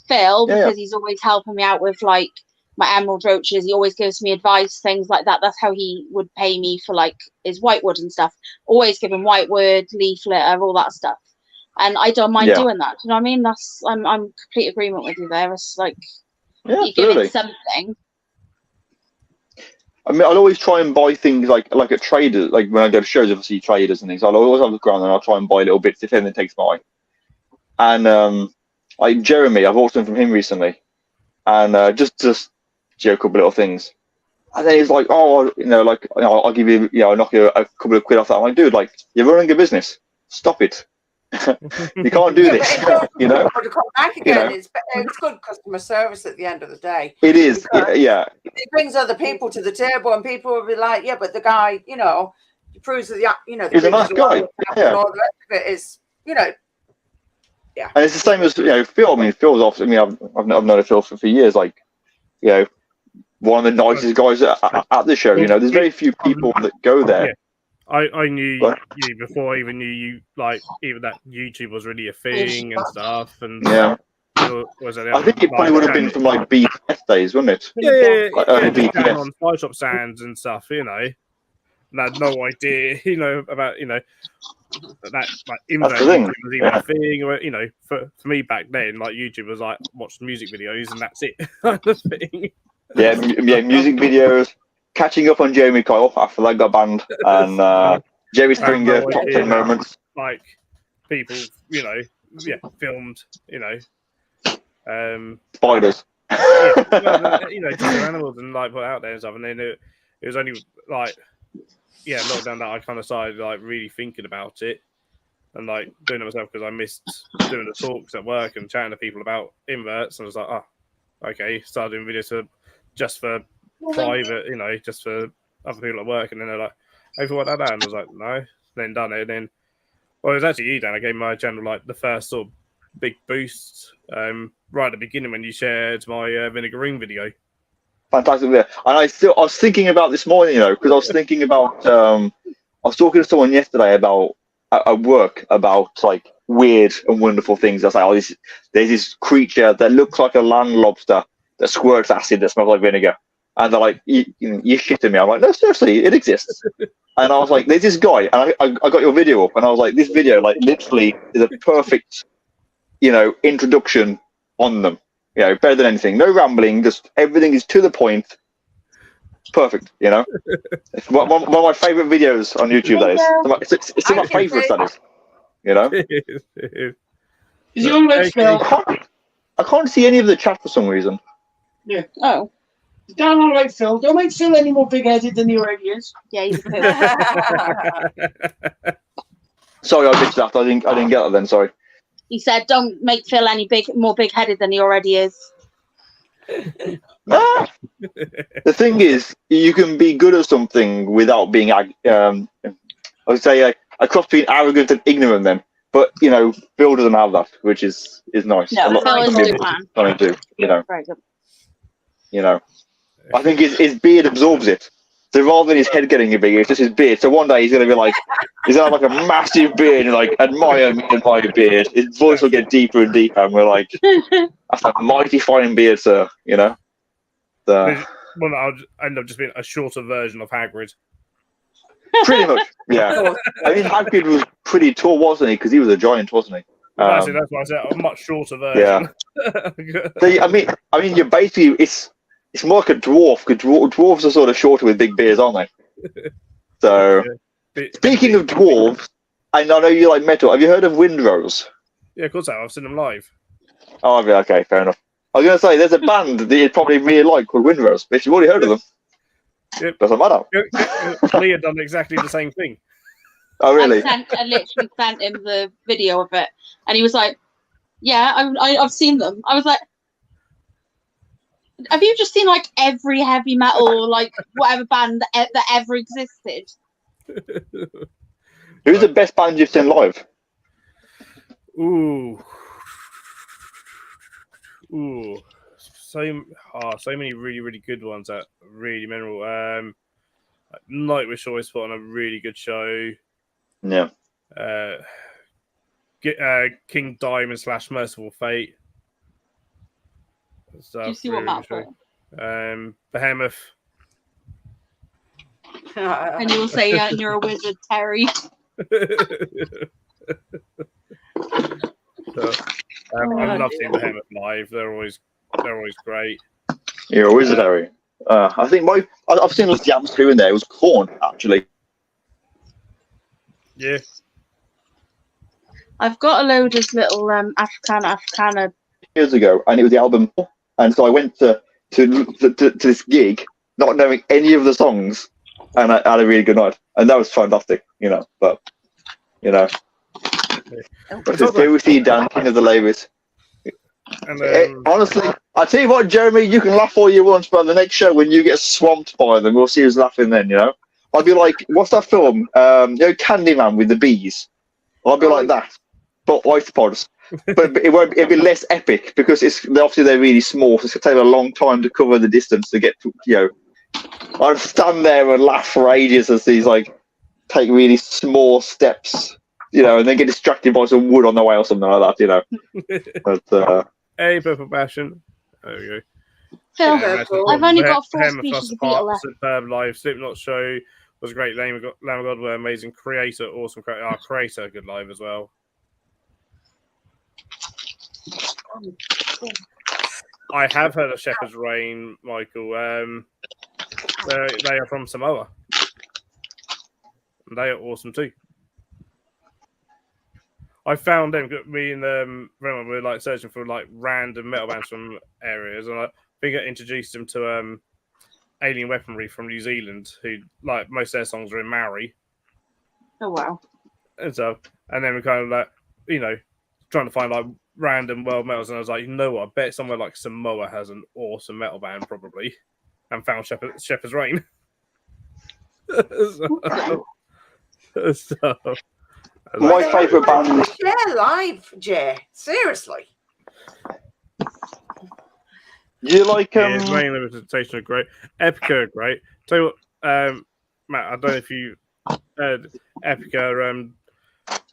Phil, because he's always helping me out with like my emerald roaches, he always gives me advice, things like that. That's how he would pay me for like his whitewood and stuff. Always give him whitewood, leaf litter, all that stuff. And I don't mind doing that. Do you know what I mean? I'm complete agreement with you there. It's like you're giving something. I mean, I'll always try and buy things like at traders, like when I go to shows, obviously traders and things. I'll always have a look around and I'll try and buy little bits if anything takes my eye. And like Jeremy, I've bought something from him recently, and just you know, a couple little things. And then he's like, oh, you know, like, you know, I'll give you, you know, I'll knock you a couple of quid off that. I'm like, dude, like, you're running a business. Stop it. You can't do this. You know. To come back again, it's good customer service at the end of the day. It is. Yeah. It brings other people to the table, and people will be like, yeah, but the guy, you know, he proves that, you know, he's a nice guy. And all the rest of it is, you know. Yeah. And it's the same as, you know, Phil. I mean, Phil's off. I mean, I've known Phil for years. Like, you know, one of the nicest guys at the show. You know, there's very few people that go there. Yeah. I knew you before I even knew you, like, even that YouTube was really a thing and stuff. And I think it probably would have been from like BTS days, wouldn't it? Yeah, like BTS on fly shop stands and stuff, you know. And I had no idea, you know, about, you know, that like invert was even a thing, or, you know, for me back then, like YouTube was like watch music videos and that's it, kind of thing. Yeah, music videos. Catching up on Jeremy Kyle after that got banned, and Jerry Springer top 10 moments. Like people, you know, filmed, you know, spiders. You know, just animals and like put out there and stuff, and then it was only like lockdown that I kind of started like really thinking about it and like doing it myself because I missed doing the talks at work and chatting to people about inverts, and I was like, oh, okay, started doing videos just for private, you know, just for other people at work, and then they're like, hey, for what that, and I was like, no, then done it, and then, well, it was actually you, Dan. I gave my channel like the first sort of big boost right at the beginning when you shared my Vinegar Ring video. Fantastic video. And I was thinking about this morning, you know, because I was thinking about, I was talking to someone yesterday about at work about like weird and wonderful things. I was like, oh, there's this creature that looks like a land lobster that squirts acid that smells like vinegar. And they're like, you're shitting me. I'm like, no, seriously, it exists. And I was like, there's this guy, and I got your video up, and I was like, this video, like, literally is a perfect, you know, introduction on them. You know, better than anything. No rambling, just everything is to the point. Perfect, you know. It's one of my favourite videos on YouTube, that is. It's in my favourites, that is. You know? Is he on Let's Phil? I can't see any of the chat for some reason. Yeah. Oh. Down on like Phil. Don't make Phil any more big-headed than he already is. Yeah, he's a Sorry, I missed that. I didn't get that then. Sorry. He said, "Don't make Phil any more big-headed than he already is." The thing is, you can be good at something without being. I would say a cross between arrogant and ignorant. Then, But Bill doesn't have that, which is nice. No, A lot Phil of is people a good man. trying to do, Very good. I think his beard absorbs it. So rather than his head getting bigger, it's just his beard. So one day he's going to be like, he's going to have like a massive beard and like, admire me and my beard. His voice will get deeper and deeper, and we're like, that's a mighty fine beard, sir. So, Well, I'll end up just being a shorter version of Hagrid. pretty much, yeah. I mean, Hagrid was pretty tall, wasn't he? Because he was a giant, wasn't he? That's why I said a much shorter version. Yeah. So, I mean, you're basically it's more like a dwarf. Because dwarves are sort of shorter with big beards, aren't they? So, speaking of dwarves, and I know you like metal. Have you heard of Windrose? Yeah, of course I have. I've seen them live. Oh, okay, fair enough. I was going to say, there's a band that you'd probably really like called Windrose, but if you've already heard of them, Yep. doesn't matter. Lee had done exactly the same thing. Oh, really? I literally sent him the video of it, and he was like, "Yeah, I've seen them." I was like, "Have you just seen like every heavy metal, like whatever band that ever existed?" Who's the best band you've seen live? Ooh, so many really good ones that are really memorable. Nightwish always put on a really good show. Yeah. King Diamond / Merciful Fate. Do you see what Matt put? Behemoth. And you'll say, "Yeah, you're a wizard, Terry." I love seeing Behemoth live. They're always great. You're a wizard, Harry. I think I've seen those jams here and there. It was Korn, actually. Yeah. I've got a load of little Africana. Years ago, and it was the album, and so I went to this gig, not knowing any of the songs, and I had a really good night, and that was fantastic, But it's Filthy Dan, King of the Ladies. And Honestly, I tell you what, Jeremy, you can laugh all you want, but the next show when you get swamped by them, we'll see who's laughing then. I'll be like, what's that film? Candyman with the bees. I'll be like that, but isopods. But it'll be less epic because obviously they're really small, so it's gonna take a long time to cover the distance to get to. I'd stand there and laugh for ages as these take really small steps, and then get distracted by some wood on the way or something like that, But hey, Purple Passion. There we go. Phil, I've only got 4 Behemoth species of Part, beetle left. Superb live. Slipknot show was great. Lamb of God were amazing. Creator, awesome. Creator, good live as well. I have heard of Shepherd's Rain, Michael. They are from Samoa. And they are awesome too. I found them. Me and remember we were searching for random metal bands from areas, and I think I introduced them to Alien Weaponry from New Zealand, who most of their songs are in Maori. Oh wow! And then we kind of trying to find random world metals, and I was like, what? I bet somewhere like Samoa has an awesome metal band probably, and found Shepherd's Rain. My favourite band. Yeah, live, Jay. Seriously. You like Rain Limitation are great. Epica are great. Tell you what, Matt, I don't know if you heard Epica done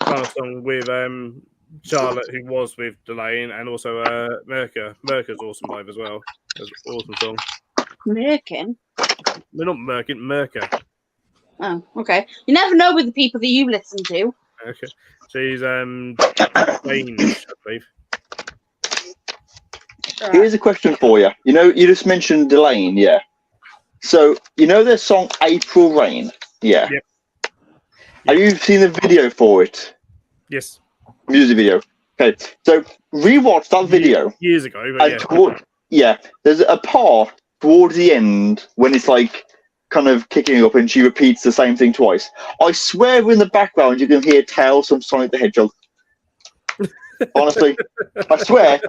a song with Charlotte, who was with Delane, and also Merca. Merca's awesome live as well. That's an awesome song. Merkin? They're not Merkin, Merca. Oh, okay. You never know with the people that you listen to. Okay. She's Danish, I believe. Here's a question for you. You just mentioned Delane, yeah. So their song April Rain, yeah. Yep. Have you seen the video for it? Yes. Music video. Okay. So rewatch that video. Years ago, but there's a part towards the end when it's kind of kicking up and she repeats the same thing twice. I swear in the background you can hear Tails from Sonic the Hedgehog. Honestly, I swear.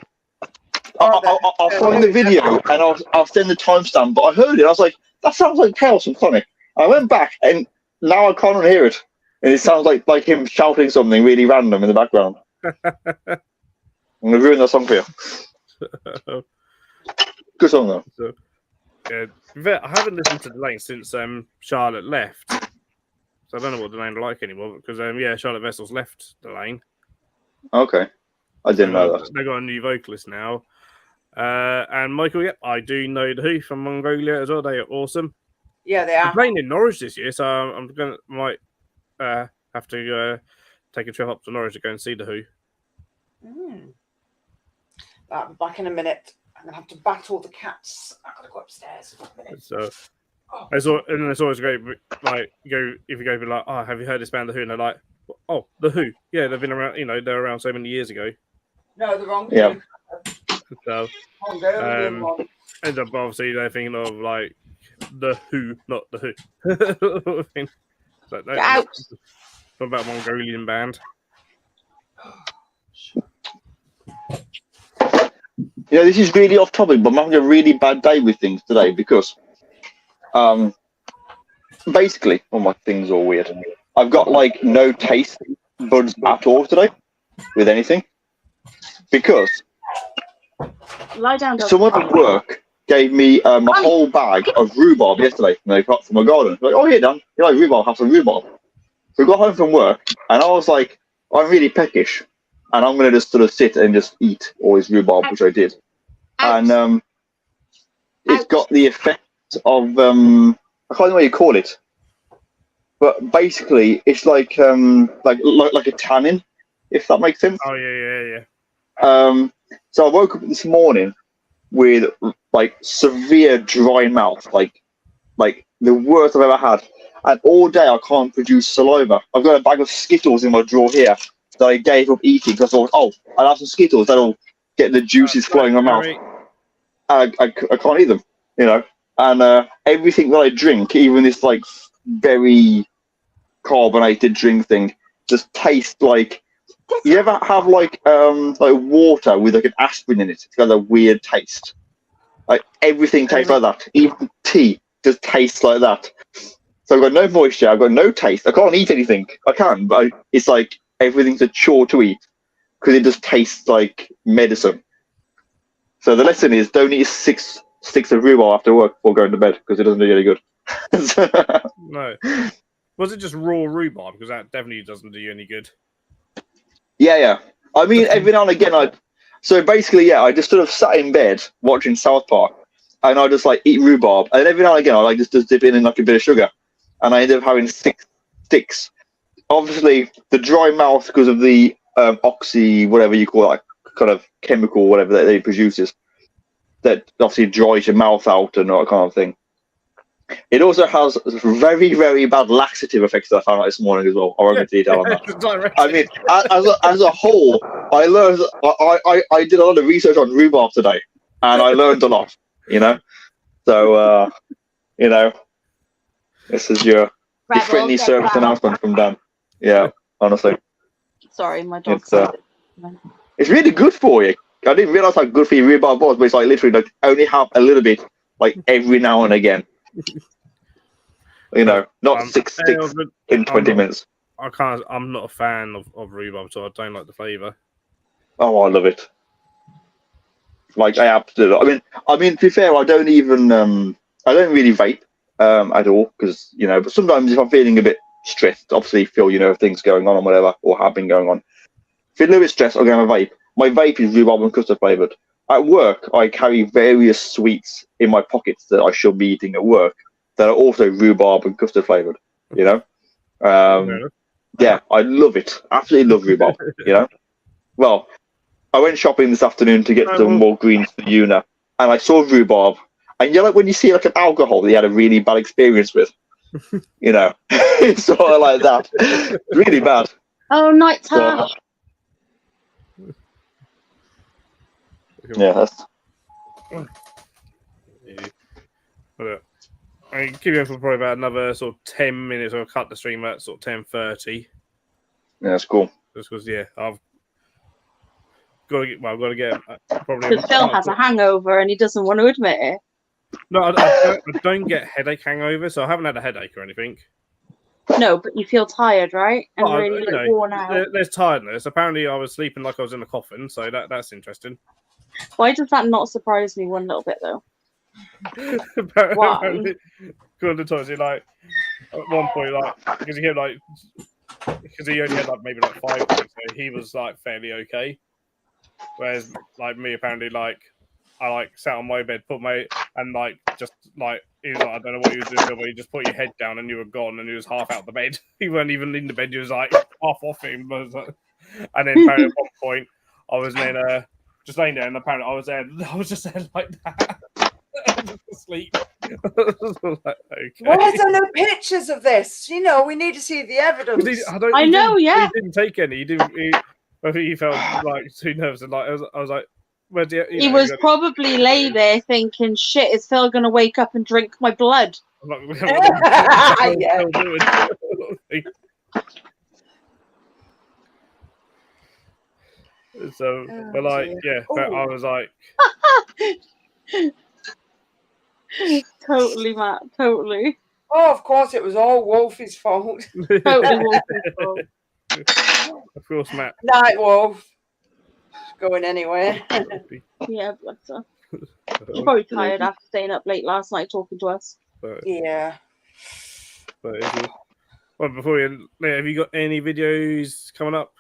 I'll find the video and I'll send the timestamp, but I heard it. I was like, that sounds like Tails from Sonic. I went back and now I can't hear it. And it sounds like him shouting something really random in the background. I'm going to ruin that song for you. Good song, though. So, yeah, I haven't listened to Delane since Charlotte left. So I don't know what Delane are like anymore because, Charlotte Vessel's left Delane. Okay. I didn't know that. They got a new vocalist now. And Michael, yep, I do know the Who from Mongolia as well. They are awesome. Yeah, they They're are. playing in Norwich this year, so I'm might have to take a trip up to Norwich to go and see the Who. I'll be back in a minute. I'm gonna have to battle the cats. I've got to go upstairs for a minute. So it's always great. Like if you go be like, oh, have you heard this band, the Who? And they're like, oh, the Who. Yeah, they've been around. They're around so many years ago. No, the wrong. Yeah. So Mongolian one. and obviously they're thinking of like the Who, not the Who. So, no, Out. what about Mongolian band? Yeah, this is really off topic, but I'm having a really bad day with things today because, basically, all my things are weird. I've got like no taste buds at all today with anything because Lie down, dog. someone at work gave me a whole bag of rhubarb yesterday from my garden. Like, oh, here, Dan, you like rhubarb? Have some rhubarb. So I got home from work and I was like, I'm really peckish. And I'm going to just sort of sit and just eat all this rhubarb, which I did. And it's got the effect of, I can't know what you call it. But basically, it's like a tannin, if that makes sense. Oh, yeah. So I woke up this morning with like severe dry mouth, like the worst I've ever had. And all day I can't produce saliva. I've got a bag of Skittles in my drawer here that I gave up eating because I thought, oh, I'll have some Skittles, that'll get the juices flowing in my mouth. I can't eat them, And everything that I drink, even this like very carbonated drink thing, just tastes like. You ever have like water with like an aspirin in it? It's got a weird taste. Like everything tastes like that. Even tea just tastes like that. So I've got no moisture. I've got no taste. I can't eat anything. I can, but it's like everything's a chore to eat because it just tastes like medicine. So the lesson is don't eat 6 sticks of rhubarb after work before going to bed because it doesn't do you any good. No. Was it just raw rhubarb? Because that definitely doesn't do you any good. Yeah. I mean, every now and again, I just sort of sat in bed watching South Park, and I just like eat rhubarb, and every now and again, I like just dip in like a bit of sugar, and I end up having 6 sticks. Obviously, the dry mouth because of the oxy, whatever you call it, like, kind of chemical, whatever that it produces, that obviously dries your mouth out and all that kind of thing. It also has very, very bad laxative effects that I found out this morning as well. I won't go into detail on that. I mean, as a whole, I learned. I did a lot of research on rhubarb today, and I learned a lot. So this is your friendly service announcement from Dan. Yeah, honestly, Sorry, my dog. it's really good for you. I didn't realize how good for you rhubarb was, but it's like literally like only have a little bit, like every now and again. Not 6 sticks in 20 minutes. I'm not a fan of rhubarb, so I don't like the flavour. Oh, I love it. Like I absolutely. I mean, to be fair, I don't even. I don't really vape at all because But sometimes if I'm feeling a bit stressed, obviously feel things going on or whatever, or have been going on. Feeling a bit stressed, I'll go have a vape. My vape is rhubarb and custard flavoured. At work, I carry various sweets in my pockets that I should be eating at work that are also rhubarb and custard flavoured. Yeah, I love it. Absolutely love rhubarb. Well, I went shopping this afternoon to get some more greens for Una, and I saw rhubarb. And like when you see like an alcohol that you had a really bad experience with, it's sort of like that. Really bad. Oh, night time. Yeah, that's. I can keep going for probably about another sort of 10 minutes. I'll cut the stream at sort of 10:30. Yeah, that's cool. Just because, I've got to get probably. Because Phil has a hangover and he doesn't want to admit it. No, I don't get headache hangover, so I haven't had a headache or anything. No, but you feel tired, right? And Well, really you like, know, worn out. there's tiredness. Apparently, I was sleeping like I was in a coffin, so that's interesting. Why does that not surprise me one little bit though? Apparently, according to Tozy, like at one point, like because he only had like maybe like 5 points, so he was like fairly okay. Whereas like me, apparently, like I like sat on my bed, and like just like he was like, I don't know what you were doing, but you just put your head down and you were gone, and he was half out the bed. He weren't even in the bed. You was like half off him. And then apparently at one point, I was then just laying there, and apparently I was just there like that, just asleep. Like, okay. Why is there no pictures of this? You know, we need to see the evidence. I know, yeah. He didn't take any. I think he felt like too nervous, and like I was like, where do you? He was probably lay there thinking, "Shit, is Phil gonna wake up and drink my blood?" I'm like, Yeah. So, Oh, but like, dear. yeah, but I Ooh. was like, Totally, Matt. Totally. Oh, of course, it was all Wolfie's fault. Totally Wolfie's fault. of course, Matt. Night Wolf. Going anywhere. Yeah, bless her. She's probably tired after staying up late last night talking to us. But, Yeah. but well, before you, Leah, have you got any videos coming up?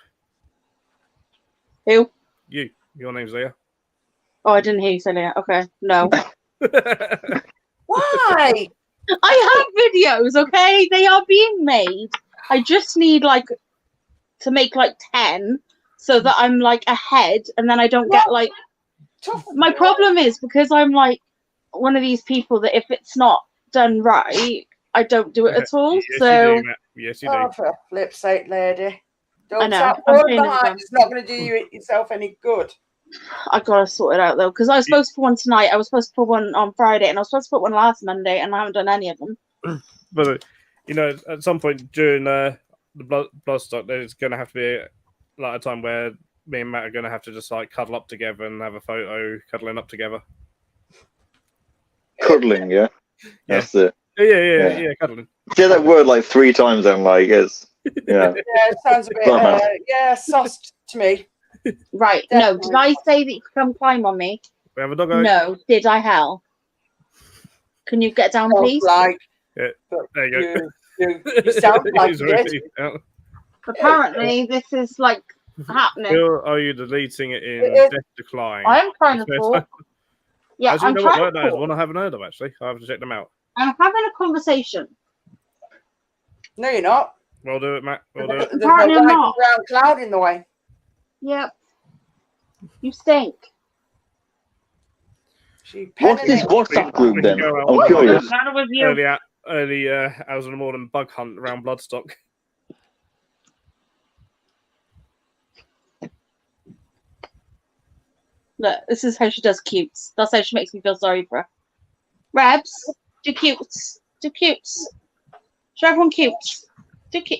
Who? Your name's Leah. Oh, I didn't hear you say that. Okay, no. Why? I have videos, okay? They are being made. I just need like to make like 10 so that I'm like ahead and then I don't get like Tough. my problem is because I'm like one of these people that if it's not done right, I don't do it at all. Yes, So you do, Matt. Yes, you do. Oh, for flip's sake, lady. I Don't know, start I'm falling paying behind. attention. It's not going to do you yourself any good. I gotta sort it out though, because I was supposed to put one tonight. I was supposed to put one on Friday, and I was supposed to put one last Monday, and I haven't done any of them. But you know, at some point during the Bloodstock, there's going to have to be like a time where me and Matt are going to have to just like cuddle up together and have a photo cuddling up together. Cuddling, yeah? That's it. Yeah, cuddling. Say that word like 3 times then, like, it's, yeah. Yeah, it sounds a bit, sauced to me. Right? No, did I say that you could come climb on me? We have a doggo. No, did I? Hell, can you get down, please? Like, Yeah, there you go. you sound like He's it. already out. Apparently, this is like happening. Still, are you deleting it in It is. Death Decline? I am trying to talk. Yeah, Actually, I'm you know what trying word to that is? talk. One I haven't heard of, actually. I have to check them out. I'm having a conversation. No, you're not. We'll do it, Matt. We'll do it. There's no Apparently white not. brown cloud in the way. Yep. You stink. She What's this penning it. WhatsApp group then? Go out. I'm curious. What's the matter with you? Early hours in the morning bug hunt around Bloodstock. Look, this is how she does cutes. That's how she makes me feel sorry for her. Rabs, do cutes. Do cutes. Show everyone cutes. Do cute.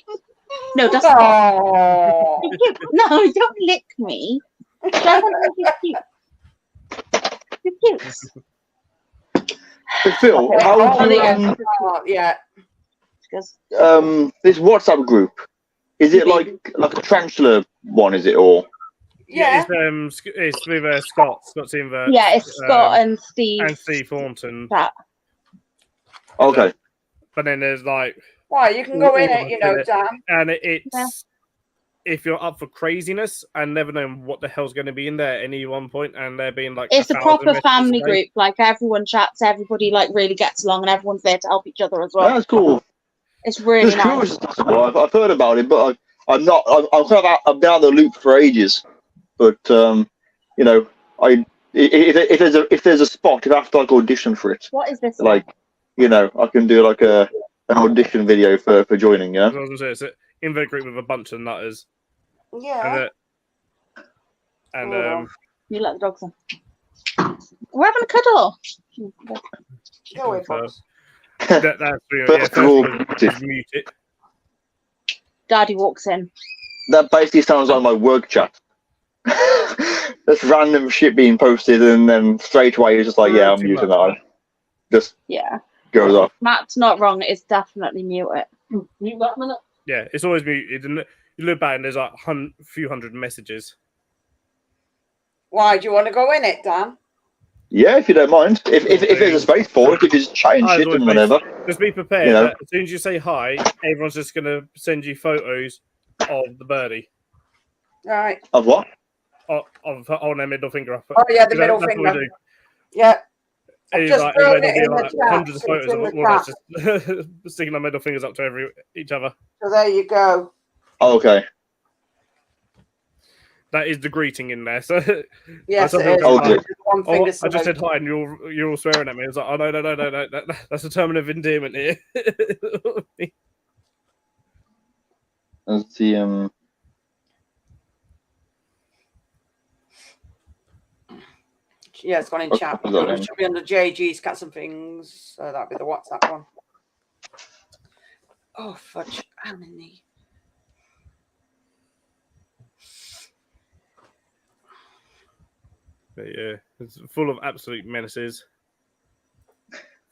No, that's not. Oh. Do cute. No, don't lick me. Show everyone how to do cute. Do cutes. But Phil, how Oh, do you, yeah. Yeah. Because this WhatsApp group, is it like a tarantula one, is it, or? Yeah. It's with Scott. Scott's in the yeah, it's Scott and Steve. and Steve Thornton. That. Okay. But then there's like, Why? You can go in it, you know, Dan. and it's Yeah. if you're up for craziness and never know what the hell's going to be in there at any one point, and there being like It's a 1,000 proper messages family a day. group. Like everyone chats, everybody like really gets along, and everyone's there to help each other as well. That's cool. It's really Just curious nice. as possible. I've heard about it, but I'm not. I'm kind of out. I've been out of the loop for ages. But you know, if there's a spot, if I have to like audition for it, What is this? like, you know, I can do like an audition video for joining. Yeah. As I was gonna say, it's an invert group with a bunch of nutters, Yeah. and Oh. You let the dogs in. We're having a cuddle. Go away, so Fox. that's First of all, just mute it. Daddy walks in. that basically sounds like my work chat. There's random shit being posted, and then straight away it's just like, yeah, I'm using that. Just Yeah. goes off. Matt's not wrong. It's definitely mute it. Mute that minute. Yeah, it's always muted. And you look back and there's like few hundred messages. Why do you want to go in it, Dan? Yeah, if you don't mind. If there's a space for it, if you just change Hi, it always and whatever. Just be prepared. You know. That as soon as you say hi, everyone's just going to send you photos of the birdie. Right. Of what? Of holding their middle finger up. Oh, yeah, the middle That's finger. What we do. Yeah. I've It's just like, thrown there'll it be in the like chat. hundreds of So it's photos in of the all of us chat. just sticking our middle fingers up to each other. So there you go. Oh, okay. That is the greeting in there. So Yes, some it people is. go, Oh, dear. One oh, finger I just said salute. hi, and you're all swearing at me. It's like, oh no, that's a term of endearment here. That's the Yeah, it's gone in Okay, chat. I've got It them. should be under JG's Cat Some Things. So that'll be the WhatsApp one. Oh, fudge. How many? But yeah, it's full of absolute menaces.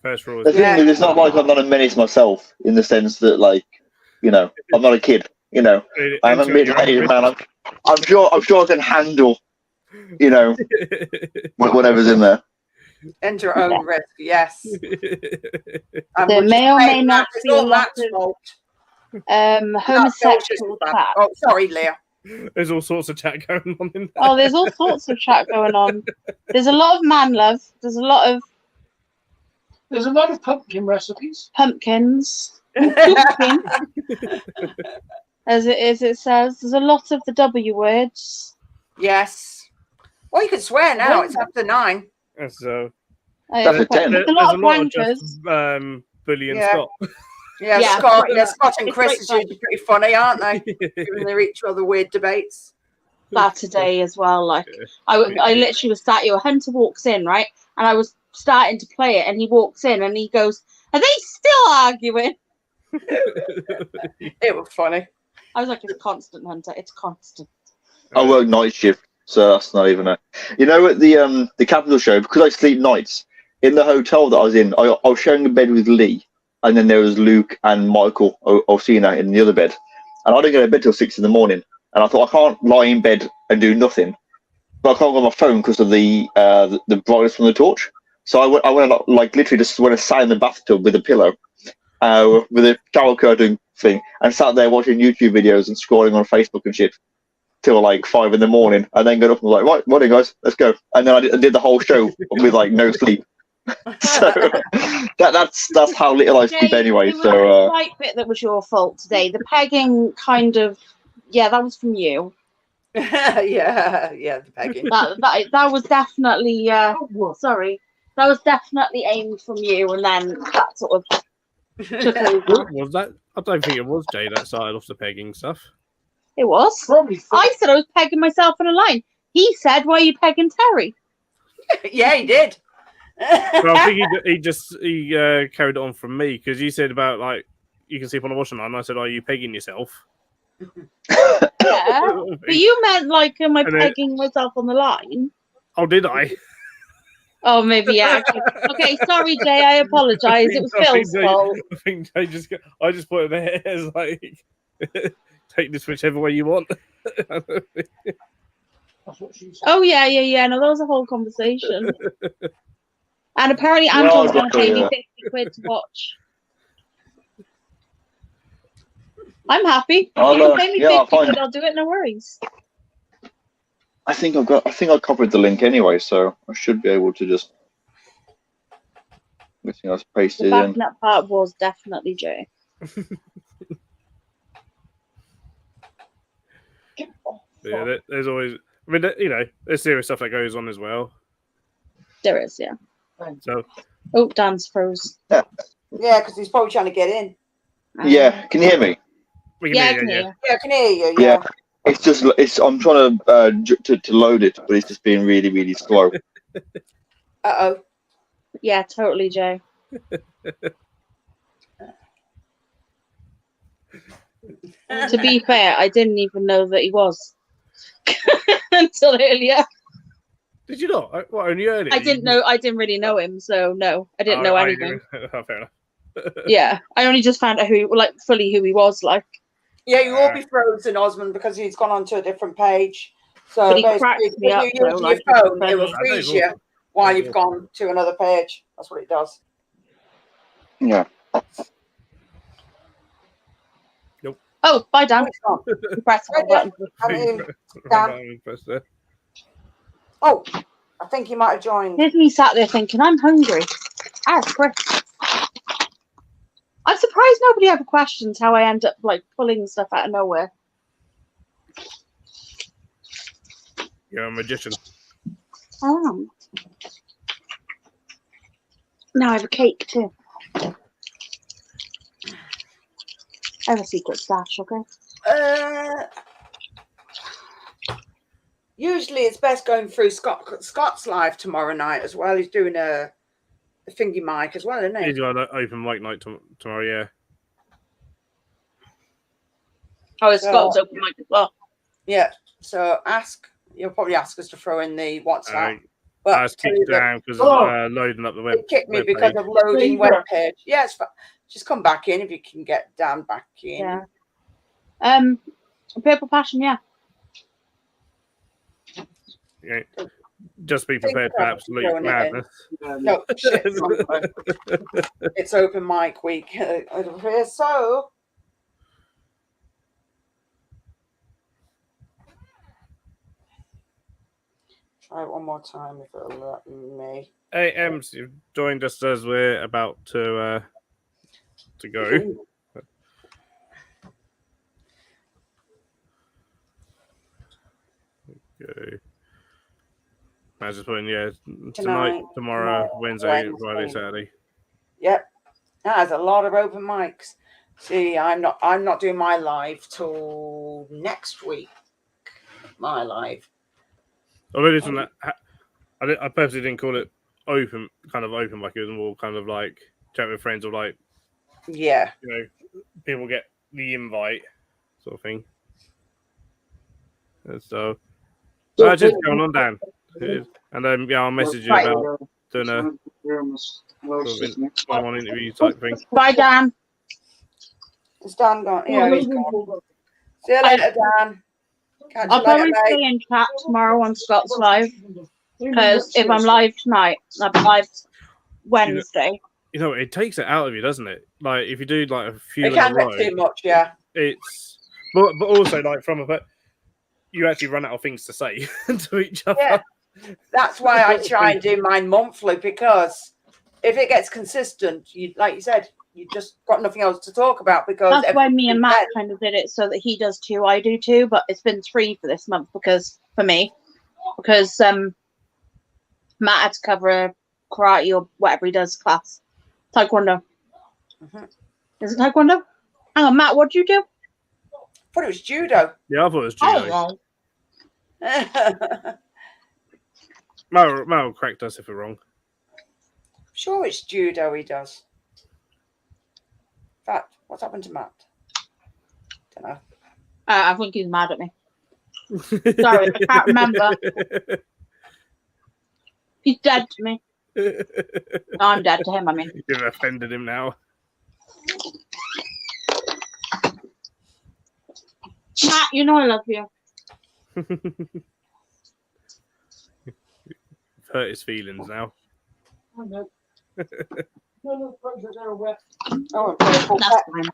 First rule The is thing Yeah. is, it's not like I'm not a menace myself in the sense that, like, you know, I'm not a kid. You know, I'm a middle-aged man. I'm sure I can handle, you know, whatever's in there. Enter your own risk, yes. And There we're may just or may saying not that, it's be a all lot Matt's of fault. homosexual Bad. chat. Oh, sorry, Leah. There's all sorts of chat going on in there. Oh, there's all sorts of chat going on. There's a lot of man love. There's a lot of There's a lot of pumpkin recipes. pumpkins. Pumpkin, as it says. There's a lot of the W words. Yes. Well, you can swear now. It's after 9. So That's a 10. There's a there's lot a of lot of wankers. just Billy and Yeah. Scott. Yeah, Yeah. Scott and It's Chris great is fun. usually pretty funny, aren't they? Giving their each other weird debates. Saturday as well. Like Yeah. I literally was sat here. Hunter walks in, right, and I was starting to play it, and he walks in and he goes, "Are they still arguing?" It was funny. I was like, "It's constant, Hunter. It's constant." I work night shift, so that's not even a. You know, at the Capital show, because I sleep nights in the hotel that I was in, I was sharing a bed with Lee, and then there was Luke and Michael Orsina in the other bed, and I didn't go to bed till 6 in the morning, and I thought I can't lie in bed and do nothing, but I can't go on my phone because of the brightness from the torch. So I went like literally just went and sat in the bathtub with a pillow, with a shower curtain thing, and sat there watching YouTube videos and scrolling on Facebook and shit till like 5 in the morning, and then got up and was like, right, morning guys, let's go. And then I did the whole show with like no sleep. So that's how little I sleep Jay, anyway. there was So a slight bit that was your fault today. The pegging kind of, yeah, that was from you. yeah, the pegging. That was definitely sorry. That was definitely aimed from you, and then that sort of took over. What was that? I don't think it was Jay that started off the pegging stuff. It was. Probably. I said I was pegging myself in a line. He said, "Why are you pegging Terry?" Yeah, he did. But I think he carried it on from me because you said about like you can sleep on a washing line. And I said, "Are you pegging yourself?" Yeah, but you meant like, am I And then- pegging myself on the line? Oh, did I? Oh, maybe yeah. Okay, sorry, Jay. I apologise. It was I think Phil's Jay- fault. I think Jay I just put it there as like take this whichever way you want. That's what she said. Oh yeah. No, that was a whole conversation. And apparently, Well, Anton's going to pay me yeah. £50 to watch. I'm happy. I'll, You can pay me yeah, I'll 50 find- quid, I'll do it. No worries. I think I copied the link anyway, so I should be able to just. I think I pasted The it in. backing up part was definitely Jay. Yeah, there's always. I mean, you know, there's serious stuff that goes on as well. There is, yeah. So Oh, Dan's froze. Yeah, because he's probably trying to get in. Yeah, can you hear me? we can Yeah, I hear can you, hear you. Yeah, I can hear you. Yeah. It's just I'm trying to load it, but it's just being really really slow. Uh-oh. Yeah, totally, Jay. To be fair, I didn't even know that he was until earlier. Did you not? What, only earlier? I didn't know. I didn't really know him, so no, I didn't know anything. Oh, fair enough. Yeah, I only just found out fully who he was. Like, Yeah, you will be frozen, Osmond, because he's gone on to a different page. So But he basically, cracked me if up, you're though, using like, your phone, it will it's funny. freeze you while you've gone to another page. That's what it does. Yeah. oh, bye, Dan. Oh, it's gone. You pressed the Right, button. I mean, Dan. Oh, I think he might have joined. Here's me sat there thinking, I'm hungry. Ah, Chris. I'm surprised nobody ever questions how I end up like pulling stuff out of nowhere. You're a magician. I am. Now I have a cake too. I have a secret stash, okay? Usually it's best going through Scott's live tomorrow night as well. He's doing a thingy mic as well, isn't he? He's got an open mic night tomorrow, yeah. Oh, it's Scott's open mic as well. Yeah. So you'll probably ask us to throw in the WhatsApp. I was kicked down because of loading up the web. It kicked me because of loading web page. Yes, just come back in if you can get Dan back in. Yeah. Purple Passion, yeah. Yeah. Just be prepared for absolute madness. No, shit. It's open mic week over here, so. Try it one more time if it'll let me. Hey, Ems, you've joined us as we're about to go. Okay. I was just putting, tonight, tomorrow, Wednesday, Friday, Saturday. Yep. There's a lot of open mics. See, I'm not doing my live till next week. My live. Although this one, I purposely didn't call it open like it was more kind of like chat with friends or like, yeah, people get the invite sort of thing. And so, just going on, Dan. And I'll message you about doing a one-on-one interview type thing. Bye, Dan. Is Dan gone? Yeah, he's gone. See you later, Dan. I'll probably stay in chat tomorrow on Scott's live because if I'm live tonight, I'll be live Wednesday. It takes it out of you, doesn't it? Like if you do like a few, it can get too much, yeah. It's but also like you actually run out of things to say to each other. Yeah. That's why I try and do mine monthly, because if it gets consistent, like you said, you just got nothing else to talk about. Because that's why me and Matt kind of did it so that he does 2, I do 2, but it's been 3 for this month because Matt had to cover a karate or whatever he does class, taekwondo. Mm-hmm. Is it taekwondo? Hang on, Matt, what did you do? I thought it was judo. Yeah, I thought it was judo. Mal correct us if we're wrong. Sure, it's judo he does. In fact, what's happened to Matt? Don't know. I think he's mad at me. Sorry, I can't remember. He's dead to me. No, I'm dead to him, I mean. You've offended him now. Matt, you know I love you. Hurt his feelings now.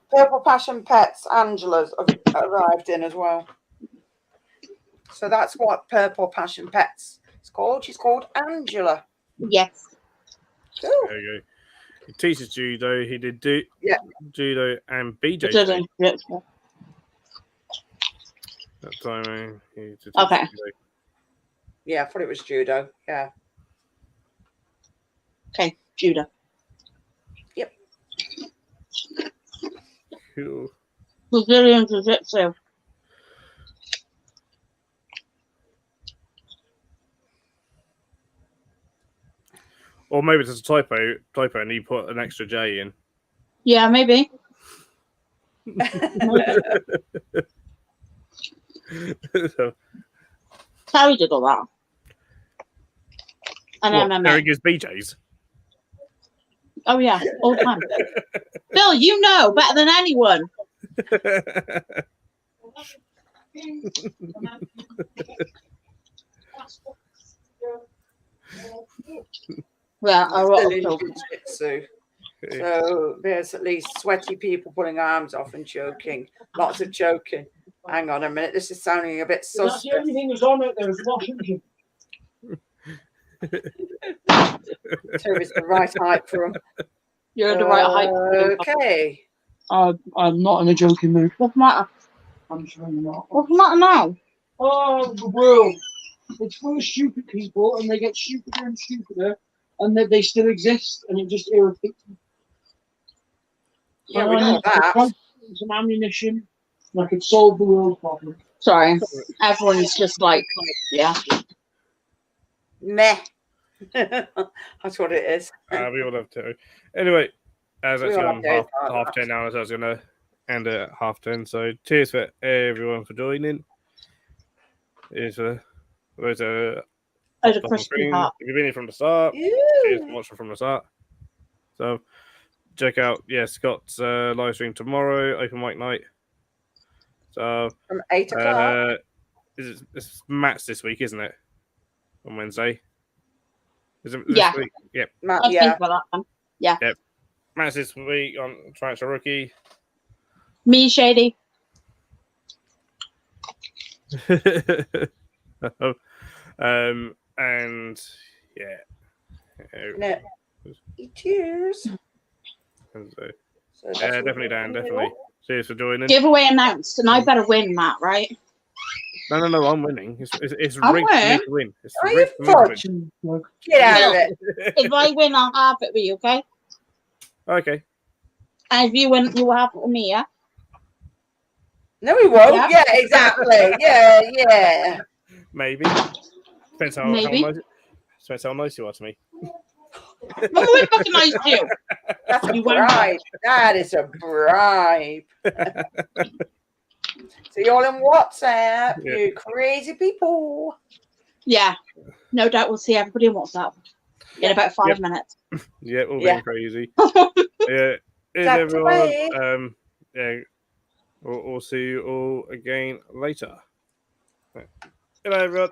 Purple Passion Pets, Angela's arrived in as well. So that's what Purple Passion Pets is called. She's called Angela. Yes. Cool. There you go. He teaches judo. He did judo and BJJ. That time he did okay. Judo. Yeah, I thought it was judo. Yeah. Okay, judo. Yep. Cool. Brazilian jiu-jitsu. Or maybe it's a typo, and he put an extra J in. Yeah, maybe. So, How he did all that. and What, MMA. Terry gives BJ's. Oh yeah, all the time. Bill, you know better than anyone. Well, I Still wrote in a jiu-jitsu. So there's at least sweaty people pulling arms off and choking. Lots of choking. Hang on a minute. This is sounding a bit That's the suspect. only thing that's on it. There is Washington. Terry's the right height for him. You're the right height. Okay. I'm not in a joking mood. What's the matter? I'm sure you're not. What's the matter now? Oh, the world. It's full of stupid people, and they get stupider and stupider, and they still exist, and it just irritates me. Yeah, we know that. Some ammunition, and I could solve the world's problem. Sorry, everyone's just like, yeah. Meh. That's what it is. We all have to. Anyway, as We it's all on have days like half that. 10 now, so I was going to end it at 10:30. So cheers for everyone for joining. There's a As a crispy heart. If you've been here from the start, cheers for Ew. watching from the start. So check out Scott's live stream tomorrow, open mic night. So From 8 o'clock. it's Matt's this week, isn't it? On Wednesday. Is it this Yeah. week? Yep. Matt, I think yeah. about that one. Matt's this week on Transfer Rookie. Me, Shady. And yeah. No. Cheers. And so, So that's yeah, what definitely, we're Dan. doing. Definitely. Cheers for joining. Giveaway announced, and I better win that, right? No. I'm winning. It's I'm rigged for me winning. to win. It's Are you rigged for me to win. Action, look. Get out of it. If I win, I'll have it with you, okay? Okay. And if you win, you will have it with me, yeah? No, we won't. Yeah. Yeah, exactly. Yeah. Maybe. Depends how Maybe. nice you are to me. I'm always fucking nice to you. That's a You won't. bribe. That is a bribe. See you all in WhatsApp, Yeah. you crazy people. Yeah. No doubt we'll see everybody in WhatsApp in about 5 Yep. minutes. Yeah, all Yeah. being crazy. Yeah. Here's That's everyone. away. Yeah. We'll see you all again later. Right. Good night, everyone.